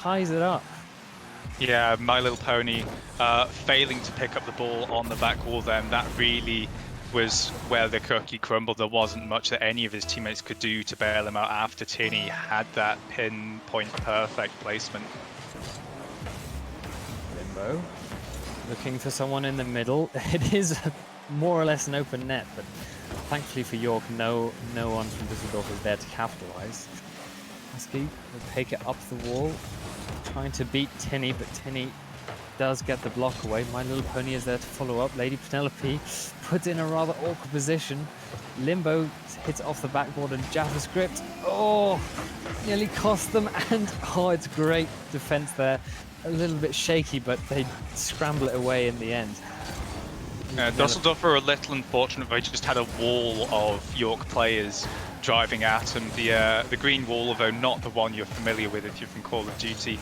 ties it up. Yeah, My Little Pony failing to pick up the ball on the back wall then. That really was where the cookie crumbled. There wasn't much that any of his teammates could do to bail him out after Tinny had that pinpoint perfect placement. Limbo looking for someone in the middle. It is more or less an open net, but thankfully for York, no one from Düsseldorf is there to capitalize. Husky will take it up the wall, trying to beat Tinny, but Tinny does get the block away. My Little Pony is there to follow up. Lady Penelope puts in a rather awkward position. Limbo hits it off the backboard, and JavaScript, oh, nearly cost them, and oh, it's great defense there. A little bit shaky, but they scramble it away in the end. Dusseldorf are a little unfortunate. They just had a wall of York players driving at them. The green wall, although not the one you're familiar with if you're from Call of Duty,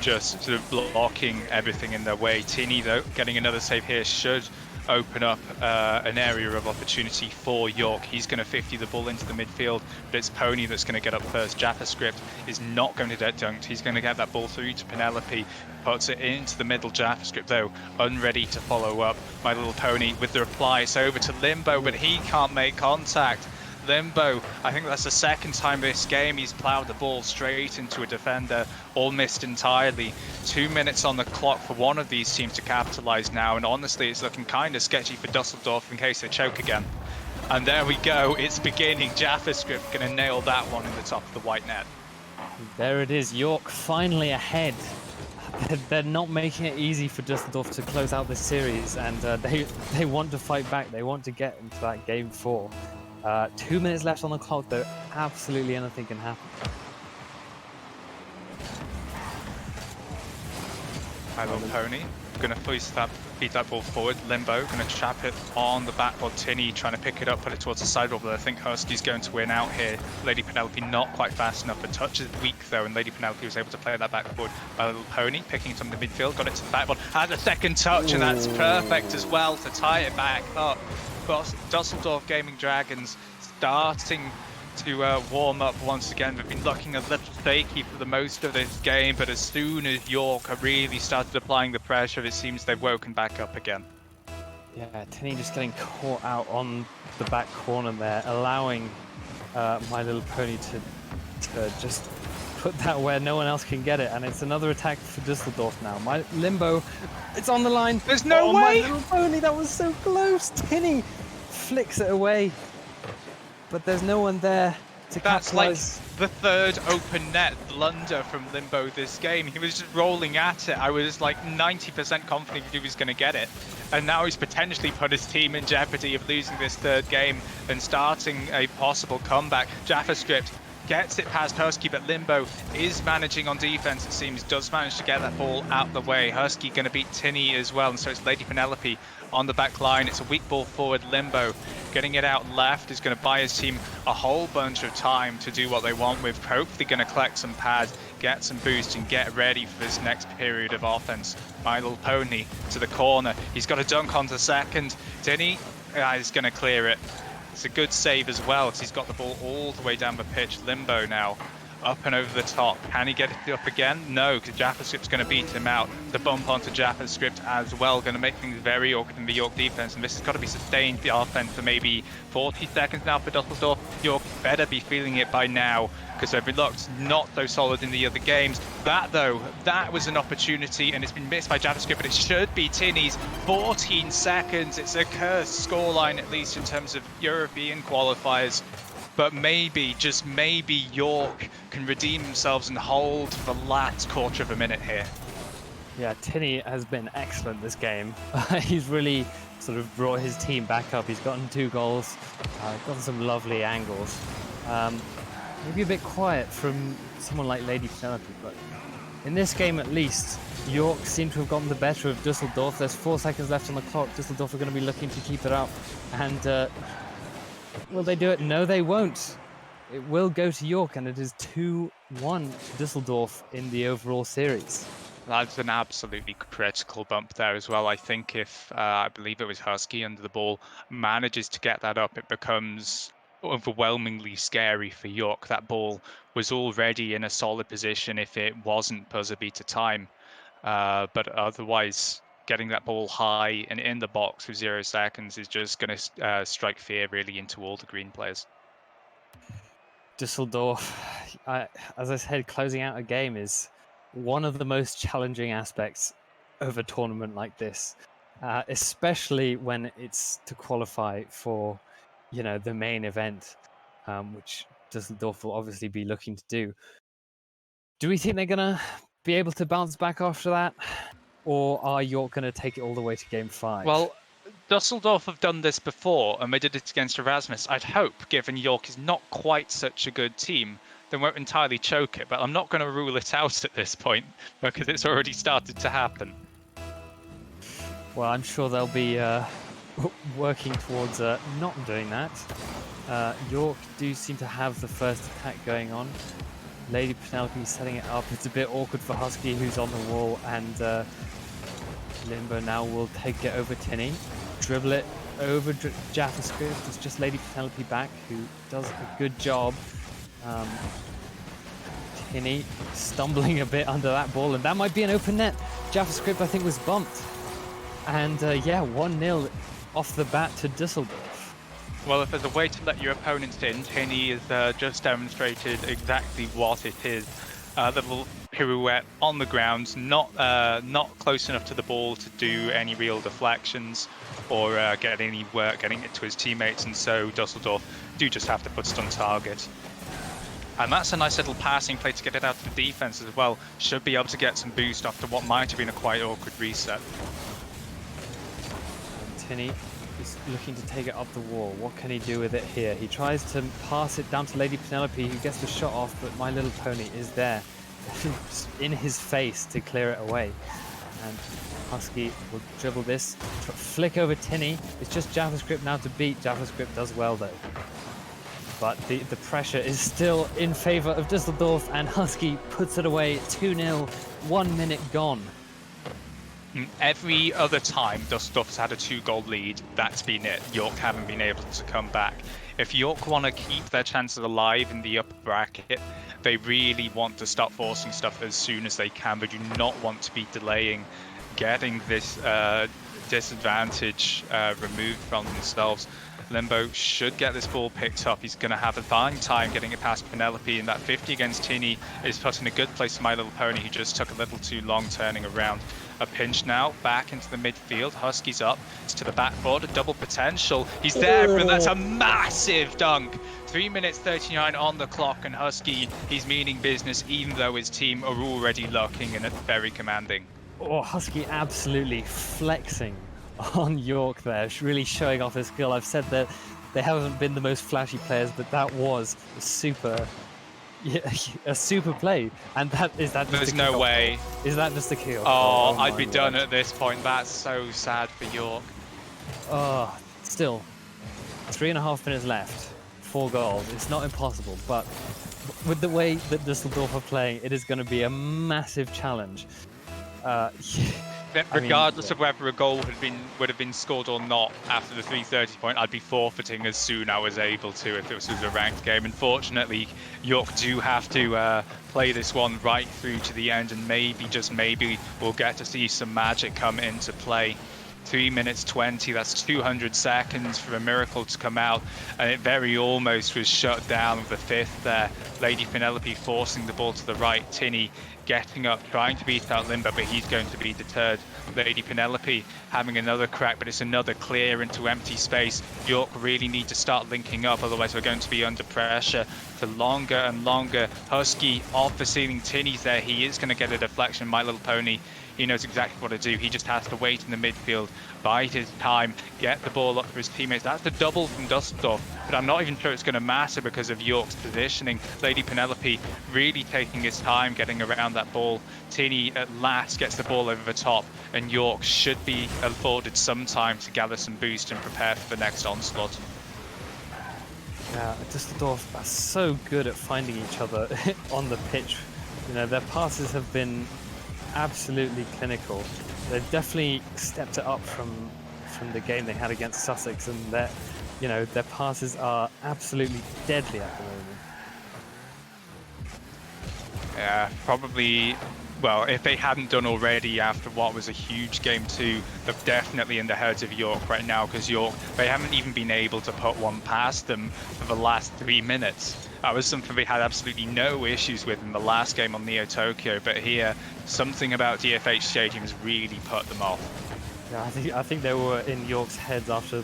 just sort of blocking everything in their way. Tinny, though, getting another save here should open up an area of opportunity for York. He's going to 50 the ball into the midfield, but it's Pony that's going to get up first. JavaScript is not going to get dunked. He's going to get that ball through to Penelope, puts it into the middle. JavaScript, though, unready to follow up. My Little Pony with the reply. It's over to Limbo, but he can't make contact. Limbo, I think that's the second time this game he's ploughed the ball straight into a defender, all missed entirely. 2 minutes on the clock for one of these teams to capitalise now, and honestly it's looking kind of sketchy for Dusseldorf in case they choke again. And there we go, it's beginning. JavaScript going to nail that one in the top of the white net. There it is, York finally ahead. They're not making it easy for Dusseldorf to close out this series, and they want to fight back. They want to get into that game 4. 2 minutes left on the clock, though. Absolutely anything can happen. My Little Pony going to feed that ball forward. Limbo going to trap it on the backboard. Tinny trying to pick it up, put it towards the sideboard, but I think Husky's going to win out here. Lady Penelope not quite fast enough. The touch is weak, though, and Lady Penelope was able to play that backboard. My Little Pony picking it from the midfield, got it to the backboard, had a second touch, and that's perfect as well to tie it back up. But Dusseldorf Gaming Dragons starting to warm up once again. They've been looking a little shaky for the most of this game, but as soon as York have really started applying the pressure, it seems they've woken back up again. Yeah, Tinny just getting caught out on the back corner there, allowing My Little Pony to just put that where no one else can get it, and it's another attack for Dusseldorf now. My Limbo, it's on the line. There's no way! My Little Pony, that was so close. Tinny flicks it away, but there's no one there to That's like capitalize. the third open net blunder from Limbo this game. He was just rolling at it. I was like 90% confident he was going to get it. And now he's potentially put his team in jeopardy of losing this third game and starting a possible comeback. JavaScript gets it past Husky, but Limbo is managing on defense, it seems, does manage to get that ball out the way. Husky going to beat Tinny as well, and so it's Lady Penelope on the back line. It's a weak ball forward. Limbo getting it out left is going to buy his team a whole bunch of time to do what they want with. Hopefully going to collect some pads, get some boost, and get ready for this next period of offense. My Little Pony to the corner. He's got a dunk onto second. Tinny is going to clear it. It's a good save as well, because he's got the ball all the way down the pitch. Limbo now up and over the top. Can he get it up again? No, because JavaScript's going to beat him out. The bump onto JavaScript as well, going to make things very awkward in the York defense, and this has got to be sustained, the offense, for maybe 40 seconds now for Dusseldorf. York better be feeling it by now, because they've looked not so solid in the other games. That, though, that was an opportunity, and it's been missed by JavaScript, but it should be Tinny's. 14 seconds. It's a cursed scoreline, at least in terms of European qualifiers. But maybe, just maybe, York can redeem themselves and hold the last quarter of a minute here. Yeah, Tinny has been excellent this game. He's really sort of brought his team back up. He's gotten 2 goals, gotten some lovely angles. Maybe a bit quiet from someone like Lady Penelope, but in this game at least, York seem to have gotten the better of Dusseldorf. There's 4 seconds left on the clock. Dusseldorf are going to be looking to keep it up, and will they do it? No, they won't. It will go to York, and it is 2-1 to Dusseldorf in the overall series. That's an absolutely critical bump there as well. I think if, I believe it was Husky under the ball, manages to get that up, it becomes overwhelmingly scary for York. That ball was already in a solid position if it wasn't buzzer beater time. But otherwise, getting that ball high and in the box with 0 seconds is just going to strike fear really into all the green players. Dusseldorf, as I said, closing out a game is one of the most challenging aspects of a tournament like this, especially when it's to qualify for, you know, the main event, which Dusseldorf will obviously be looking to do. Do we think they're going to be able to bounce back after that? Or are York going to take it all the way to game 5? Well, Dusseldorf have done this before, and they did it against Erasmus. I'd hope, given York is not quite such a good team, they won't entirely choke it, but I'm not going to rule it out at this point, because it's already started to happen. Well, I'm sure they'll be working towards not doing that. York do seem to have the first attack going on. Lady Penelope setting it up. It's a bit awkward for Husky, who's on the wall, and Limbo now will take it over Tinny, dribble it over JavaScript. It's just Lady Penelope back, who does a good job. Tinny stumbling a bit under that ball, and that might be an open net. JavaScript, I think, was bumped. And yeah, 1-0 off the bat to Dusseldorf. Well, if there's a way to let your opponents in, Tinny has just demonstrated exactly what it is. The little pirouette on the ground, not close enough to the ball to do any real deflections or get any work getting it to his teammates, and so Dusseldorf do just have to put it on target. And that's a nice little passing play to get it out to the defense as well. Should be able to get some boost after what might have been a quite awkward reset. And Tinny is looking to take it up the wall. What can he do with it here? He tries to pass it down to Lady Penelope, who gets the shot off, but My Little Pony is there in his face to clear it away. And Husky will dribble this, flick over Tinny. It's just JavaScript now to beat. JavaScript does well though. But the pressure is still in favor of Dusseldorf, and Husky puts it away 2-0, 1 minute gone. Every other time Dusseldorf's had a 2-goal lead, that's been it. York haven't been able to come back. If York want to keep their chances alive in the upper bracket, they really want to start forcing stuff as soon as they can. They do not want to be delaying getting this disadvantage removed from themselves. Limbo should get this ball picked up. He's going to have a fine time getting it past Penelope, and that 50 against Tinny is put in a good place for My Little Pony, who just took a little too long turning around. A pinch now, back into the midfield. Husky's up, it's to the backboard, a double potential. He's there, and that's a massive dunk. 3 minutes 39 on the clock, and Husky, he's meaning business, even though his team are already looking and very commanding. Oh, Husky absolutely flexing on York there, really showing off his skill. I've said that they haven't been the most flashy players, but that was a super play. And that There's no way. Is that just a kill? Oh, I'd be done at this point. That's so sad for York. Oh, still 3.5 minutes left, 4 goals. It's not impossible, but with the way that Düsseldorf are playing, it is going to be a massive challenge. Regardless of whether a goal would have been scored or not after the 3:30 point, I'd be forfeiting as soon as I was able to if this was a ranked game. Unfortunately, York do have to play this one right through to the end, and maybe, just maybe, we'll get to see some magic come into play. 3 minutes 20, that's 200 seconds for a miracle to come out, and it very almost was shut down with the 5th there. Lady Penelope forcing the ball to the right, Tinny getting up, trying to beat out Limbo, but he's going to be deterred. Lady Penelope having another crack, but it's another clear into empty space. York really need to start linking up, otherwise we're going to be under pressure for longer and longer. Husky off the ceiling, Tinny's there, he is going to get a deflection. My Little Pony, he knows exactly what to do. He just has to wait in the midfield, bide his time, get the ball up for his teammates. That's the double from Düsseldorf, but I'm not even sure it's going to matter because of York's positioning. Lady Penelope really taking his time getting around that ball. Tinny at last gets the ball over the top, and York should be afforded some time to gather some boost and prepare for the next onslaught. Yeah, Düsseldorf are so good at finding each other on the pitch. You know, their passes have been absolutely clinical. They've definitely stepped it up from the game they had against Sussex, and their passes are absolutely deadly at the moment. Yeah, probably. Well, if they hadn't done already after what was a huge game 2, they're definitely in the heads of York right now, because York, they haven't even been able to put one past them for the last 3 minutes. That was something they had absolutely no issues with in the last game on Neo Tokyo, but here, something about DFH Stadium has really put them off. Yeah, I think they were in York's heads after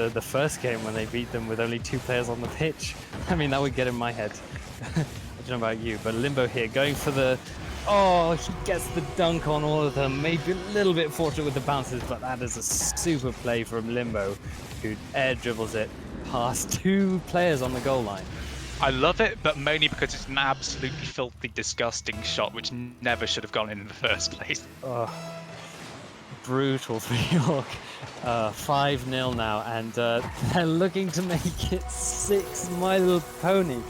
the first game when they beat them with only 2 players on the pitch. I mean, that would get in my head. I don't know about you, but Limbo here going for the... Oh, he gets the dunk on all of them. Maybe a little bit fortunate with the bounces, but that is a super play from Limbo, who air dribbles it past 2 players on the goal line. I love it, but mainly because it's an absolutely filthy, disgusting shot, which never should have gone in the first place. Oh, brutal for York. 5-0 now, and they're looking to make it 6. My Little Pony.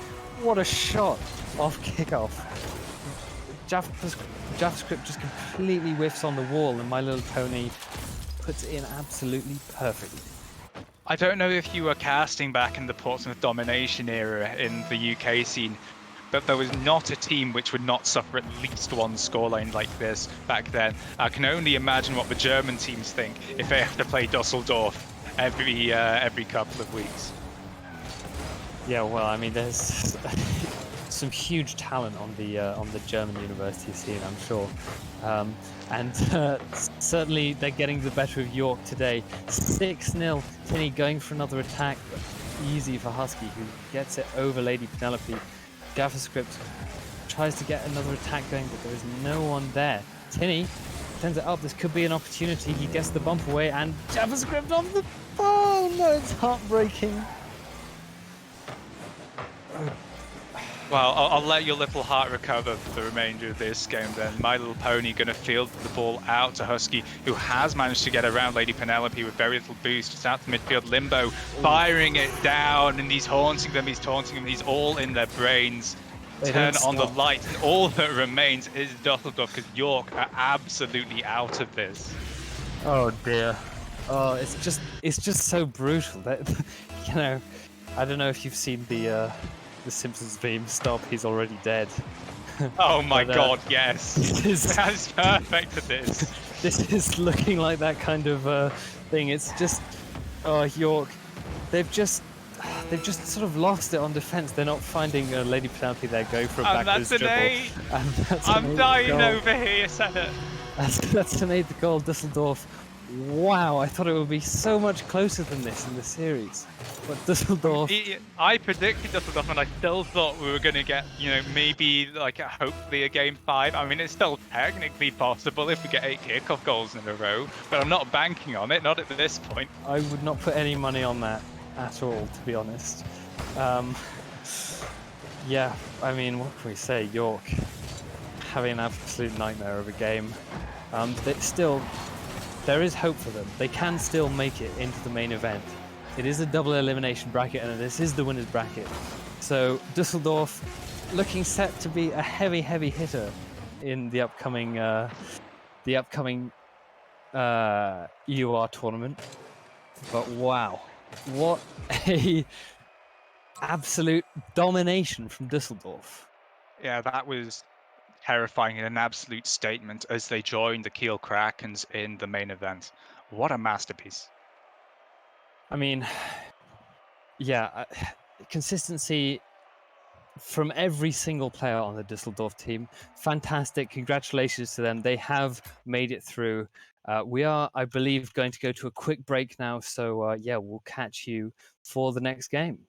What a shot off kickoff. JavaScript just completely whiffs on the wall, and My Little Pony puts it in absolutely perfectly. I don't know if you were casting back in the Portsmouth domination era in the UK scene, but there was not a team which would not suffer at least one scoreline like this back then. I can only imagine what the German teams think if they have to play Düsseldorf every couple of weeks. Yeah, well, I mean, there's some huge talent on the German university scene, I'm sure, and certainly they're getting the better of York today. 6-0. Tinny going for another attack, but easy for Husky, who gets it over Lady Penelope. JavaScript tries to get another attack going, but there is no one there. Tinny sends it up. This could be an opportunity. He gets the bump away, and JavaScript on the... Oh no, it's heartbreaking. Well, I'll let your little heart recover for the remainder of this game then. My Little Pony going to field the ball out to Husky, who has managed to get around Lady Penelope with very little boost. It's out to midfield. Limbo firing it down, and he's haunting them, he's taunting them, he's all in their brains. They turn don't on the stop. light, and all that remains is Dusseldorf because York are absolutely out of this. Oh dear. Oh, it's just so brutal that you know. I don't know if you've seen the Simpsons meme. Stop! He's already dead. Oh my But, god, yes. This is That's perfect for this. this is looking like that kind of thing. It's just York. They've just sort of lost it on defense. They're not finding Lady Penelope there go for a And backwards that's an dribble. 8. And that's I'm an 8 dying goal. over here, Senna. That's an 8th goal, Dusseldorf. Wow, I thought it would be so much closer than this in the series. But Dusseldorf, I predicted Dusseldorf, and I still thought we were going to get, maybe hopefully a game 5. I mean, it's still technically possible if we get 8 kickoff goals in a row, but I'm not banking on it, not at this point. I would not put any money on that at all, to be honest. Yeah, I mean, what can we say? York having an absolute nightmare of a game. There is hope for them. They can still make it into the main event. It is a double elimination bracket, and this is the winner's bracket. So Dusseldorf looking set to be a heavy hitter in the upcoming EUR tournament. But wow, what a absolute domination from Dusseldorf. Yeah, that was terrifying and an absolute statement as they joined the Kiel Krakens in the main event. What a masterpiece. I mean, yeah, consistency from every single player on the Dusseldorf team. Fantastic. Congratulations to them. They have made it through. We are, I believe, going to go to a quick break now. So, yeah, we'll catch you for the next game.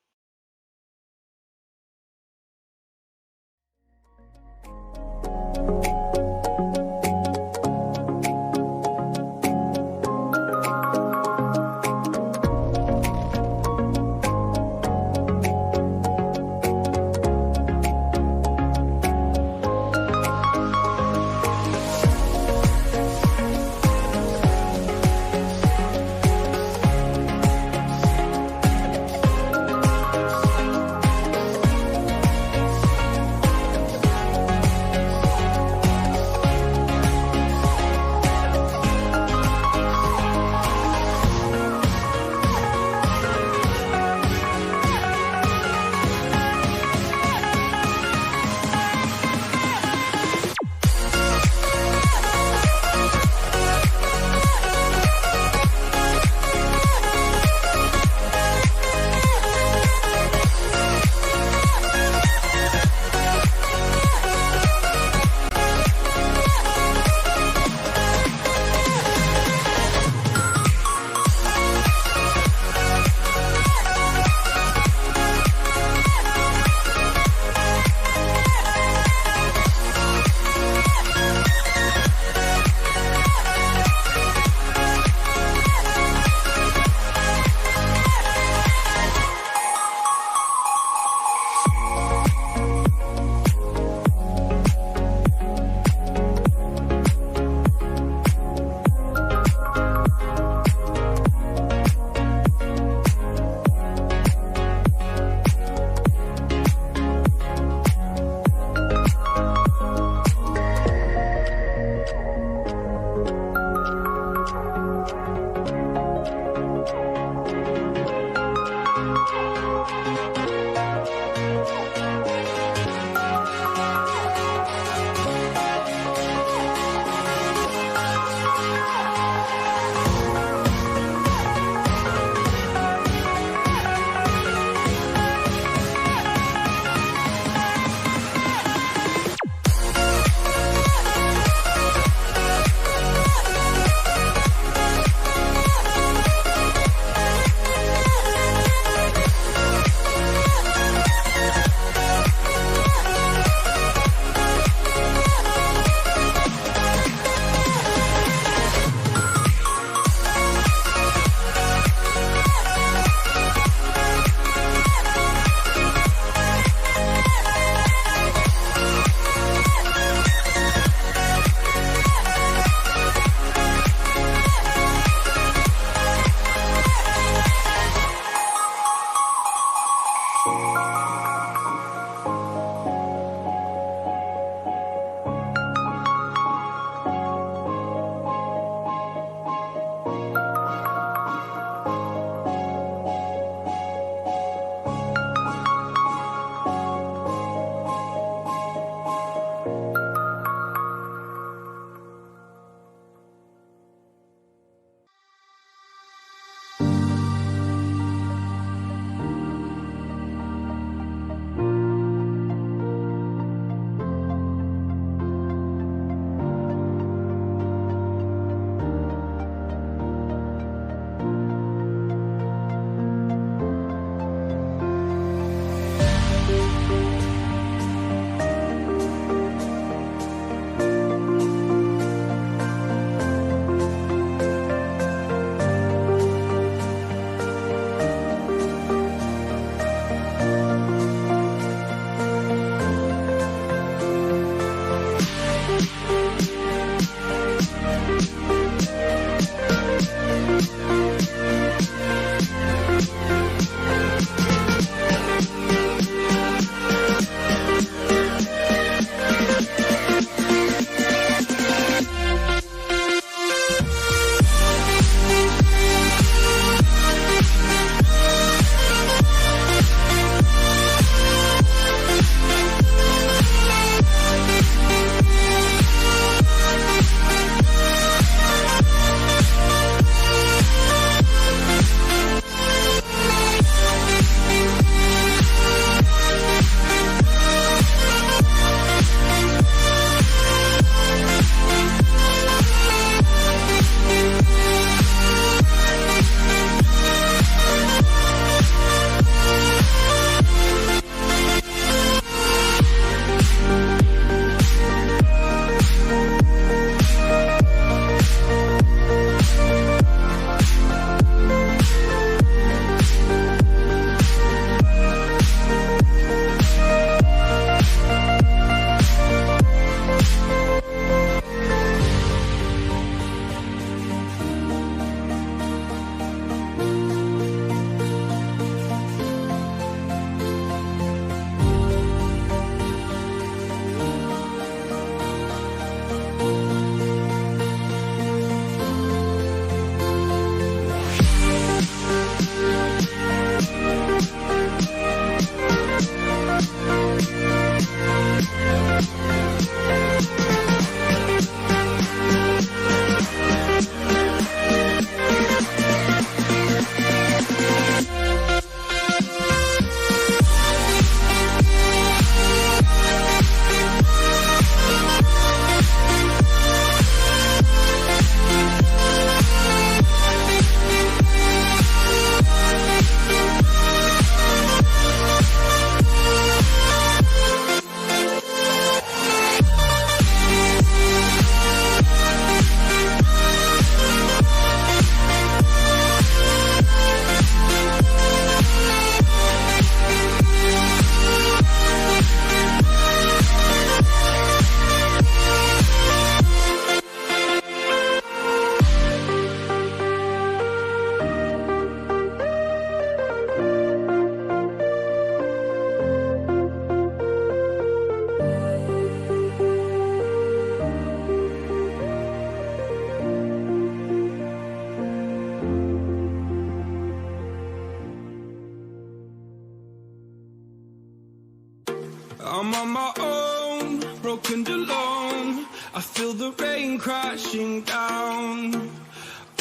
I'm on my own, broken and alone. I feel the rain crashing down.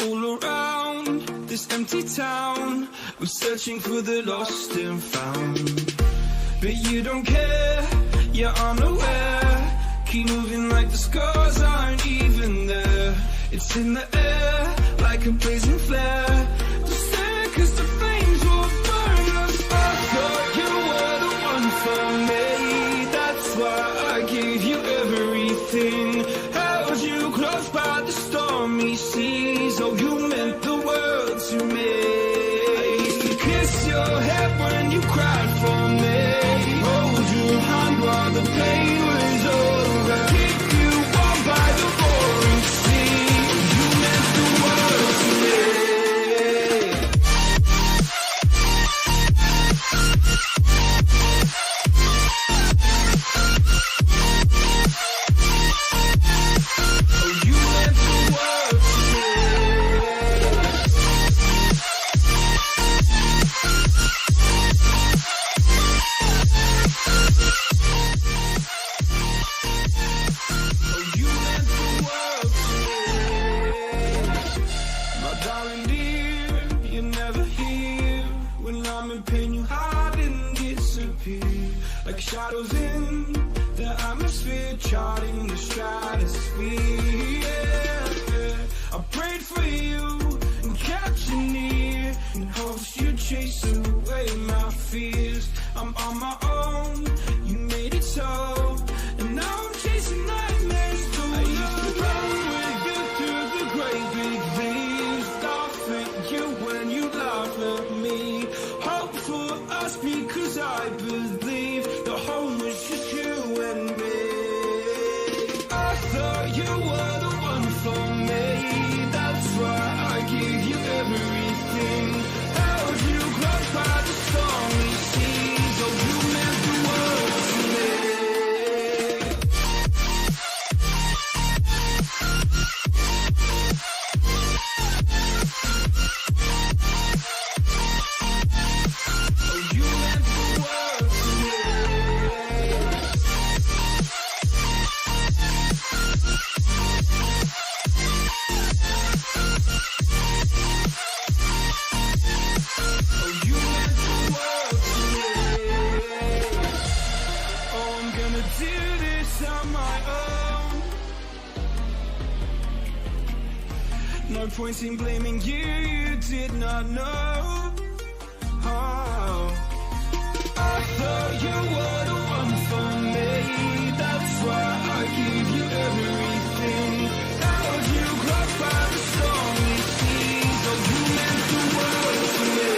All around this empty town, we're searching for the lost and found. But you don't care, you're unaware. Keep moving like the scars aren't even there. It's in the air, like a blazing flare. Just stare, cause the flames will burn us. I thought you were the one for me. That's why I gave you everything. Held you close by the stormy seas. Oh, you meant the world to me. I used to kiss your head when you cried for me. Hold your hand while the pain was over. Keep you warm by the roaring sea. You meant the world to me. Like shadows in the atmosphere, charting the stratosphere. Yeah. I prayed for you and kept you near, in hopes you'd chase away my fears. I'm on my own, you made it so, and now I'm chasing nightmares too. I used to run with you through the great big leaves, laugh at you when you laugh at me. Hope for us because I believe the home was just you and me. I thought you were the one for me. That's why I gave you everything. Held you close by the stormy seas. Oh, you meant the world to me. Oh, you meant the world to me. Oh, you meant the world to me. Oh, I'm gonna do this on my own. No point in blaming you, you did not know. Oh, I thought you were the one for me. That's why I gave you everything. Held you close by the stormy seas. Oh, you meant the world to me.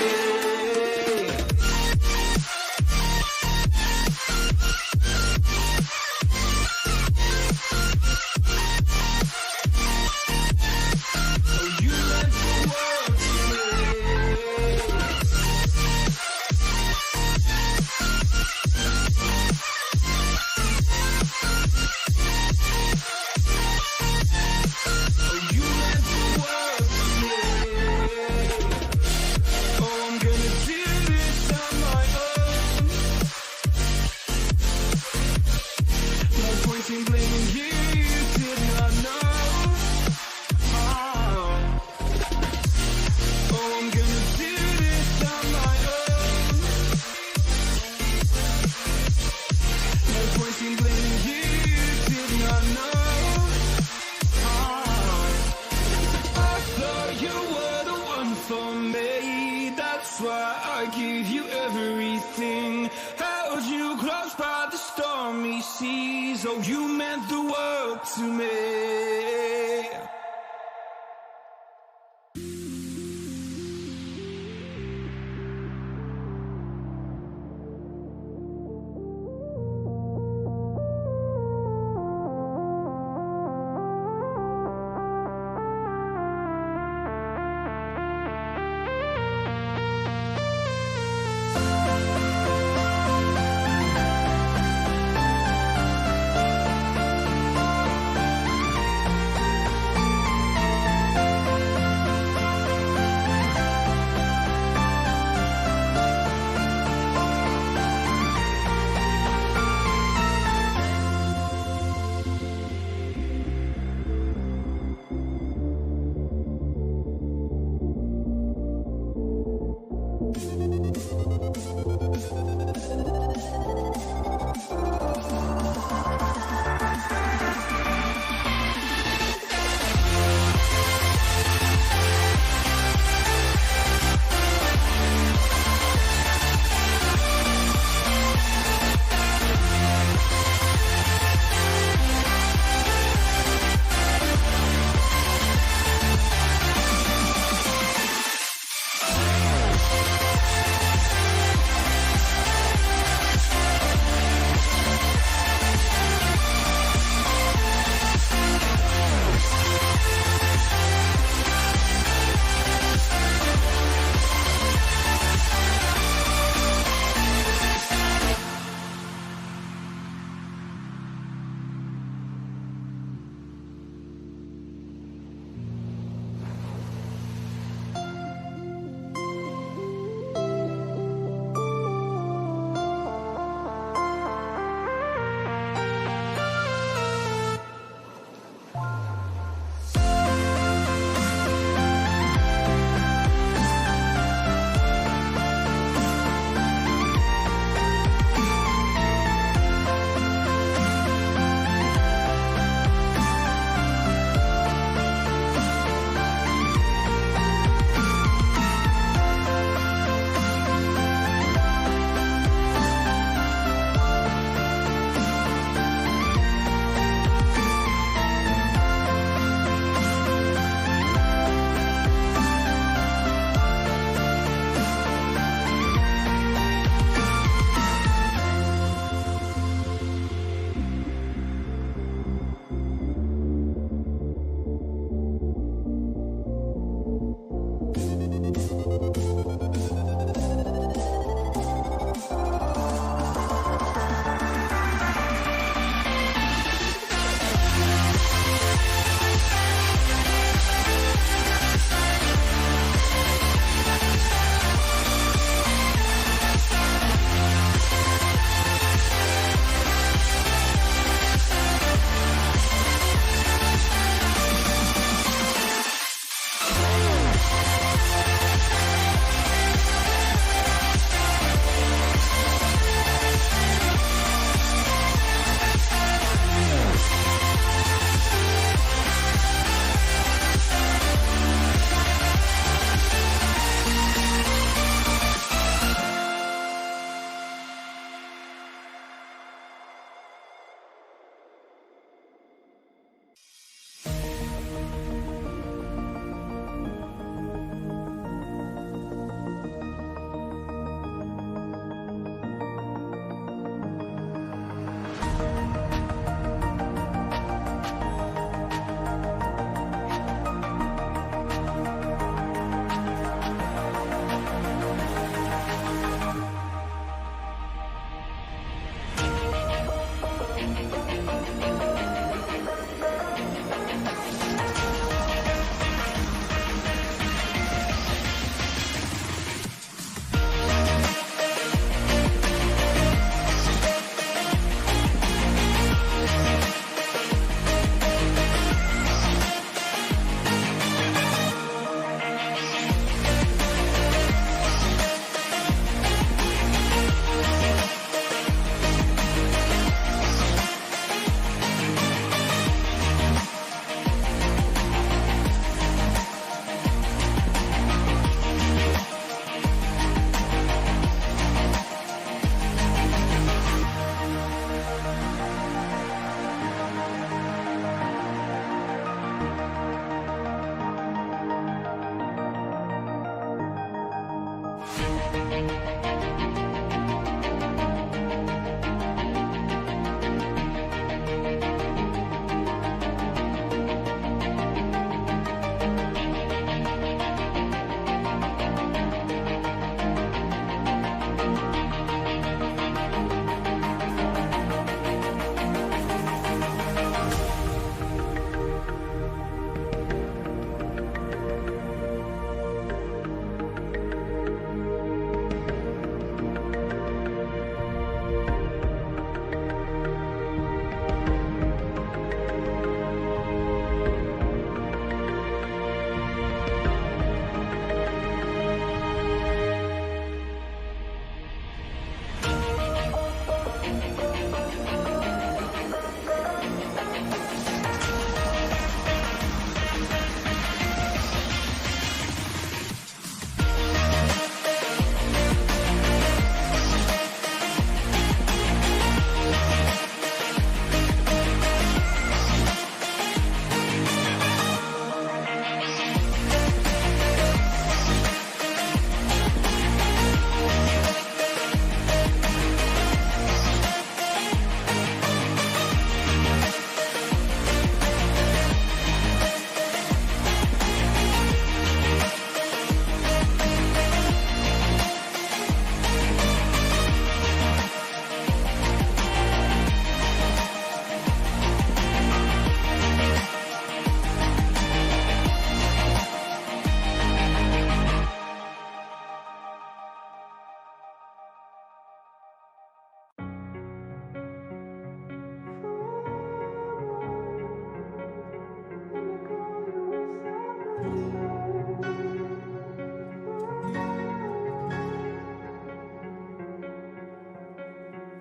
Oh, you meant the world to me. Oh, you meant the world to me. Oh, I'm gonna do this on my own. No point in blaming you, you did not know. Oh, I'm gonna do this on my own. No point in blaming you, you did not know. I thought you were the one for me. That's why I gave you everything. Held you close by the stormy seas. Oh, you meant the world to me.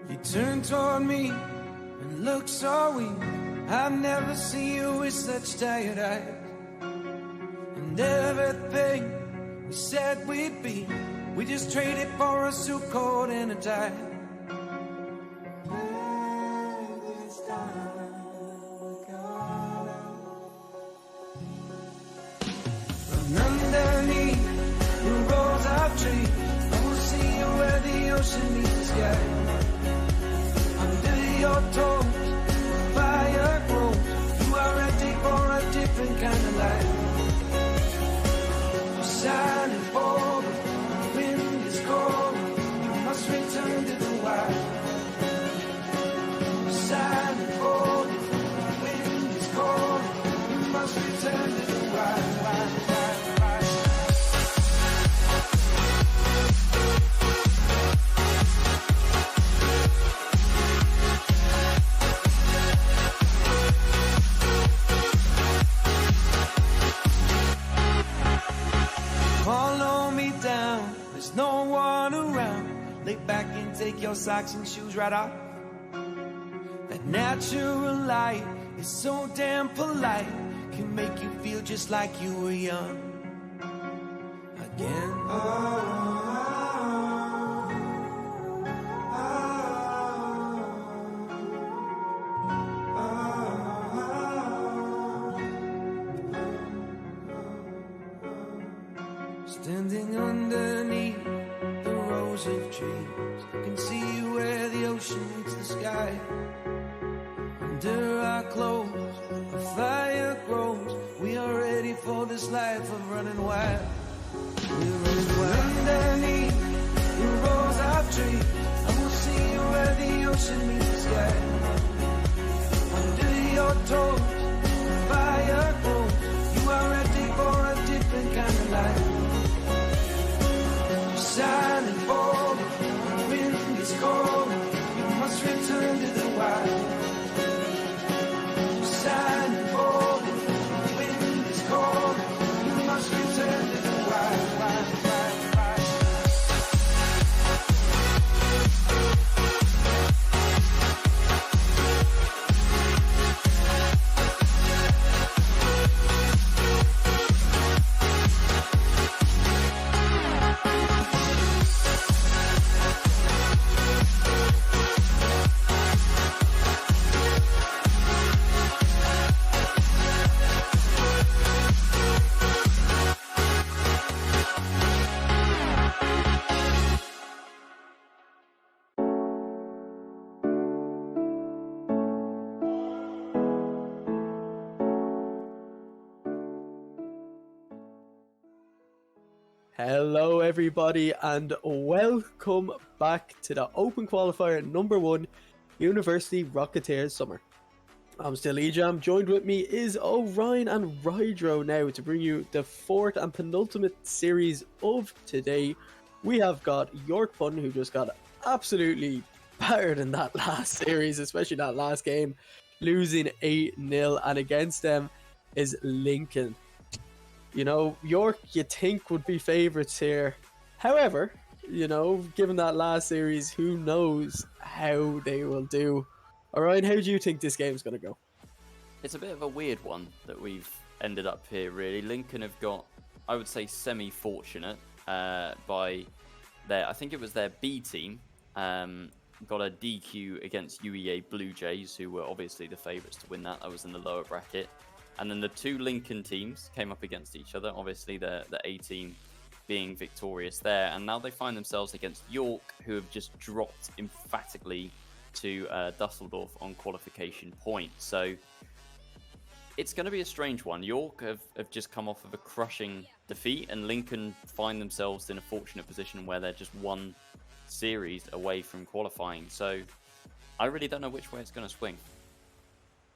You turn toward me and look so weak. I've never seen you with such tired eyes. And everything we said we'd be, we just traded for a suit coat and a tie. From underneath the rows of trees, I will see you where the ocean meets the sky. Under your toes, the fire grows. You are ready for a different kind of life. I'm shining forward, the wind is cold. You must return to the wild. I'm shining forward, the wind is cold. You must return to the wild. Follow me down, there's no one around. Lay back and take your socks and shoes right off. That natural light is so damn polite, can make you feel just like you were young again. Standing underneath the rows of trees, I can see where the ocean meets the sky. Under our clothes, a fire grows. We are ready for this life of running wild. We're running wild. Underneath the rows of trees, I will see you where the ocean meets the sky. Under your toes, the fire grows. You are ready for a different kind of life. Shining forward, the wind is cold. You must return to the wild. Shining forward, the wind is cold. You must return to the wild. Hello, everybody, and welcome back to the Open Qualifier number 1 University Rocketeers Summer. I'm still Ejam. Joined with me is Orion and Rydro now to bring you the 4th and penultimate series of today. We have got York Pun, who just got absolutely battered in that last series, especially that last game, losing 8-0, and against them is Lincoln. You know, York, you think, would be favourites here. However, you know, given that last series, who knows how they will do. Orion, how do you think this game's going to go? It's a bit of a weird one that we've ended up here, really. Lincoln have got, I would say, semi-fortunate by their, I think it was their B team, got a DQ against UEA Blue Jays, who were obviously the favourites to win that. That was in the lower bracket. And then the two Lincoln teams came up against each other, obviously the A team being victorious there. And now they find themselves against York, who have just dropped emphatically to Dusseldorf on qualification points. So it's going to be a strange one. York have just come off of a crushing defeat, and Lincoln find themselves in a fortunate position where they're just one series away from qualifying. So I really don't know which way it's going to swing.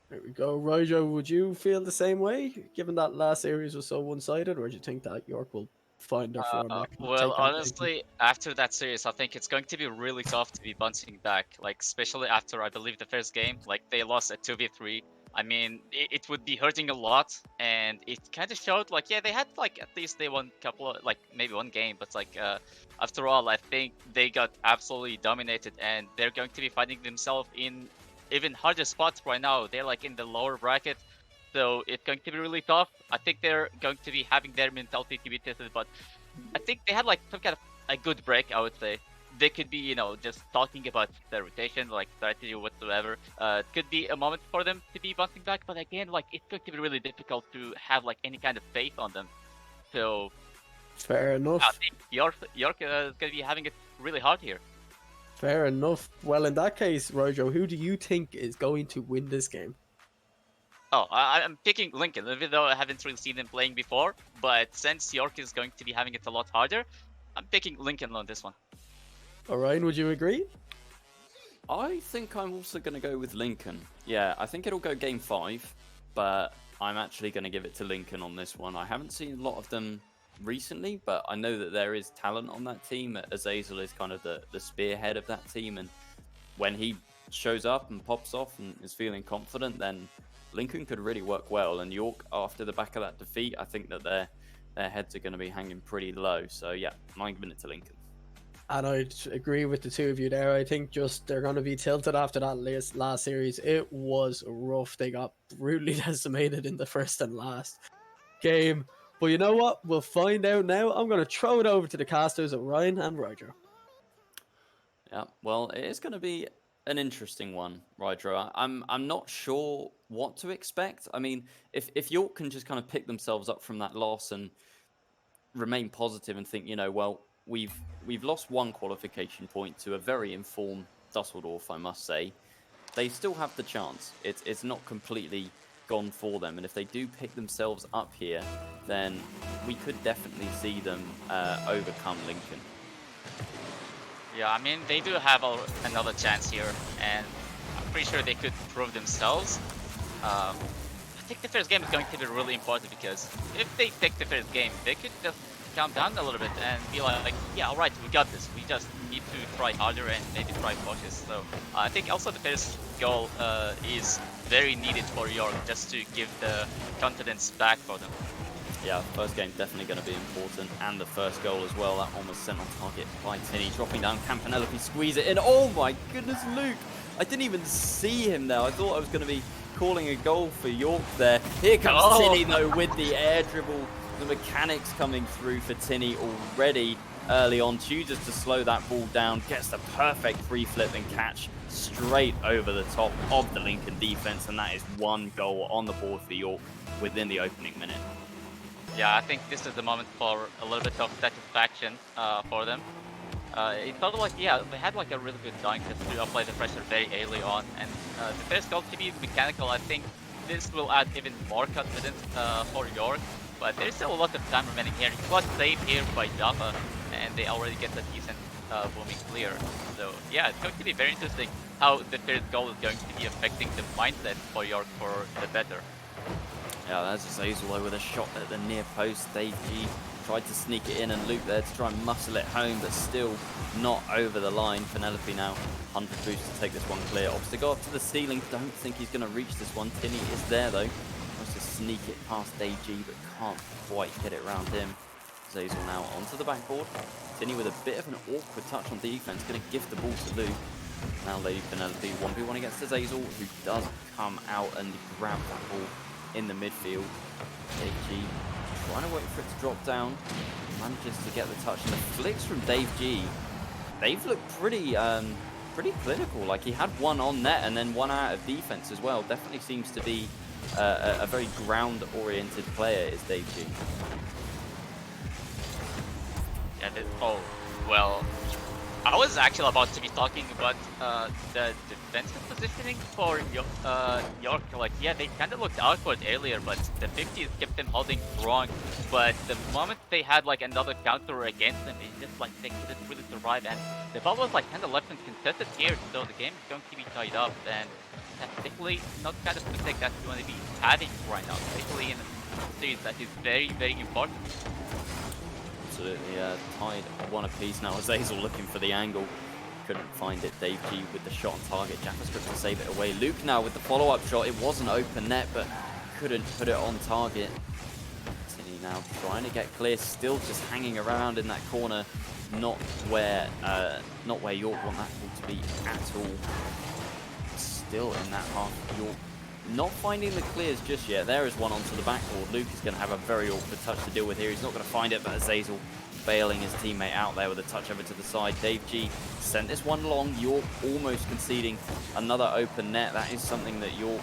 There we go. Rydro, would you feel the same way, given that last series was so one-sided, or do you think that York will find their form back? Well, honestly, after that series, I think it's going to be really tough to be bouncing back, like, especially after, I believe, the first game. Like, they lost at 2v3. I mean, it would be hurting a lot, and it kind of showed, like, yeah, they had, like, at least they won a couple of, like, maybe one game, but, like, after all, I think they got absolutely dominated, and they're going to be finding themselves in even harder spots right now. They're, like, in the lower bracket, so it's going to be really tough. I think they're going to be having their mentality to be tested, but I think they had, like, some kind of a good break, I would say. They could be, you know, just talking about their rotation, like strategy or whatsoever. It could be a moment for them to be bouncing back, but again, like, it's going to be really difficult to have, like, any kind of faith on them. So fair enough. I think York is going to be having it really hard here. Fair enough. Well, in that case, Rydro, who do you think is going to win this game? Oh, I'm picking Lincoln, even though I haven't really seen them playing before. But since York is going to be having it a lot harder, I'm picking Lincoln on this one. Orion, would you agree? I think I'm also going to go with Lincoln. Yeah, I think it'll go game 5, but I'm actually going to give it to Lincoln on this one. I haven't seen a lot of them recently, but I know that there is talent on that team. Azazel is kind of the spearhead of that team, and when he shows up and pops off and is feeling confident, then Lincoln could really work well. And York, after the back of that defeat, I think that their heads are going to be hanging pretty low. So yeah, I'm giving it to Lincoln. And I'd agree with the two of you there. I think just they're going to be tilted after that last series. It was rough. They got brutally decimated in the first and last game. But you know what? We'll find out now. I'm going to throw it over to the casters of Ryan and Rydro. Yeah, well, it is going to be an interesting one, Rydro. I'm not sure what to expect. I mean, if York can just kind of pick themselves up from that loss and remain positive and think, you know, well, we've lost one qualification point to a very informed Dusseldorf, I must say. They still have the chance. It's not completely gone for them, and if they do pick themselves up here, then we could definitely see them overcome Lincoln. Yeah, I mean, they do have another chance here, and I'm pretty sure they could prove themselves. I think the first game is going to be really important, because if they take the first game, they could just calm down a little bit and be like, yeah, all right, we got this. We just need to try harder and maybe try focus. So I think also the first goal is very needed for York, just to give the confidence back for them. Yeah, first game definitely going to be important, and the first goal as well. That one was sent on target by Tinny, dropping down Campanella. He squeeze it in. Oh my goodness, Luke! I didn't even see him there. I thought I was going to be calling a goal for York there. Here comes Tinny though with the air dribble. The mechanics coming through for Tinny already early on. Chooses to slow that ball down, gets the perfect free flip and catch straight over the top of the Lincoln defense, and that is one goal on the board for York within the opening minute. Yeah, I think this is the moment for a little bit of satisfaction for them. It felt like, yeah, they had like a really good dunk just to apply the pressure very early on, and the first goal to be mechanical. I think this will add even more confidence for York. but there's still a lot of time remaining here. Plus save here by Java, and they already get a decent booming clear. So yeah, it's going to be very interesting how the third goal is going to be affecting the mindset for York for the better. Yeah, there's Azazel with a shot at the near post. Dave G tried to sneak it in and loop there to try and muscle it home, but still not over the line. Penelope now 100 boost to take this one clear. Opts to go up to the ceiling. Don't think he's going to reach this one. Tinny is there though. Wants to sneak it past Dave G, but can't quite get it around him. Zazel now onto the backboard. Tinny with a bit of an awkward touch on defense, going to give the ball to Luke. Now Lady Penelope 1v1 against Zazel, who does come out and grab that ball in the midfield. Dave G trying to wait for it to drop down, manages to get the touch, and the flicks from Dave G, they've looked pretty clinical. Like, he had one on net and then one out of defense as well. Definitely seems to be a very ground-oriented player is Dave G. Yeah, oh, well, I was actually about to be talking about the defensive positioning for York. Like, yeah, they kind of looked awkward earlier, but the 50s kept them holding strong. But the moment they had like another counter against them, it's just like they couldn't really survive. And the ball was like kind of left uncontested here, so the game is going to be tied up. And technically, not kind of mistake that you want to be having right now, especially in a series that is very, very important. Absolutely, tied one apiece now. Azazel looking for the angle. Couldn't find it. Dave G with the shot on target. JavaScript to save it away. Luke now with the follow-up shot. It was an open net, but couldn't put it on target. Tinny now trying to get clear. Still just hanging around in that corner. Not where York want that ball to be at all. Still in that half. York not finding the clears just yet. There is one onto the backboard. Luke is going to have a very awkward touch to deal with here. He's not going to find it, but Azazel bailing his teammate out there with a touch over to the side. Dave G sent this one long. York almost conceding another open net. That is something that York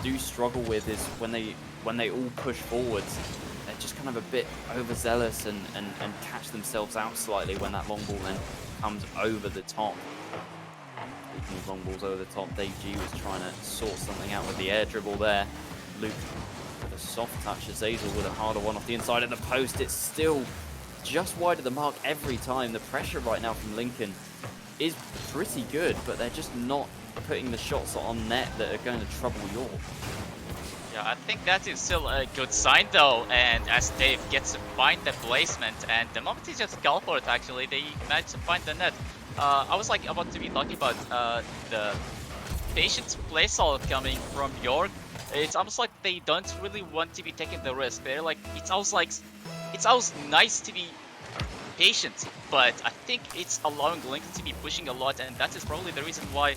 do struggle with, is when they all push forwards, they're just kind of a bit overzealous and catch themselves out slightly when that long ball then comes over the top. Speaking of long balls over the top, Dave G was trying to sort something out with the air dribble there. Luke with a soft touch. Azazel with a harder one off the inside of the post. It's still just wide of the mark every time. The pressure right now from Lincoln is pretty good, but they're just not putting the shots on net that are going to trouble York. Yeah, I think that is still a good sign though, and as Dave gets to find the placement, and the moment he just go for it, actually, they managed to find the net. I was like about to be talking about the patience playstyle coming from York. It's almost like they don't really want to be taking the risk. They're like, it's always nice to be patient, but I think it's allowing Lincoln to be pushing a lot, and that is probably the reason why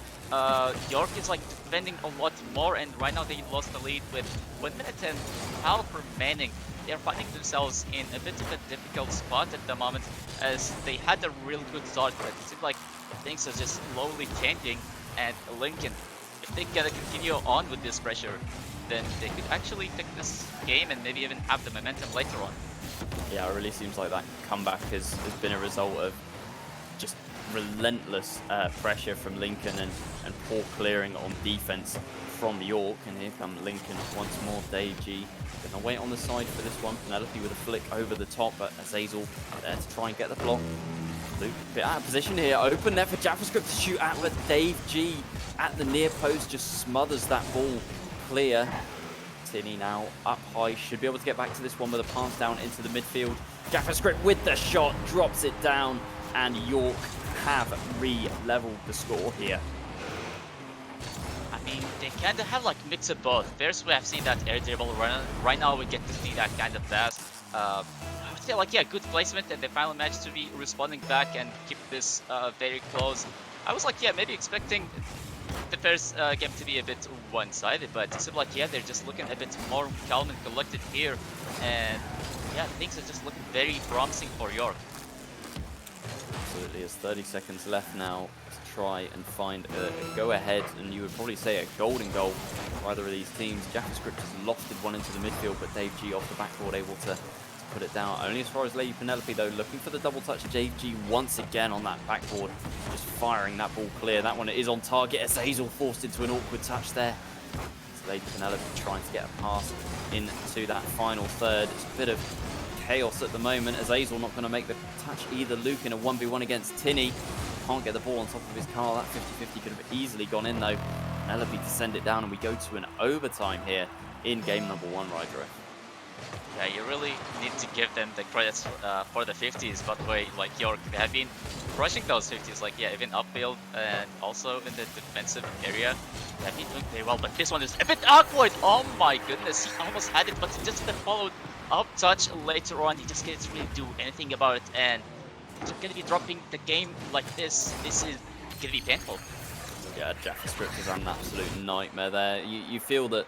York is like defending a lot more, and right now they lost the lead with 1 minute and half remaining. They're finding themselves in a bit of a difficult spot at the moment, as they had a really good start, but it seems like things are just slowly changing, and Lincoln, if they gotta continue on with this pressure, then they could actually take this game and maybe even have the momentum later on. Yeah, it really seems like that comeback has been a result of just relentless pressure from Lincoln and poor clearing on defense from York. And here come Lincoln once more. Dave G gonna wait on the side for this one. Penelope with a flick over the top, but Azazel there to try and get the block. Luke a bit out of position here. Open net for JavaScript to shoot at, but Dave G at the near post just smothers that ball clear. Tinny now up high, should be able to get back to this one with a pass down into the midfield. JavaScript with the shot, drops it down, and York have re-leveled the score here. I mean, they kind of have like mix of both. First, we have seen that air dribble run. Right now, we get to see that kind of pass. I would say like, yeah, good placement, and they finally managed to be responding back and keep this very close. I was like, yeah, maybe expecting the first game to be a bit one-sided, but it seems like, yeah, they're just looking a bit more calm and collected here, and yeah, things are just looking very promising for York. Absolutely, there's 30 seconds left now to try and find a go-ahead, and you would probably say a golden goal for either of these teams. JavaScript has lofted one into the midfield, but Dave G off the backboard able to put it down. Only as far as Lady Penelope though, looking for the double touch. Dave G once again on that backboard, just firing that ball clear. That one is on target. Azazel forced into an awkward touch there. Lady Penelope trying to get a pass into that final third. It's a bit of chaos at the moment. Azazel not going to make the touch either. Luke in a 1v1 against Tinny. Can't get the ball on top of his car. That 50-50 could have easily gone in though. Penelope to send it down, and we go to an overtime here in game number 1, right, Griff? Yeah, you really need to give them the credits for the 50s. By the way, like York, they have been crushing those 50s. Like, yeah, even upfield and also in the defensive area, they have been doing very well. But this one is a bit awkward. Oh my goodness, he almost had it, but he just followed up touch later on. He just can't really do anything about it, and he's gonna be dropping the game like this. This is gonna be painful. Yeah, JavaScript is an absolute nightmare there. You feel that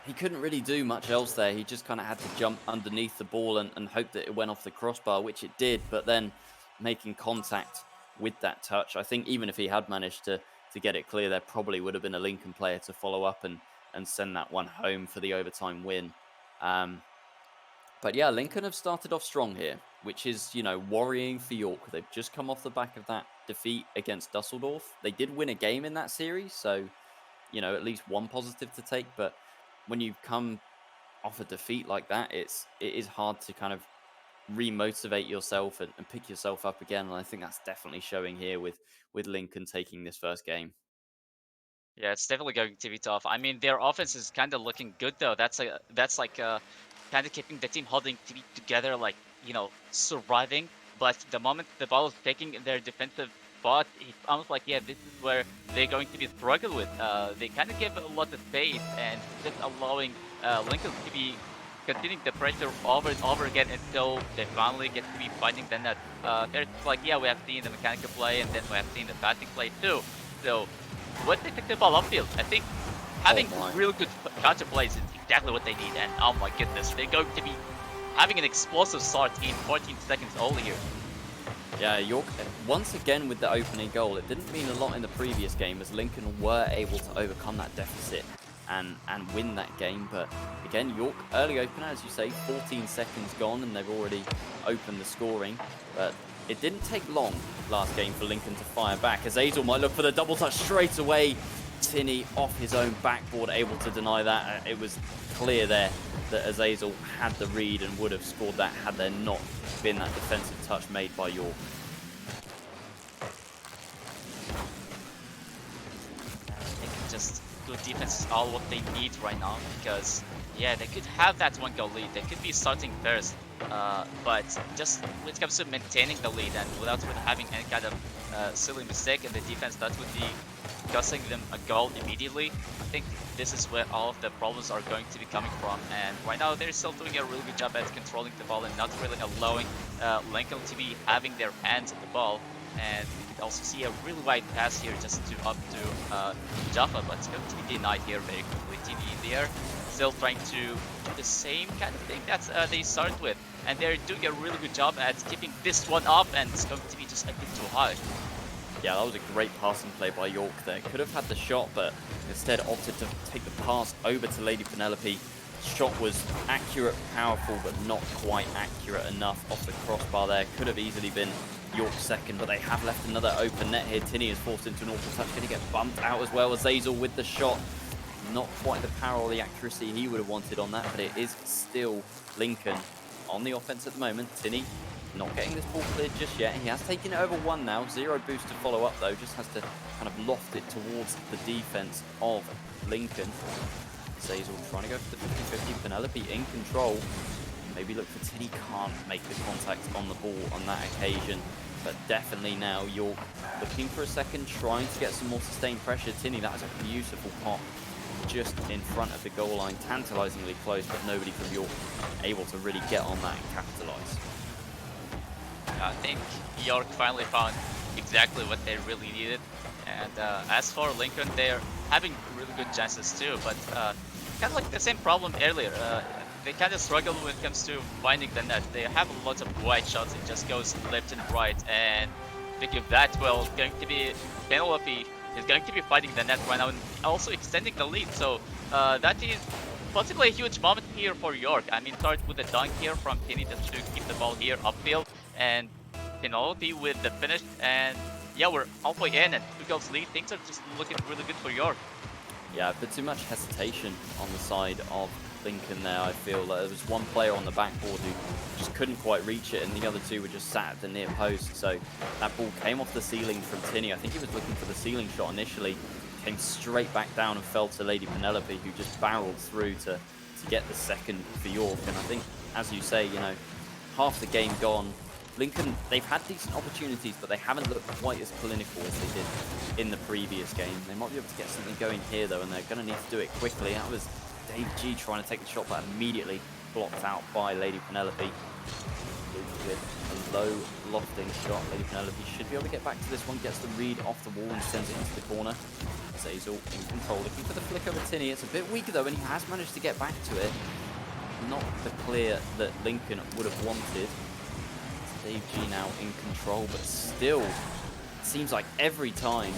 he couldn't really do much else there. He just kind of had to jump underneath the ball and hope that it went off the crossbar, which it did, but then making contact with that touch. I think even if he had managed to get it clear, there probably would have been a Lincoln player to follow up and send that one home for the overtime win. But yeah, Lincoln have started off strong here, which is, you know, worrying for York. They've just come off the back of that defeat against Dusseldorf. They did win a game in that series, so, you know, at least one positive to take. But when you come off a defeat like that, it is hard to kind of remotivate yourself and pick yourself up again. And I think that's definitely showing here with Lincoln taking this first game. Yeah, it's definitely going to be tough. I mean, their offense is kind of looking good though. That's like kind of keeping the team holding together, like, you know, surviving. But the moment the ball is taking their defensive spot, it's almost like, yeah, this is where they're going to be struggling with. They kind of give a lot of space and just allowing Lincoln to be continuing the pressure over and over again until they finally get to be fighting the net. There's like, yeah, we have seen the mechanical play and then we have seen the passing play too. So when they take the ball upfield, I think having really good counter plays is exactly what they need. And oh my goodness, they're going to be having an explosive start in 14 seconds only here. Yeah, York, once again with the opening goal, it didn't mean a lot in the previous game as Lincoln were able to overcome that deficit and win that game. But again, York, early opener, as you say, 14 seconds gone and they've already opened the scoring. But it didn't take long last game for Lincoln to fire back, as Azel might look for the double touch straight away. Tinny off his own backboard, able to deny that. It was clear there that Azazel had the read and would have scored that had there not been that defensive touch made by York. I think just good defense is all what they need right now, because yeah, they could have that one goal lead, they could be starting first, but just when it comes to maintaining the lead and without really having any kind of silly mistake in the defense, that would be costing them a goal immediately. I think this is where all of the problems are going to be coming from, and right now they're still doing a really good job at controlling the ball and not really allowing Lincoln to be having their hands on the ball. And you can also see a really wide pass here just up to Jaffa, but it's going to be denied here very quickly. TV there, still trying to do the same kind of thing that they started with, and they're doing a really good job at keeping this one up, and it's going to be just a bit too high. Yeah, that was a great passing play by York there. Could have had the shot, but instead opted to take the pass over to Lady Penelope. Shot was accurate, powerful, but not quite accurate enough off the crossbar there. Could have easily been York's second, but they have left another open net here. Tinny is forced into an awful touch. Going to get bumped out as well as Azel with the shot. Not quite the power or the accuracy he would have wanted on that, but it is still Lincoln on the offense at the moment. Tinny not getting this ball cleared just yet. He has taken it over one now. Zero boost to follow up though. Just has to kind of loft it towards the defense of Lincoln. Zazel trying to go for the 50-50. Penelope in control. Maybe look for Tinny. Can't make the contact on the ball on that occasion. But definitely now York looking for a second, trying to get some more sustained pressure. Tinny, that is a beautiful pop just in front of the goal line. Tantalizingly close, but nobody from York able to really get on that and capitalize. I think York finally found exactly what they really needed. And as for Lincoln, they're having really good chances too, but kind of like the same problem earlier. They kind of struggle when it comes to finding the net. They have a lot of wide shots, it just goes left and right, and thinking of that, well, it's going to be Penelope is going to be fighting the net right now and also extending the lead. So that is possibly a huge moment here for York. I mean, start with a dunk here from Tinny just to keep the ball here upfield, and Penelope with the finish, and yeah, we're halfway in and 2 goals lead. Things are just looking really good for York. Yeah, a bit too much hesitation on the side of Lincoln there. I feel like there was one player on the backboard who just couldn't quite reach it, and the other two were just sat at the near post. So that ball came off the ceiling from Tinny. I think he was looking for the ceiling shot initially, came straight back down and fell to Lady Penelope, who just barreled through to get the second for York. And I think, as you say, you know, half the game gone. Lincoln, they've had decent opportunities, but they haven't looked quite as clinical as they did in the previous game. They might be able to get something going here, though, and they're going to need to do it quickly. That was Dave G trying to take the shot, but immediately blocked out by Lady Penelope. With a low lofting shot, Lady Penelope should be able to get back to this one, gets the read off the wall and sends it into the corner. Zazel in control, looking for the flick over Tinny. It's a bit weaker, though, and he has managed to get back to it. Not the clear that Lincoln would have wanted. Dave G now in control, but still, it seems like every time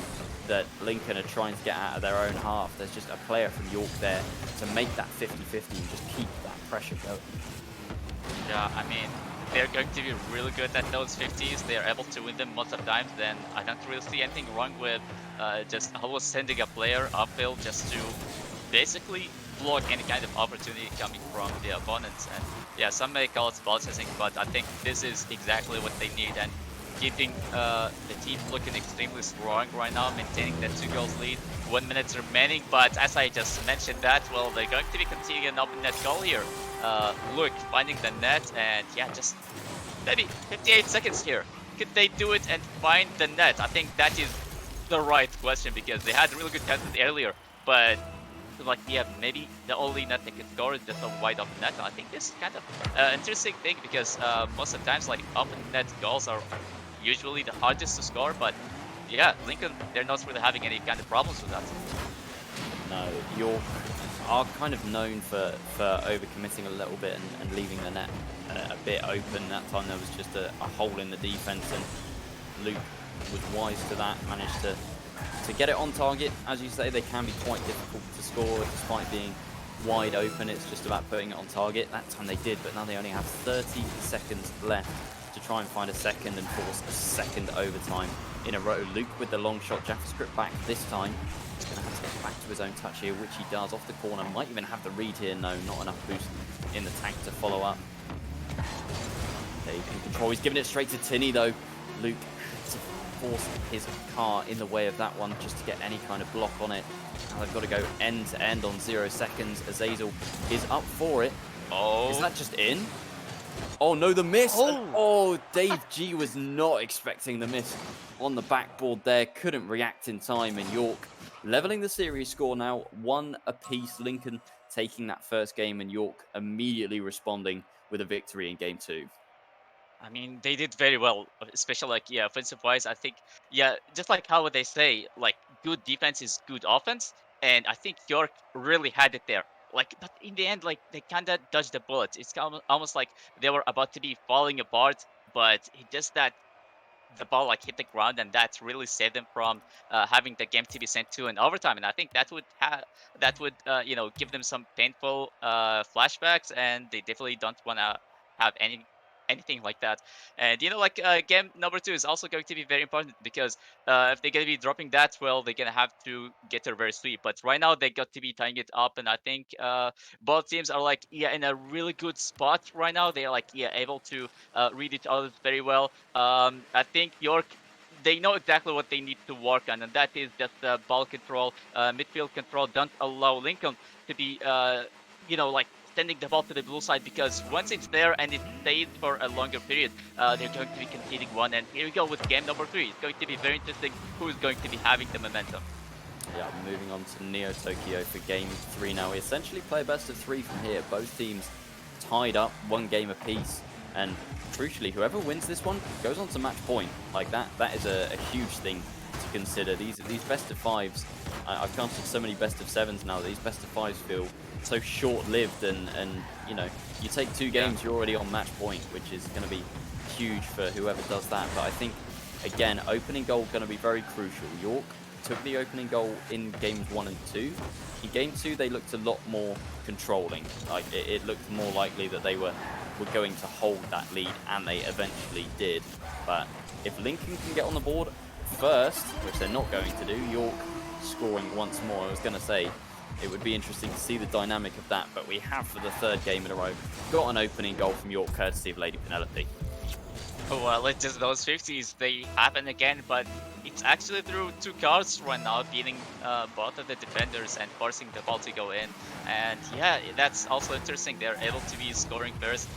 that Lincoln are trying to get out of their own half, there's just a player from York there to make that 50-50 and just keep that pressure going. Yeah, I mean, they're going to be really good at those 50s. They're able to win them most of the times. Then I don't really see anything wrong with just always sending a player upfield just to basically block any kind of opportunity coming from the opponents. And yeah, some may call it ball chasing, but I think this is exactly what they need. And keeping the team looking extremely strong right now, maintaining that 2-goal lead, 1 minute remaining. But as I just mentioned that, well, they're going to be continuing an open net goal here. Look, finding the net, and yeah, just maybe 58 seconds here. Could they do it and find the net? I think that is the right question, because they had really good chances earlier, but like, yeah, maybe the only net they could score is just a wide open net. And I think this is kind of interesting thing, because most of the times, like, open net goals are usually the hardest to score, but yeah, Lincoln, they're not really having any kind of problems with that. No, York are kind of known for overcommitting a little bit and leaving the net a bit open. That time there was just a hole in the defense, and Luke was wise to that, managed to get it on target. As you say, they can be quite difficult to score despite being wide open. It's just about putting it on target. That time they did, but now they only have 30 seconds left to try and find a second and force a second overtime in a row. Luke with the long shot, JavaScript back this time. He's going to have to get back to his own touch here, which he does off the corner. Might even have the read here. No, not enough boost in the tank to follow up. Dave in control. He's giving it straight to Tinny, though. Luke to force his car in the way of that one just to get any kind of block on it. Now they've got to go end to end on 0 seconds. Azazel is up for it. Oh, is that just in? Oh no, the miss! Oh, Dave G was not expecting the miss on the backboard there. Couldn't react in time, and York leveling the series score now 1 apiece. Lincoln taking that first game, and York immediately responding with a victory in game 2. I mean, they did very well, especially, like, yeah, offensive-wise. I think, yeah, just like how they say, like, good defense is good offense, and I think York really had it there. Like, but in the end, like, they kind of dodged the bullets. It's almost like they were about to be falling apart, but it just that the ball like hit the ground, and that really saved them from having the game to be sent to an overtime. And I think that would you know, give them some painful flashbacks, and they definitely don't want to have anything like that. And you know, like, game number 2 is also going to be very important, because if they're going to be dropping that, well, they're going to have to get a reverse sweep. But right now they got to be tying it up, and I think both teams are, like, yeah, in a really good spot right now. They're, like, yeah, able to read each other very well. I think York, they know exactly what they need to work on, and that is just ball control, midfield control. Don't allow Lincoln to be you know, like, sending the ball to the blue side, because once it's there and it stays for a longer period, they're going to be conceding one. And here we go with game number 3. It's going to be very interesting who is going to be having the momentum. Yeah, moving on to Neo Tokyo for game 3 now. We essentially play best of 3 from here. Both teams tied up 1 game apiece, and crucially, whoever wins this one goes on to match point. Like, that is a huge thing to consider. These best of 5s, I've counted so many best of 7s now. These best of 5s feel so short-lived, and you know, you take 2 games, you're already on match point, which is going to be huge for whoever does that. But I think, again, opening goal going to be very crucial. York took the opening goal in games 1 and 2. In game 2, they looked a lot more controlling. Like, it looked more likely that they were going to hold that lead, and they eventually did. But if Lincoln can get on the board first, which they're not going to do, York scoring once more. I was going to say it would be interesting to see the dynamic of that, but we have, for the third game in a row, got an opening goal from York courtesy of Lady Penelope. Well, it's just those 50s, they happen again, but it's actually through 2 cards right now, beating both of the defenders and forcing the ball to go in. And yeah, that's also interesting. They're able to be scoring first.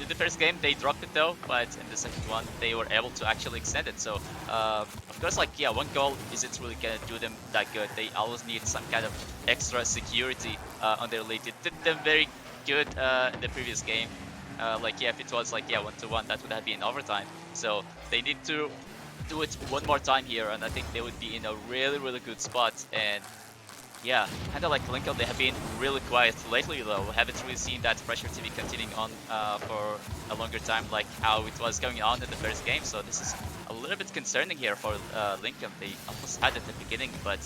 In the first game, they dropped it though, but in the second one, they were able to actually extend it. So, of course, like, yeah, 1 goal isn't really gonna do them that good. They always need some kind of extra security on their lead. It did them very good in the previous game. Like, yeah, if it was like, yeah, 1-1, that would have been overtime. So they need to do it one more time here, and I think they would be in a really, really good spot. And yeah, kind of like Lincoln, they have been really quiet lately though. Haven't really seen that pressure to be continuing on for a longer time like how it was going on in the first game. So this is a little bit concerning here for Lincoln. They almost had it at the beginning, but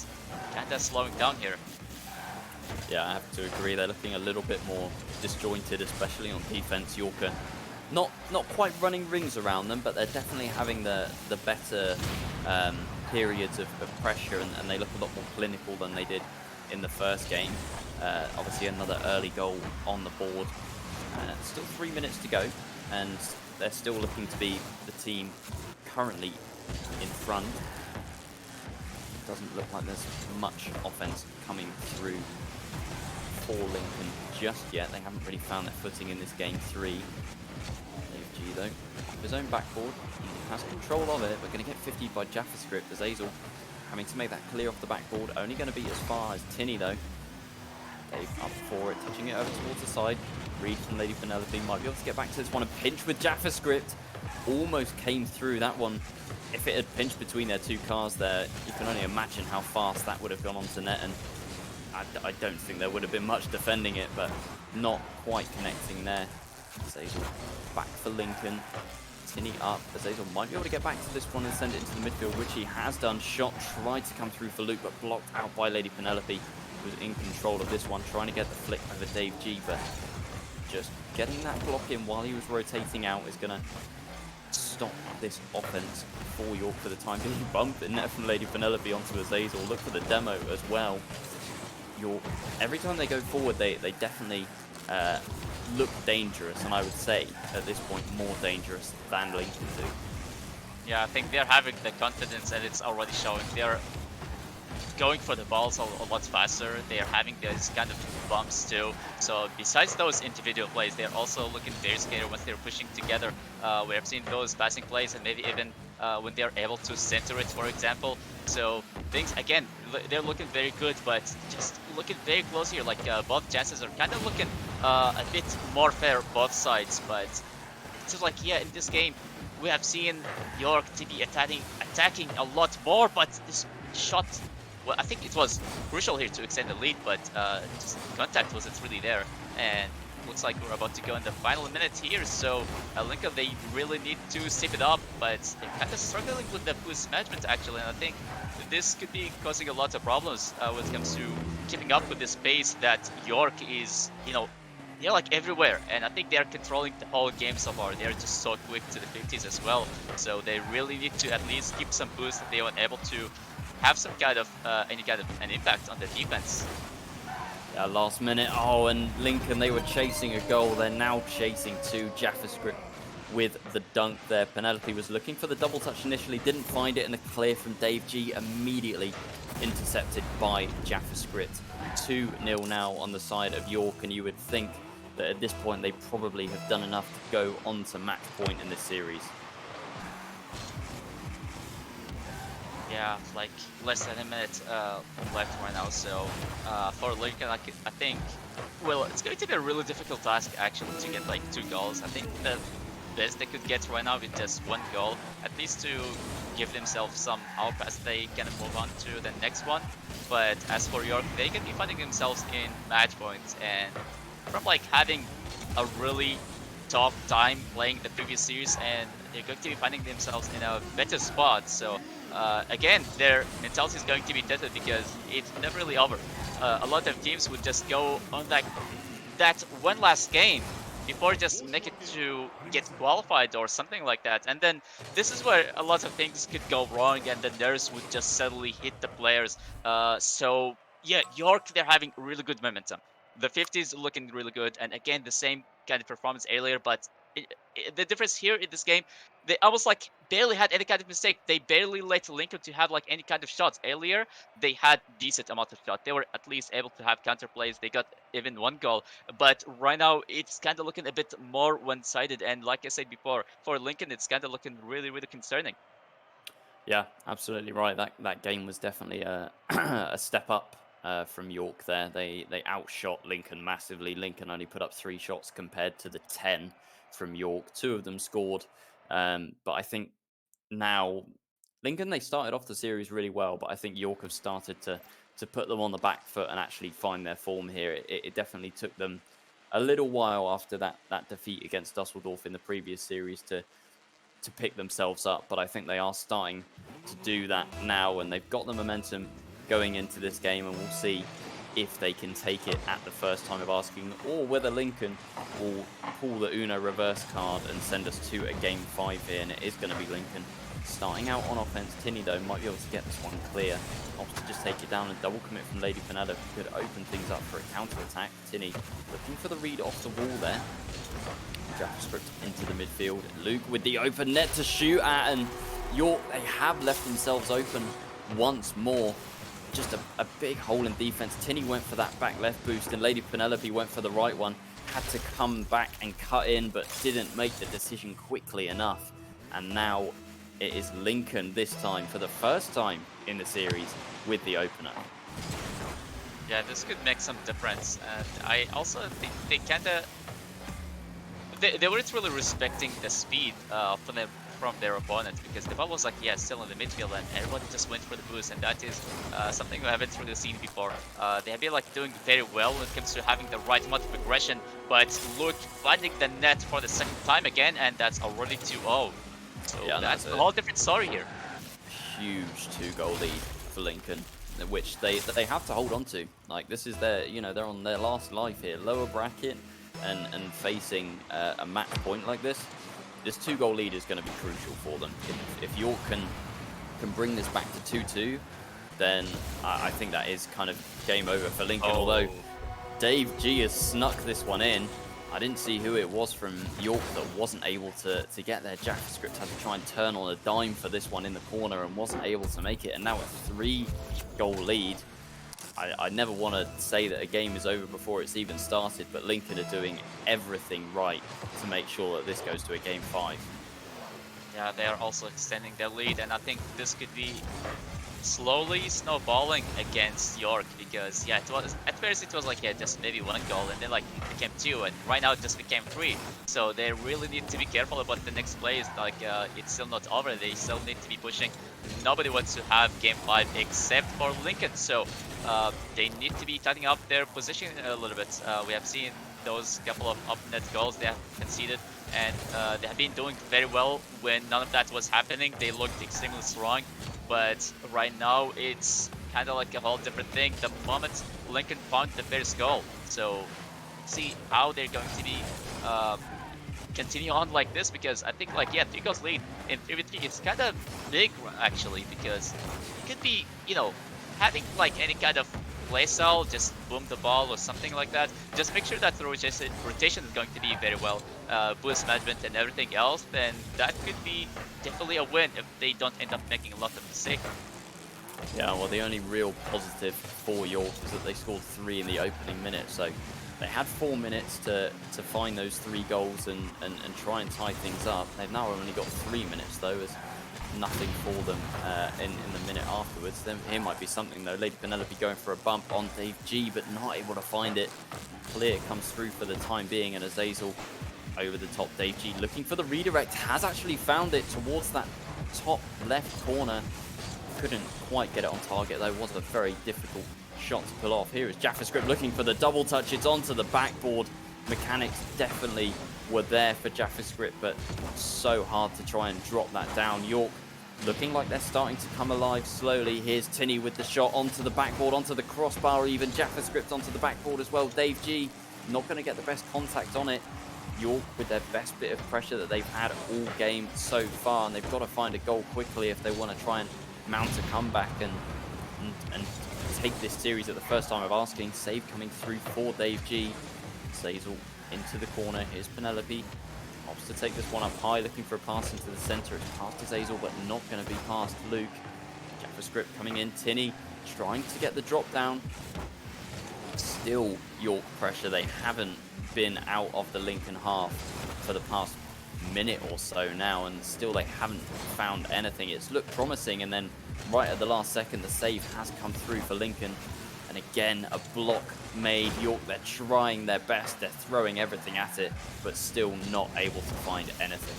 kind of slowing down here. Yeah, I have to agree. They're looking a little bit more disjointed, especially on defense. Yorker not quite running rings around them, but they're definitely having the better periods of pressure, and they look a lot more clinical than they did in the first game. Obviously, another early goal on the board. Still 3 minutes to go, and they're still looking to be the team currently in front. Doesn't look like there's much offense coming through for Lincoln just yet. They haven't really found their footing in this game 3. Dave G though, off his own backboard, he has control of it. We're going to get 50 by JavaScript as Azel having to make that clear off the backboard. Only going to be as far as Tinny though. Dave up for it, touching it over towards the side. Reed from Lady Penelope might be able to get back to this one. A pinch with JavaScript. Almost came through that one. If it had pinched between their 2 cars there, you can only imagine how fast that would have gone onto net, and I don't think there would have been much defending it, but not quite connecting there. Azazel back for Lincoln. Tinny up. Azazel might be able to get back to this one and send it into the midfield, which he has done. Shot tried to come through for Luke, but blocked out by Lady Penelope, who was in control of this one, trying to get the flick over Dave G, but just getting that block in while he was rotating out is going to stop this offense for York for the time being. Bump in net from Lady Penelope onto Azazel. Look for the demo as well. York, every time they go forward, they definitely look dangerous, and I would say at this point more dangerous than Lincoln do. Yeah, I think they're having the confidence, and it's already showing. They're going for the balls a lot faster. They are having these kind of bumps too. So besides those individual plays, they're also looking very scary once they're pushing together. We have seen those passing plays, and maybe even when they're able to center it, for example. So things, again, they're looking very good, but just looking very close here. Like both chances are kind of looking a bit more fair both sides. But it's just like, yeah, in this game, we have seen York to be attacking a lot more, but this shot, well, I think it was crucial here to extend the lead, but just contact wasn't really there. And looks like we're about to go in the final minute here, so Lincoln, they really need to step it up, but they're kind of struggling with the boost management actually, and I think this could be causing a lot of problems when it comes to keeping up with this pace that York is, you know, they're like everywhere, and I think they're controlling the whole game so far. They're just so quick to the 50s as well, so they really need to at least keep some boost if they are able to have some kind of any kind of an impact on the defense. Yeah, last minute. Oh, and Lincoln, they were chasing a goal. They're now chasing 2. JavaScript with the dunk there. Penelope was looking for the double touch initially, didn't find it, and a clear from Dave G immediately intercepted by JavaScript. 2-0 now on the side of York, and you would think that at this point they probably have done enough to go on to match point in this series. Yeah, like less than a minute left right now, so for Lincoln, I think, well, it's going to be a really difficult task actually to get like 2 goals. I think the best they could get right now with just 1 goal, at least to give themselves some hope as they can move on to the next one. But as for York, they can be finding themselves in match points, and from like having a really tough time playing the previous series, and they're going to be finding themselves in a better spot. So again, their mentality is going to be tested because it's never really over. A lot of teams would just go on like that one last game before just make it to get qualified or something like that. And then this is where a lot of things could go wrong, and the nerves would just suddenly hit the players. So yeah, York, they're having really good momentum. The 50s looking really good, and again the same kind of performance earlier, but the difference here in this game, they almost like barely had any kind of mistake. They barely let Lincoln to have like any kind of shots. Earlier, they had decent amount of shots. They were at least able to have counter plays. They got even one goal. But right now, it's kind of looking a bit more one-sided. And like I said before, for Lincoln, it's kind of looking really, really concerning. Yeah, absolutely right. That game was definitely a a step up from York there. They outshot Lincoln massively. Lincoln only put up 3 shots compared to the 10 from York. 2 of them scored. But I think now Lincoln, they started off the series really well, but I think York have started to put them on the back foot and actually find their form here. It definitely took them a little while after that defeat against Dusseldorf in the previous series to pick themselves up, but I think they are starting to do that now, and they've got the momentum going into this game, and we'll see if they can take it at the first time of asking, or whether Lincoln will pull the Uno reverse card and send us to a game 5 here, and it is going to be Lincoln starting out on offense. Tinney, though, might be able to get this one clear. Opts to just take it down and double commit from Lady Penelope could open things up for a counter-attack. Tinney looking for the read off the wall there. JavaScript into the midfield. Luke with the open net to shoot at, and York, they have left themselves open once more. Just a big hole in defense. Tinney went for that back left boost, and Lady Penelope went for the right one. Had to come back and cut in, but didn't make the decision quickly enough. And now it is Lincoln this time, for the first time in the series, with the opener. Yeah, this could make some difference. And I also think they kind of... They weren't really respecting the speed from their opponent, because the ball was like, yeah, still in the midfield, and everyone just went for the boost, and that is something we haven't really seen before. They have been like doing very well when it comes to having the right amount of aggression, but look, finding the net for the second time again, and that's already 2-0. So yeah, that's a whole different story here. Huge 2-goal lead for Lincoln, which they have to hold on to. Like, this is their, they're on their last life here, lower bracket. And facing a match point like this 2-goal lead is going to be crucial for them. If York can bring this back to 2-2, then I think that is kind of game over for Lincoln. Although Dave G has snuck this one in. I didn't see who it was from York that wasn't able to get there. JavaScript had to try and turn on a dime for this one in the corner and wasn't able to make it. And now a 3-goal lead. I never want to say that a game is over before it's even started, but Lincoln are doing everything right to make sure that this goes to a game 5. Yeah, they are also extending their lead, and I think this could be slowly snowballing against York, because yeah, it was at first it was like, yeah, just maybe 1 goal, and then like it became 2, and right now it just became 3. So they really need to be careful about the next plays. Like it's still not over. They still need to be pushing. Nobody wants to have game 5 except for Lincoln. So they need to be tightening up their position a little bit. We have seen those couple of up net goals they have conceded, and they have been doing very well when none of that was happening. They looked extremely strong, but right now it's kind of like a whole different thing. The moment Lincoln found the first goal, so see how they're going to be continue on like this, because I think like, yeah, 3 goals lead in 3v3 is kind of big actually, because it could be, having like any kind of play style, just boom the ball or something like that. Just make sure that the rotation is going to be very well, boost management and everything else, then that could be definitely a win if they don't end up making a lot of mistakes. Yeah, well, the only real positive for York is that they scored 3 in the opening minute, so they had 4 minutes to find those 3 goals and try and tie things up. They've now only got 3 minutes, though, as nothing for them in the minute afterwards. Then here might be something, though. Lady Penelope going for a bump on Dave G, but not able to find it. Clear comes through for the time being, and Azazel over the top. Dave G looking for the redirect, has actually found it towards that top left corner. Couldn't quite get it on target, though. It was a very difficult shot to pull off. Here is JavaScript looking for the double touch. It's onto the backboard. Mechanics definitely were there for JavaScript, but so hard to try and drop that down. York looking like they're starting to come alive slowly. Here's Tinney with the shot onto the backboard, onto the crossbar even. JavaScript onto the backboard as well. Dave G not going to get the best contact on it. York with their best bit of pressure that they've had all game so far, and they've got to find a goal quickly if they want to try and mount a comeback and take this series at the first time of asking. Save coming through for Dave G. Zazel into the corner. Here's Penelope. Opts to take this one up high, looking for a pass into the center. It's past to Zazel, but not going to be past Luke. JavaScript coming in. Tinny trying to get the drop down. Still York pressure. They haven't been out of the Lincoln half for the past minute or so now, and still they haven't found anything. It's looked promising, and then right at the last second, the save has come through for Lincoln. And again, a block made. York, they're trying their best. They're throwing everything at it, but still not able to find anything.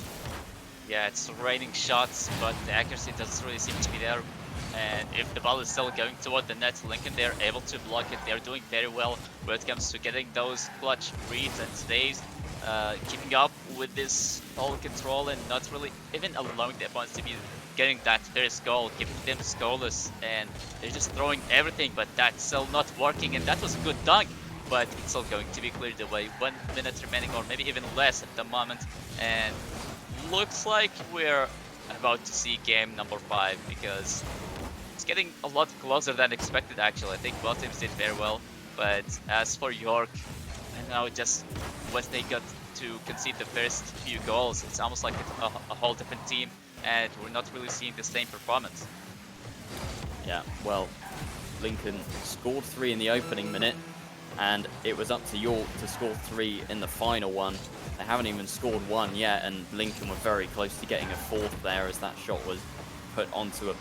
Yeah, it's raining shots, but the accuracy doesn't really seem to be there. And if the ball is still going toward the net, Lincoln, they're able to block it. They're doing very well when it comes to getting those clutch reads and stays, keeping up with this whole control and not really even allowing the opponents to be getting that first goal, keeping them scoreless, and they're just throwing everything, but that's still not working. And that was a good dunk, but it's still going to be cleared away. 1 minute remaining, or maybe even less at the moment, and looks like we're about to see game number 5, because it's getting a lot closer than expected. Actually, I think both teams did very well, but as for York, I know, just once they got to concede the first few goals, it's almost like it's a whole different team, and we're not really seeing the same performance. Yeah, well, Lincoln scored 3 in the opening minute, and it was up to York to score 3 in the final one. They haven't even scored 1 yet, and Lincoln were very close to getting a 4th there as that shot was put onto a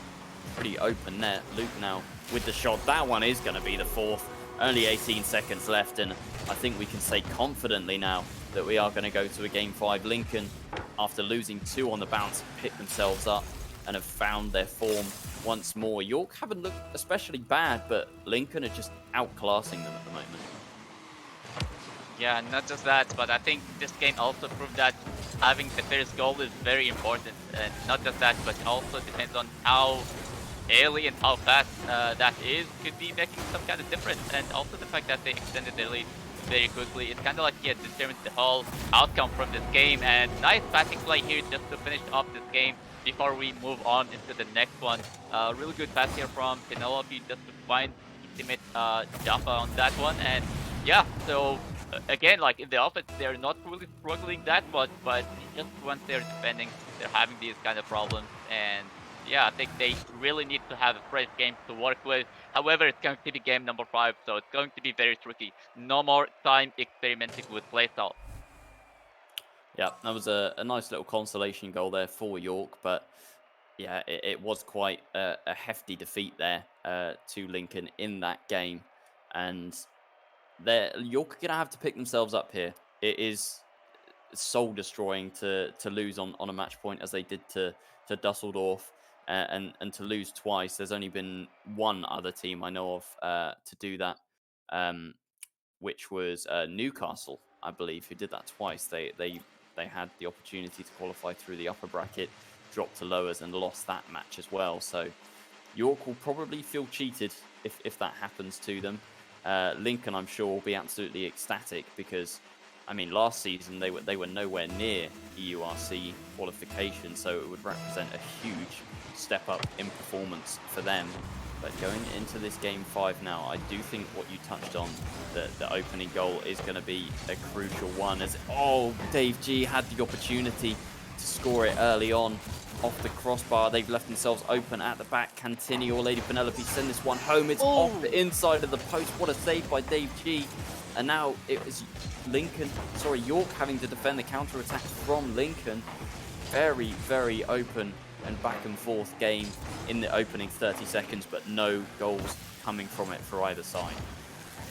pretty open net. Luke now with the shot. That one is going to be the 4th. Only 18 seconds left, and I think we can say confidently now that we are going to go to a Game 5. Lincoln, after losing 2 on the bounce, picked themselves up and have found their form once more. York haven't looked especially bad, but Lincoln are just outclassing them at the moment. Yeah, not just that, but I think this game also proved that having the first goal is very important. And not just that, but also depends on how early and how fast that is, could be making some kind of difference. And also the fact that they extended their lead very quickly, it kind of like, yeah, determines the whole outcome from this game. And nice passing play here just to finish off this game before we move on into the next one. Really good pass here from Penelope just to find ultimate jumper on that one. And yeah, so again, like in the offense, they're not really struggling that much, but just once they're defending, they're having these kind of problems. And yeah, I think they really need to have a fresh game to work with. However, it's going to be game number 5, so it's going to be very tricky. No more time experimenting with playstyle. Yeah, that was a nice little consolation goal there for York, but yeah, it was quite a hefty defeat there to Lincoln in that game. And York are going to have to pick themselves up here. It is soul-destroying to lose on a match point as they did to Dusseldorf, and to lose twice. There's only been one other team I know of to do that, which was Newcastle, I believe, who did that twice. They had the opportunity to qualify through the upper bracket, dropped to lowers, and lost that match as well. So York will probably feel cheated if that happens to them. Lincoln, I'm sure, will be absolutely ecstatic because, I mean, last season they were nowhere near EURC qualification, so it would represent a huge step up in performance for them. But going into this Game 5 now, I do think what you touched on, the opening goal, is going to be a crucial one. As Dave G had the opportunity to score it early on off the crossbar. They've left themselves open at the back. Cantini or Lady Penelope send this one home. It's off the inside of the post. What a save by Dave G. And now it is York having to defend the counter-attack from Lincoln. Very, very open and back and forth game in the opening 30 seconds, but no goals coming from it for either side.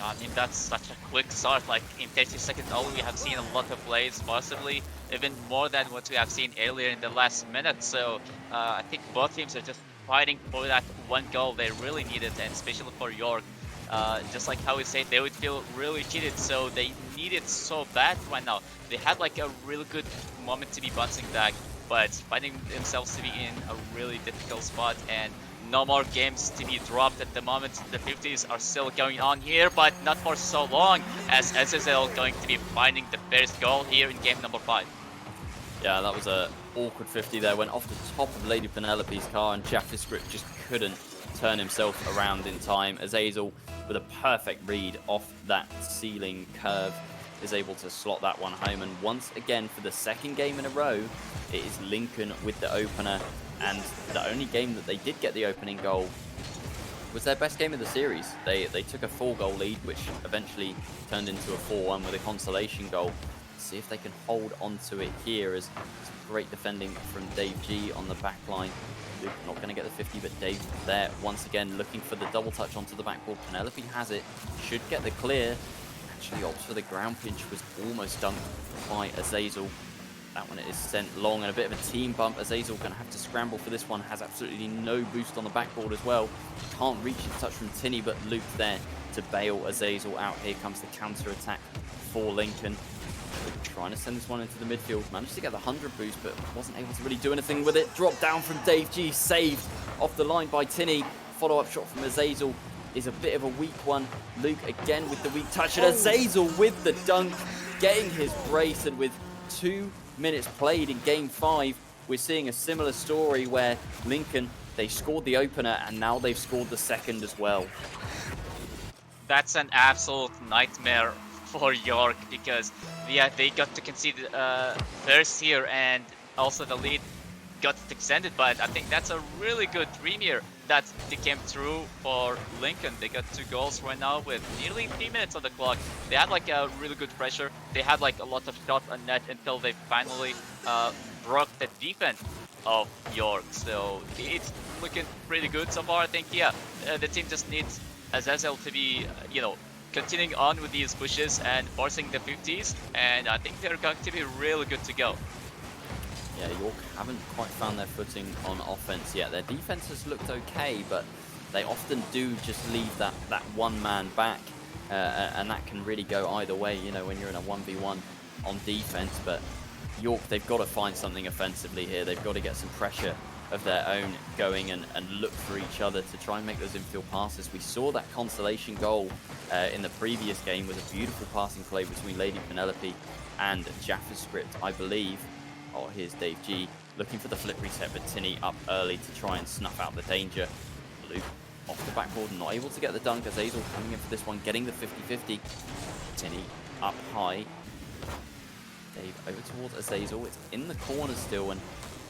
I mean, that's such a quick start. Like in 30 seconds only, we have seen a lot of plays, possibly even more than what we have seen earlier in the last minute. So I think both teams are just fighting for that one goal they really needed, and especially for York. Just like how we said, they would feel really cheated, so they need it so bad right now. They had like a really good moment to be bouncing back, but finding themselves to be in a really difficult spot, and no more games to be dropped at the moment. The 50s are still going on here, but not for so long, as SSL going to be finding the first goal here in game number 5. Yeah, that was a awkward 50 there. Went off the top of Lady Penelope's car, and JavaScript just couldn't turn himself around in time. Azazel, with a perfect read off that ceiling curve, is able to slot that one home. And once again, for the second game in a row, it is Lincoln with the opener. And the only game that they did get the opening goal was their best game of the series. They took a 4-goal lead, which eventually turned into a 4-1 with a consolation goal. See if they can hold on to it here, as some great defending from Dave G on the back line. Luke not going to get the 50, but Dave there once again looking for the double touch onto the backboard. Penelope has it, should get the clear. Actually opts for the ground pinch, was almost dunked by Azazel. That one is sent long, and a bit of a team bump. Azazel going to have to scramble for this one, has absolutely no boost on the backboard as well. Can't reach the touch from Tinny, but Luke there to bail Azazel out. Here comes the counter attack for Lincoln. Trying to send this one into the midfield. Managed to get the 100 boost, but wasn't able to really do anything with it. Drop down from Dave G, saved off the line by Tinny. Follow-up shot from Azazel is a bit of a weak one. Luke again with the weak touch, and Azazel with the dunk, getting his brace. And with 2 minutes played in game 5, we're seeing a similar story where Lincoln, they scored the opener, and now they've scored the second as well. That's an absolute nightmare for York, because yeah, they got to concede first here, and also the lead got extended. But I think that's a really good dream here that they came through for Lincoln. They got 2 goals right now with nearly 3 minutes on the clock. They had like a really good pressure. They had like a lot of shots on net until they finally broke the defense of York. So it's looking pretty good so far. I think, yeah, the team just needs Azazel to be, continuing on with these pushes and forcing the 50s, and I think they're going to be really good to go. Yeah, York haven't quite found their footing on offense yet. Their defense has looked okay, but they often do just leave that one man back, and that can really go either way, when you're in a 1v1 on defense. But York, they've got to find something offensively here. They've got to get some pressure of their own going and look for each other to try and make those infield passes. We saw that consolation goal in the previous game with a beautiful passing play between Lady Penelope and JavaScript, I believe. Oh, here's Dave G looking for the flip reset, but Tinny up early to try and snuff out the danger. Luke off the backboard, not able to get the dunk. Azazel coming in for this one, getting the 50-50. Tinny up high. Dave over towards Azazel. It's in the corner still, and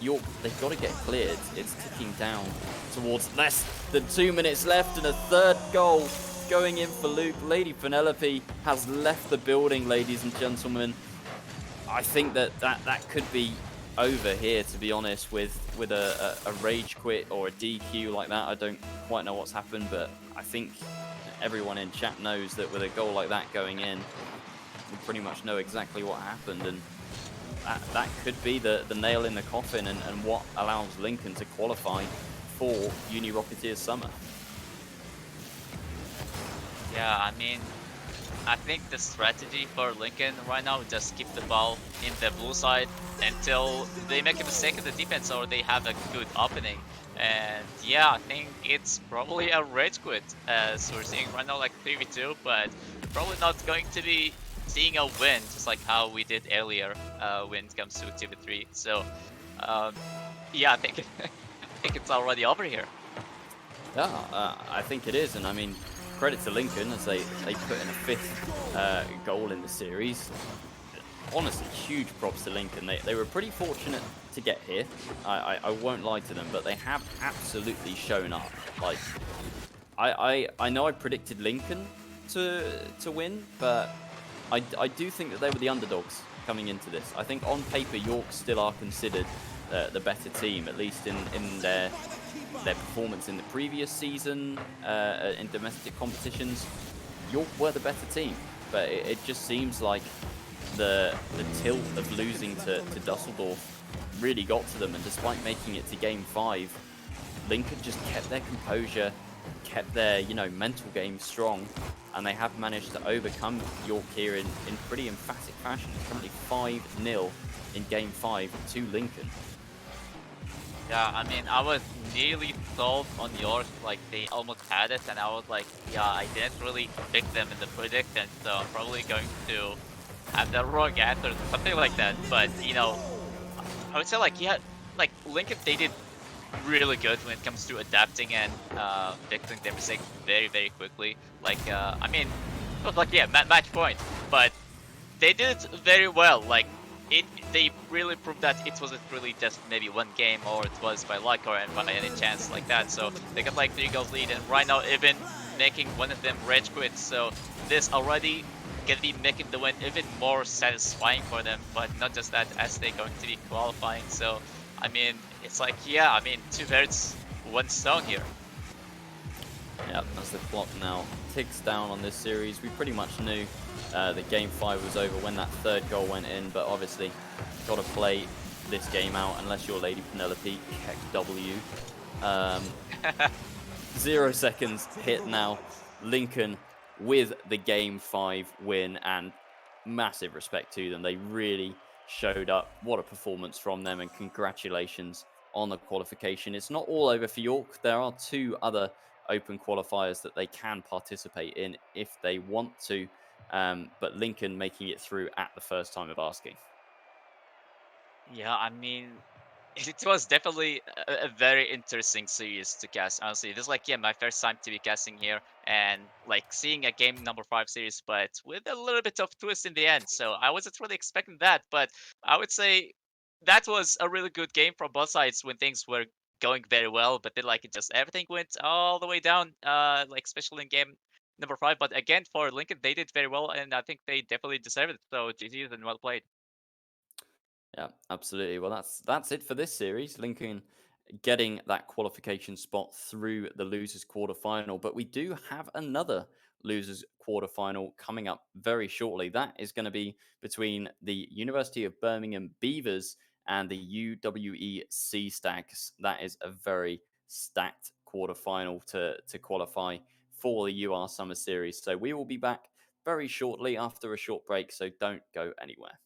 York, they've got to get cleared. It's ticking down towards less than 2 minutes left, and a third goal going in for Luke. Lady Penelope has left the building, ladies and gentlemen. I think that could be over here, to be honest, with a rage quit or a DQ like that. I don't quite know what's happened, but I think everyone in chat knows that with a goal like that going in, we pretty much know exactly what happened, and that could be the nail in the coffin and what allows Lincoln to qualify for Uni Rocketeers Summer. Yeah, I mean, I think the strategy for Lincoln right now is just keep the ball in the blue side until they make a mistake in the defense or they have a good opening. And yeah, I think it's probably a rage quit, as we're seeing right now, like 3v2, but probably not going to be seeing a win, just like how we did earlier when it comes to 2v3. So yeah, I think it's already over here. Yeah, I think it is, and I mean, credit to Lincoln as they put in a 5th goal in the series. Honestly, huge props to Lincoln. They were pretty fortunate to get here. I won't lie to them, but they have absolutely shown up. Like, I know I predicted Lincoln to win, but I do think that they were the underdogs coming into this. I think on paper York still are considered the better team, at least in their performance in the previous season in domestic competitions. York were the better team, but it just seems like the tilt of losing to Dusseldorf really got to them, and despite making it to game 5, Lincoln just kept their composure, kept their mental game strong, and they have managed to overcome York here in pretty emphatic fashion. It's currently 5-0 in game 5 to Lincoln. Yeah, I mean, I was nearly sold on York, like they almost had it, and I was like, yeah, I didn't really pick them in the prediction, so I'm probably going to have the wrong answer, something like that. But you know, I would say like yeah, like Lincoln they did really good when it comes to adapting and fixing their mistakes very quickly. Like I mean, it was like yeah, match point, but they did it very well. Like they really proved that it wasn't really just maybe one game or it was by luck or by any chance like that. So they got like 3 goals lead, and right now even making one of them rage quit. So this already gonna be making the win even more satisfying for them. But not just that, as they're going to be qualifying. So I mean, it's like yeah, I mean 2 birds, 1 stone here. Yeah, as the clock now ticks down on this series, we pretty much knew that Game 5 was over when that 3rd goal went in, but obviously got to play this game out unless you're Lady Penelope. Check W. 0 seconds hit now. Lincoln with the Game 5 win, and massive respect to them. They really showed up. What a performance from them, and congratulations on the qualification. It's not all over for York. There are 2 other open qualifiers that they can participate in if they want to, but Lincoln making it through at the first time of asking. Yeah, I mean, it was definitely a very interesting series to cast. Honestly, this is like yeah, my first time to be casting here, and like seeing a game number 5 series, but with a little bit of twist in the end. So I wasn't really expecting that, but I would say that was a really good game from both sides when things were going very well. But then like it just everything went all the way down, like especially in game number 5. But again, for Lincoln, they did very well, and I think they definitely deserved it. So GG's and well played. Yeah, absolutely. Well, that's it for this series. Lincoln getting that qualification spot through the losers quarterfinal, but we do have another losers quarterfinal coming up very shortly. That is going to be between the University of Birmingham Beavers and the UWE Sea Stags. That is a very stacked quarterfinal to qualify for the UR Summer Series. So we will be back very shortly after a short break, so don't go anywhere.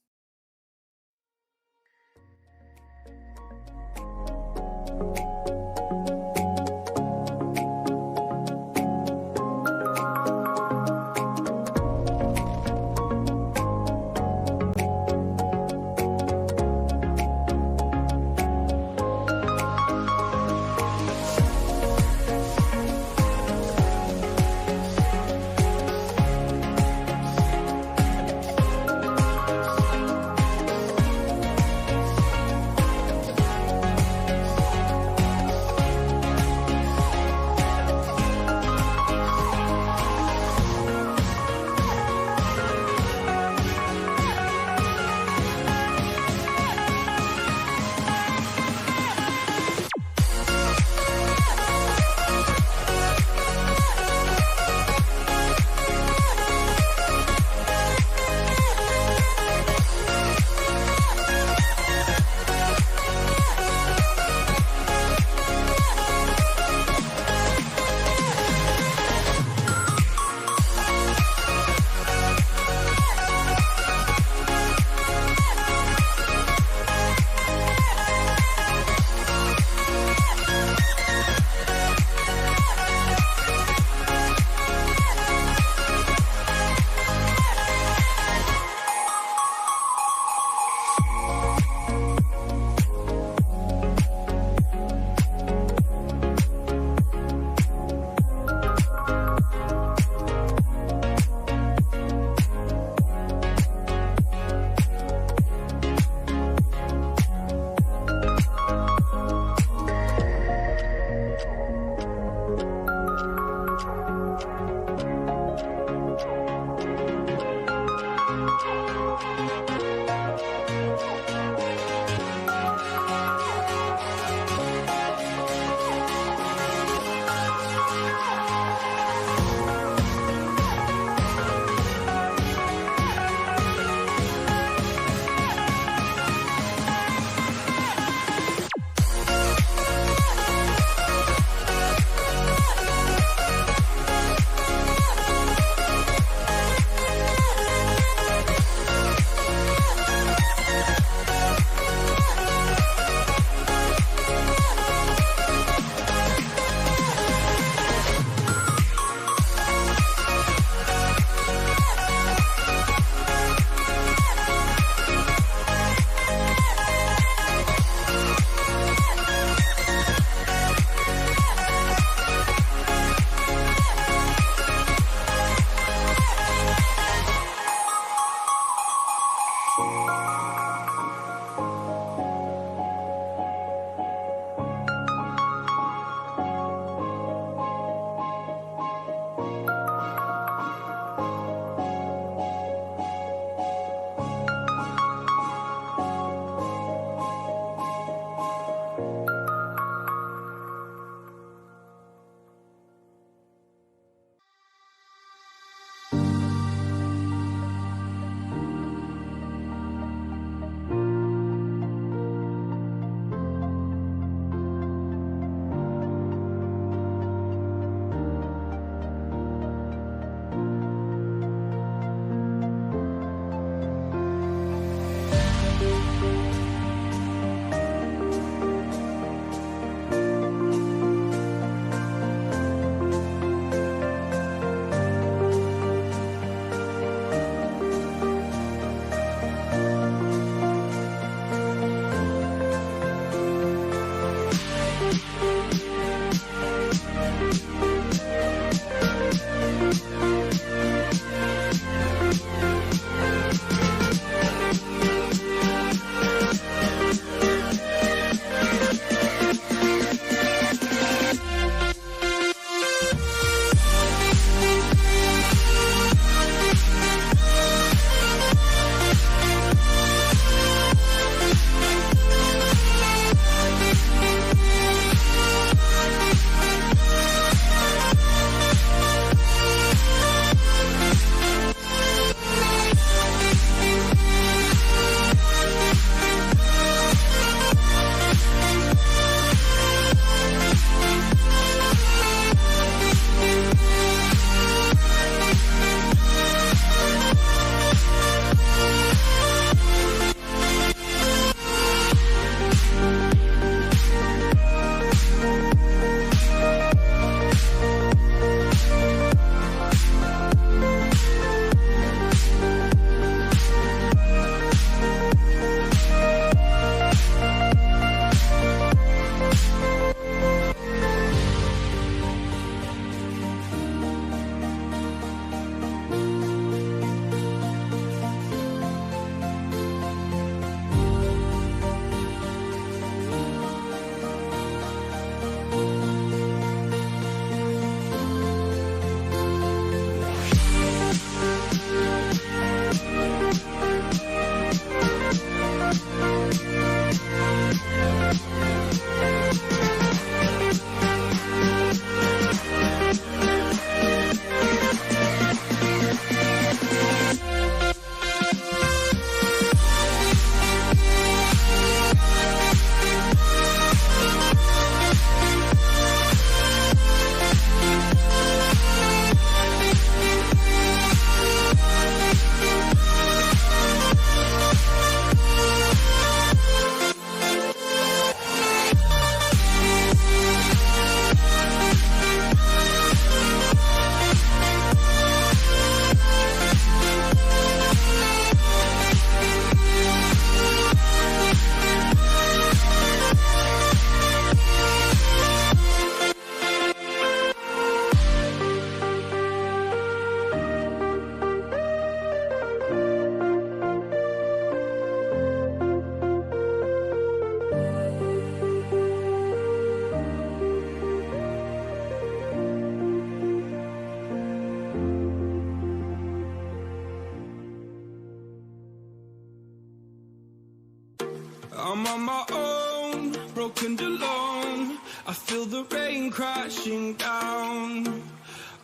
on my own, broken alone. I feel the rain crashing down.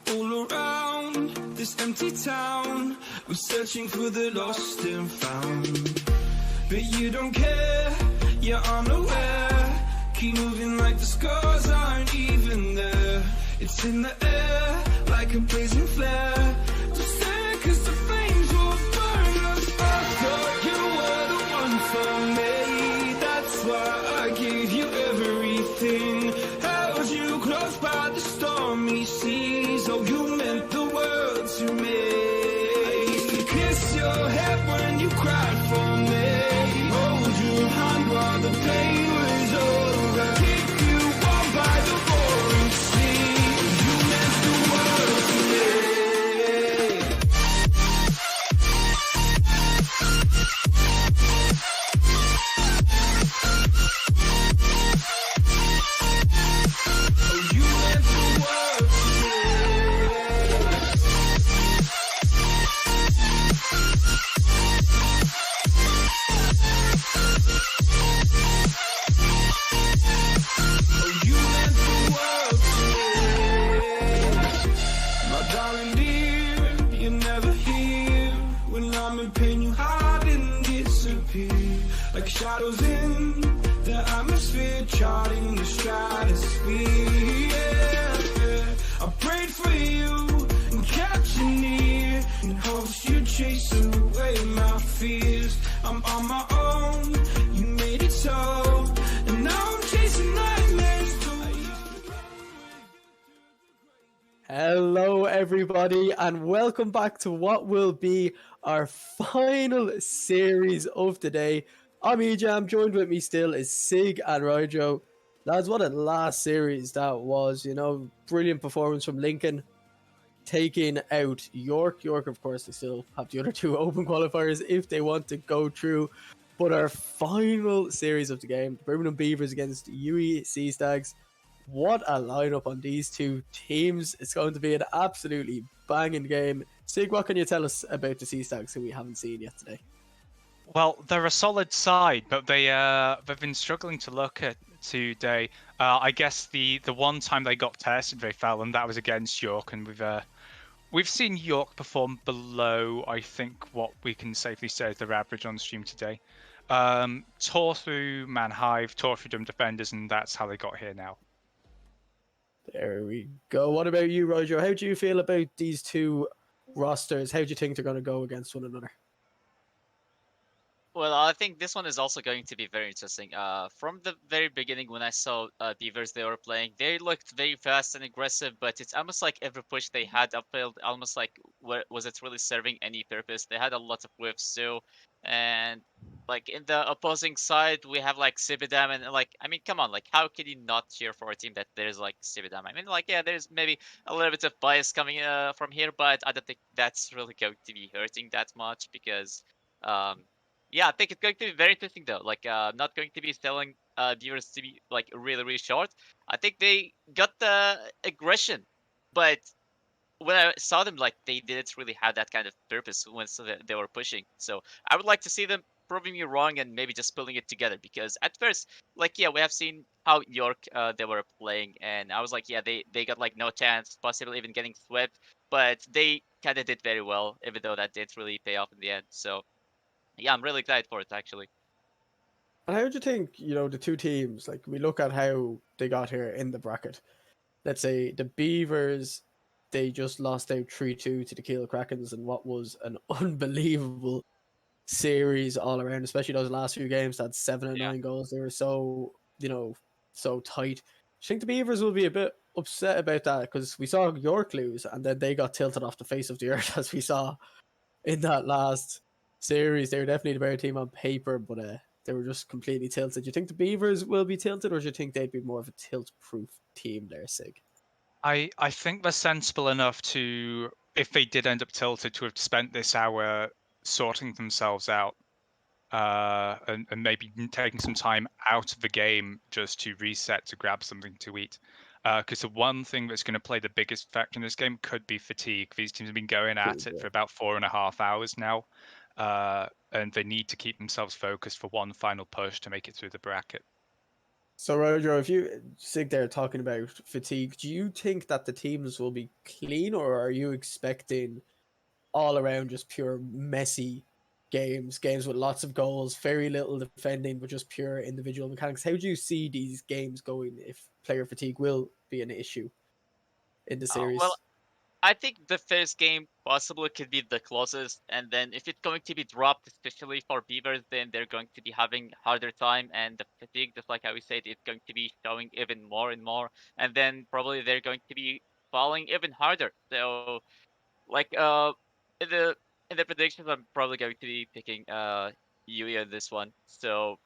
All around this empty town, we're searching for the lost and found. But you don't care, you're unaware. Keep moving like the scars aren't even there. It's in the air, like a blazing flare. Just stare, cause the flames will burn us. I thought you were the one for me. That's why I gave you everything. Held you close by the stormy seas. Oh, you meant the world to me. I used to kiss your head when you cried for me. Hold your hand while the pain was over. Keep you warm by the roaring sea. You meant the world to me. Oh, you meant the world to me. Oh, you meant the world to me. My darling dear, you're never here. When I'm in pain, you hide and disappear. Like shadows in the atmosphere, charting the stratosphere. Yeah. I prayed for you and kept you near, in hopes you'd chase away my fears. I'm on my own, you made it so, and now I'm chasing nightmares too. Hello, everybody, and welcome back to what will be our final series of the day. I'm Ejam, joined with me still is Sig and Rojo. Lads, what a last series that was, you know, brilliant performance from Lincoln, taking out York. York, of course, they still have the other two open qualifiers if they want to go through. But our final series of the game, the Birmingham Beavers against UE Sea Stags. What a lineup on these two teams. It's going to be an absolutely banging game. Sig, what can you tell us about the Sea Stags who we haven't seen yet today? Well, they're a solid side, but they've been struggling to look at today. I guess the one time they got tested, they fell, and that was against York. And we've seen York perform below, I think, what we can safely say is their average on stream today. Tore through Manhive, tore through Dumb Defenders, and that's how they got here now. There we go. What about you, Roger? How do you feel about these two rosters? How do you think they're going to go against one another? Well, I think this one is also going to be very interesting. From the very beginning, when I saw Beavers they were playing, they looked very fast and aggressive, but it's almost like every push they had upfield, almost like was it really serving any purpose? They had a lot of whiffs too, and like in the opposing side, we have like Sibidam, and like I mean, come on, like how can you not cheer for a team that there's like Sibidam? I mean, like yeah, there's maybe a little bit of bias coming from here, but I don't think that's really going to be hurting that much because. Yeah, I think it's going to be very interesting though. Like, not going to be selling viewers to be like really, really short. I think they got the aggression, but when I saw them, like they didn't really have that kind of purpose when they were pushing. So I would like to see them proving me wrong and maybe just pulling it together because at first, like yeah, we have seen how York they were playing, and I was like, yeah, they got like no chance, possibly even getting swept, but they kind of did very well, even though that didn't really pay off in the end. So. Yeah, I'm really excited for it actually. And how do you think, you know, the two teams, like we look at how they got here in the bracket. Let's say the Beavers, they just lost out 3-2 to the Kiel Krakens in what was an unbelievable series all around, especially those last few games that had 7 and Yeah. 9 goals. They were so, you know, so tight. I think the Beavers will be a bit upset about that because we saw York lose and then they got tilted off the face of the earth as we saw in that last series. They were definitely the better team on paper, but they were just completely tilted. Do you think the Beavers will be tilted, or do you think they'd be more of a tilt-proof team there, Sig? I think they're sensible enough to, if they did end up tilted, to have spent this hour sorting themselves out, and maybe taking some time out of the game just to reset, to grab something to eat. Because the one thing that's going to play the biggest factor in this game could be fatigue. These teams have been going at it for about 4.5 hours now. and they need to keep themselves focused for one final push to make it through the bracket. So, Roger, if you sit there talking about fatigue, do you think that the teams will be clean, or are you expecting all around just pure messy games with lots of goals, very little defending, but just pure individual mechanics? How do you see these games going if player fatigue will be an issue in the Well, series? I think the first game possibly could be the closest, and then if it's going to be dropped, especially for Beavers, then they're going to be having harder time, and the fatigue, just like how we said, it's going to be showing even more and more, and then probably they're going to be falling even harder. So, like, in the predictions, I'm probably going to be picking Yui on this one. So,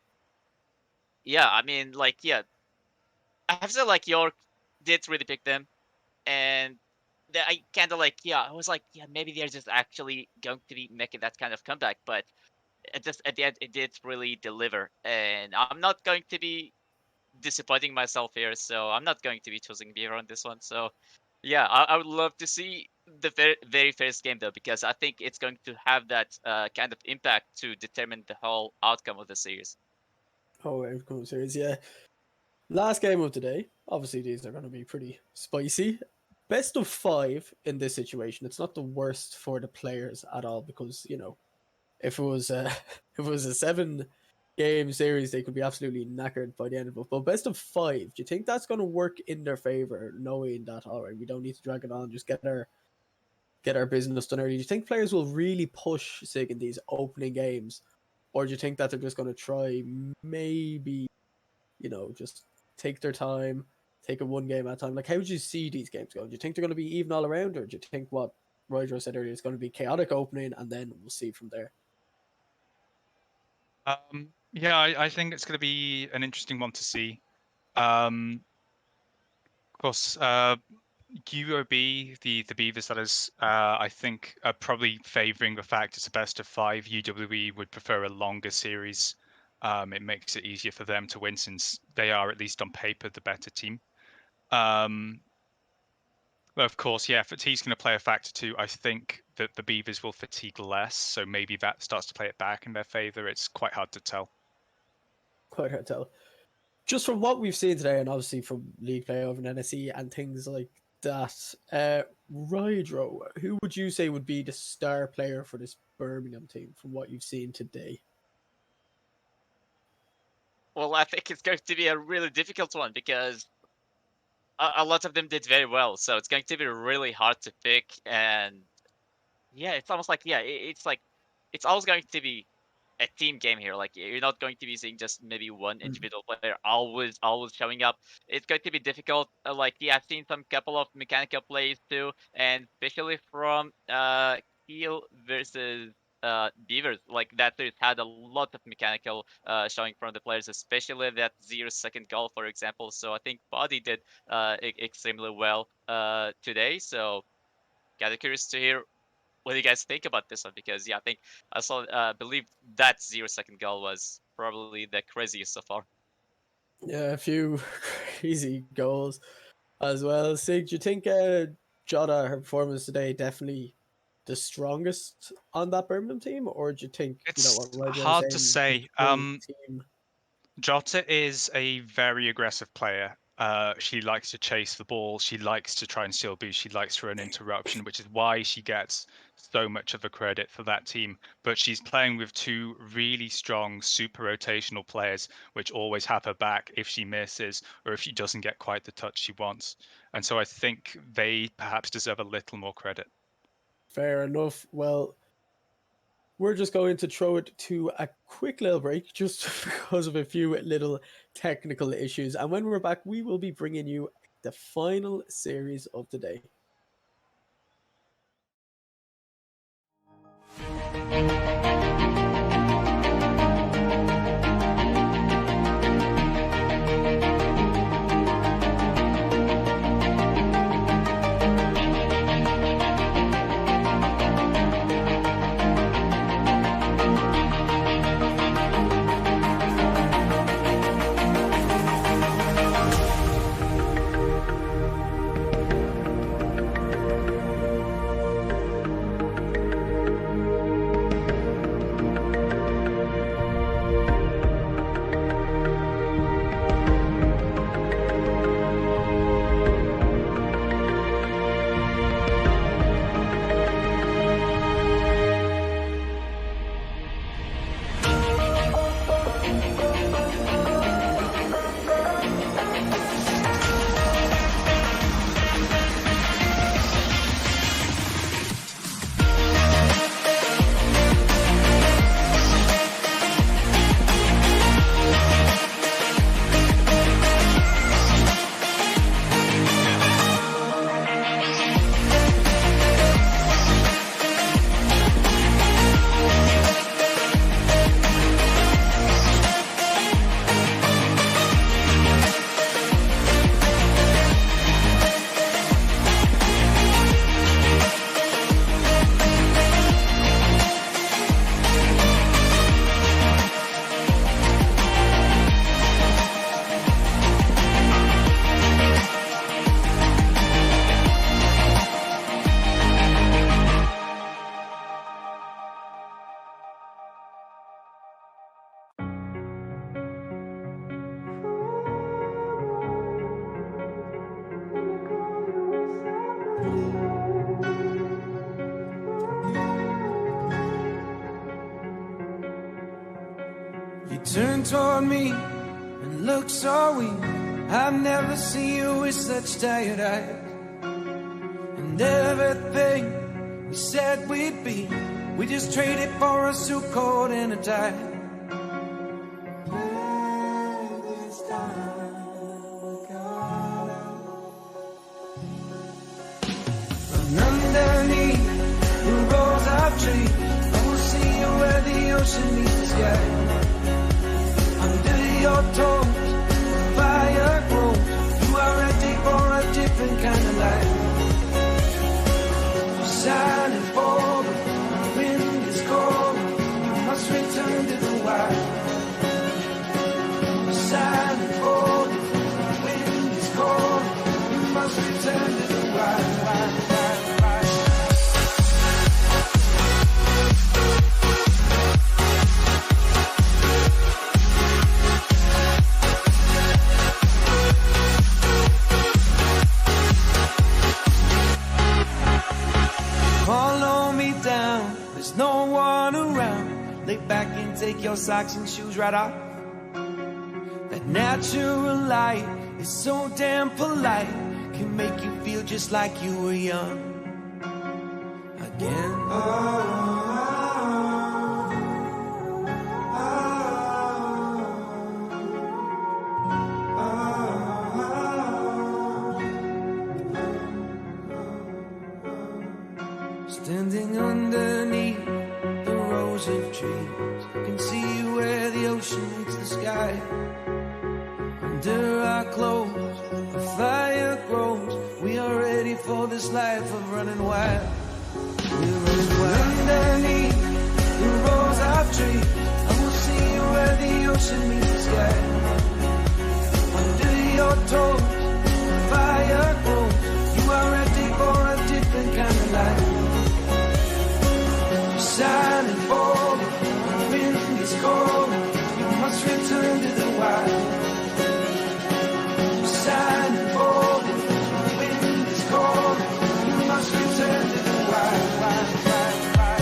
yeah, I mean, like, yeah, I have to say, like, York did really pick them, and I kind of like, yeah, I was like, yeah, maybe they're just actually going to be making that kind of comeback, but just at the end, it did really deliver, and I'm not going to be disappointing myself here, so I'm not going to be choosing Beaver on this one. So, yeah, I would love to see the very first game though, because I think it's going to have that kind of impact to determine the whole outcome of the series. Oh, outcome series, yeah. Last game of the day. Obviously, these are going to be pretty spicy. Best of 5 in this situation. It's not the worst for the players at all because if it was if it was a 7-game series, they could be absolutely knackered by the end of it. But best of 5, do you think that's going to work in their favor, knowing that all right, we don't need to drag it on, just get our business done early? Do you think players will really push Sig in these opening games, or do you think that they're just going to try maybe just take their time, take it one game at a time? Like, how would you see these games going? Do you think they're going to be even all around, or do you think what Roger said earlier is going to be chaotic opening and then we'll see from there? Yeah, I think it's going to be an interesting one to see. Of course, UOB, the Beavers, that is, I think, are probably favouring the fact it's a best of 5. UWE would prefer a longer series. It makes it easier for them to win since they are, at least on paper, the better team. But of course, yeah, fatigue's going to play a factor too. I think that the Beavers will fatigue less, so maybe that starts to play it back in their favour. It's quite hard to tell. Quite hard to tell. Just from what we've seen today, and obviously from league play over in NSE and things like that, Rydro, who would you say would be the star player for this Birmingham team from what you've seen today? Well, I think it's going to be a really difficult one because a lot of them did very well, so it's going to be really hard to pick. And yeah, it's almost like, yeah, it's like it's always going to be a team game here. Like, you're not going to be seeing just maybe one individual player always showing up. It's going to be difficult. Like, yeah, I've seen some couple of mechanical plays too, and especially from Keel versus Beavers. Like, that series had a lot of mechanical showing from the players, especially that 0-second goal, for example. So I think Body did extremely well today. So kind of curious to hear what do you guys think about this one? Because yeah, I think I saw believe that 0-second goal was probably the craziest so far. Yeah, a few crazy goals as well. Sig, do you think Jota, her performance today, definitely the strongest on that Birmingham team, or do you think It's what Roger was hard to saying, say. the full team? Jota is a very aggressive player. She likes to chase the ball. She likes to try and steal boost. She likes to run interruption, which is why she gets so much of the credit for that team. But she's playing with 2 really strong, super rotational players, which always have her back if she misses or if she doesn't get quite the touch she wants. And so I think they perhaps deserve a little more credit. Fair enough. Well, we're just going to throw it to a quick little break just because of a few little technical issues. And when we're back, we will be bringing you the final series of the day. Turn toward me and look so weak. I've never seen you with such tired eyes. And everything we said we'd be, we just traded for a suit coat and a tie. This time we got out. And underneath the rows of trees, I will see you where the ocean meets the sky. Under your toes, the fire grows. You are ready for a different kind of life. You're silent for the wind is cold. You must return to the wild. You're silent for the wind is cold. You must return to the wild, wild, wild, wild. Follow me down, there's no one around. Lay back and take your socks and shoes right off. That natural light is so damn polite, can make you feel just like you were young again. Standing underneath the rows of trees, I can see you where the ocean meets the sky. Under our clothes, a fire grows. We are ready for this life of running wild. We're running wild. Underneath the rows of trees, I will see you where the ocean meets the sky. Under your toes, the fire grows. You are ready for a different kind of life. Silent for the wind is cold. You must return to the wild. Silent for the wind is cold. You must return to the wild, wild, wild, wild.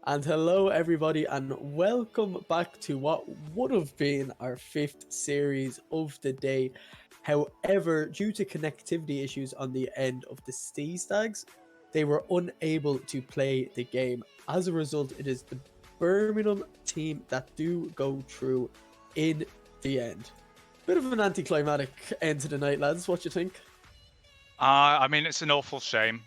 And hello everybody and welcome back to what would have been our 5th series of the day. However, due to connectivity issues on the end of the Sea Stags, they were unable to play the game. As a result, it is the Birmingham team that do go through in the end. Bit of an anticlimactic end to the night, lads. What do you think? I mean, it's an awful shame.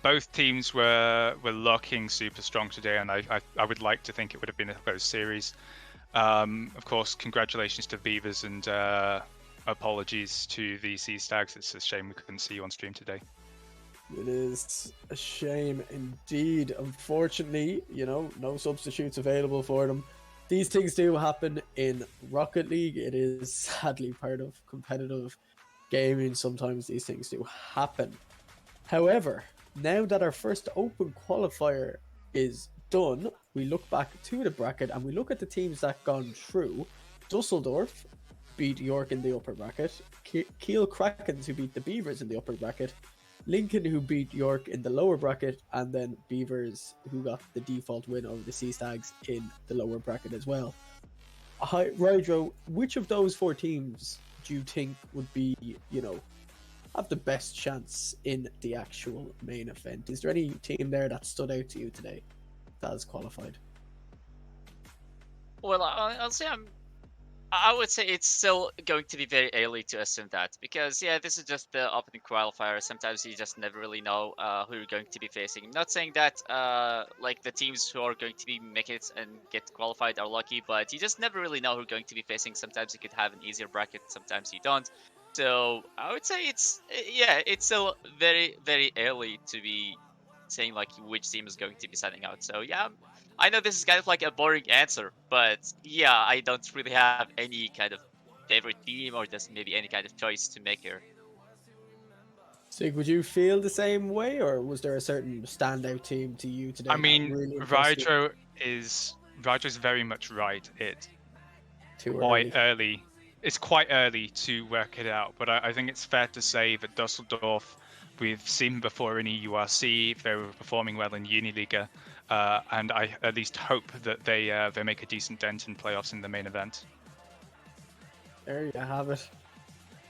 Both teams were looking super strong today, and I would like to think it would have been a close series. Of course, congratulations to Beavers, and apologies to the Sea Stags. It's a shame we couldn't see you on stream today. It is a shame indeed. Unfortunately, no substitutes available for them. These things do happen in Rocket League. It is sadly part of competitive gaming. Sometimes these things do happen. However, now that our first open qualifier is done, we look back to the bracket and we look at the teams that gone through. Dusseldorf beat York in the upper bracket. Kiel Krakens, who beat the Beavers in the upper bracket. Lincoln, who beat York in the lower bracket, and then Beavers, who got the default win over the Sea Stags in the lower bracket as well. Rydro, which of those 4 teams do you think would be, have the best chance in the actual main event? Is there any team there that stood out to you today that has qualified? Well, I'll say I would say it's still going to be very early to assume that, because yeah, this is just the opening qualifier. Sometimes you just never really know who you're going to be facing. I'm not saying that like the teams who are going to be make it and get qualified are lucky, but you just never really know who you're going to be facing. Sometimes you could have an easier bracket, sometimes you don't. So I would say it's still very, very early to be saying like which team is going to be setting out. So yeah, I know this is kind of like a boring answer, but yeah, I don't really have any kind of favorite team or just maybe any kind of choice to make here. Sig, would you feel the same way, or was there a certain standout team to you today? I mean, really Rydro is very much right. It's too quite early. It's quite early to work it out, but I think it's fair to say that Dusseldorf, we've seen before in EURC, they were performing well in Uniliga, and I at least hope that they make a decent dent in playoffs in the main event. There you have it.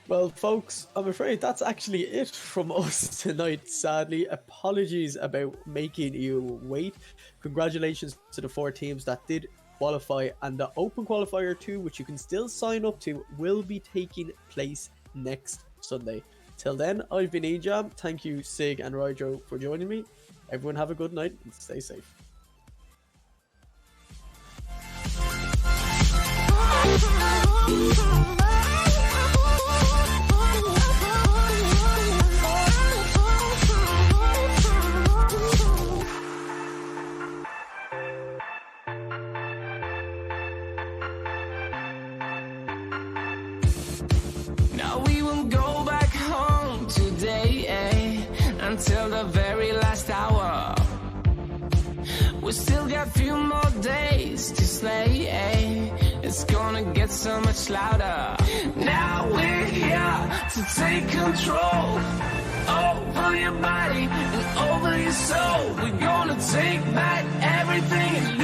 Well, folks, I'm afraid that's actually it from us tonight, sadly. Apologies about making you wait. Congratulations to the 4 teams that did qualify, and the open qualifier 2, which you can still sign up to, will be taking place next Sunday. Till then, I've been Ejam. Thank you, Sig and Rydro, for joining me. Everyone have a good night and stay safe. Now we will go back home today, until the very last hour. We still got a few more days to slay, it's gonna get so much louder. Now we're here to take control over your body and over your soul. We're gonna take back everything.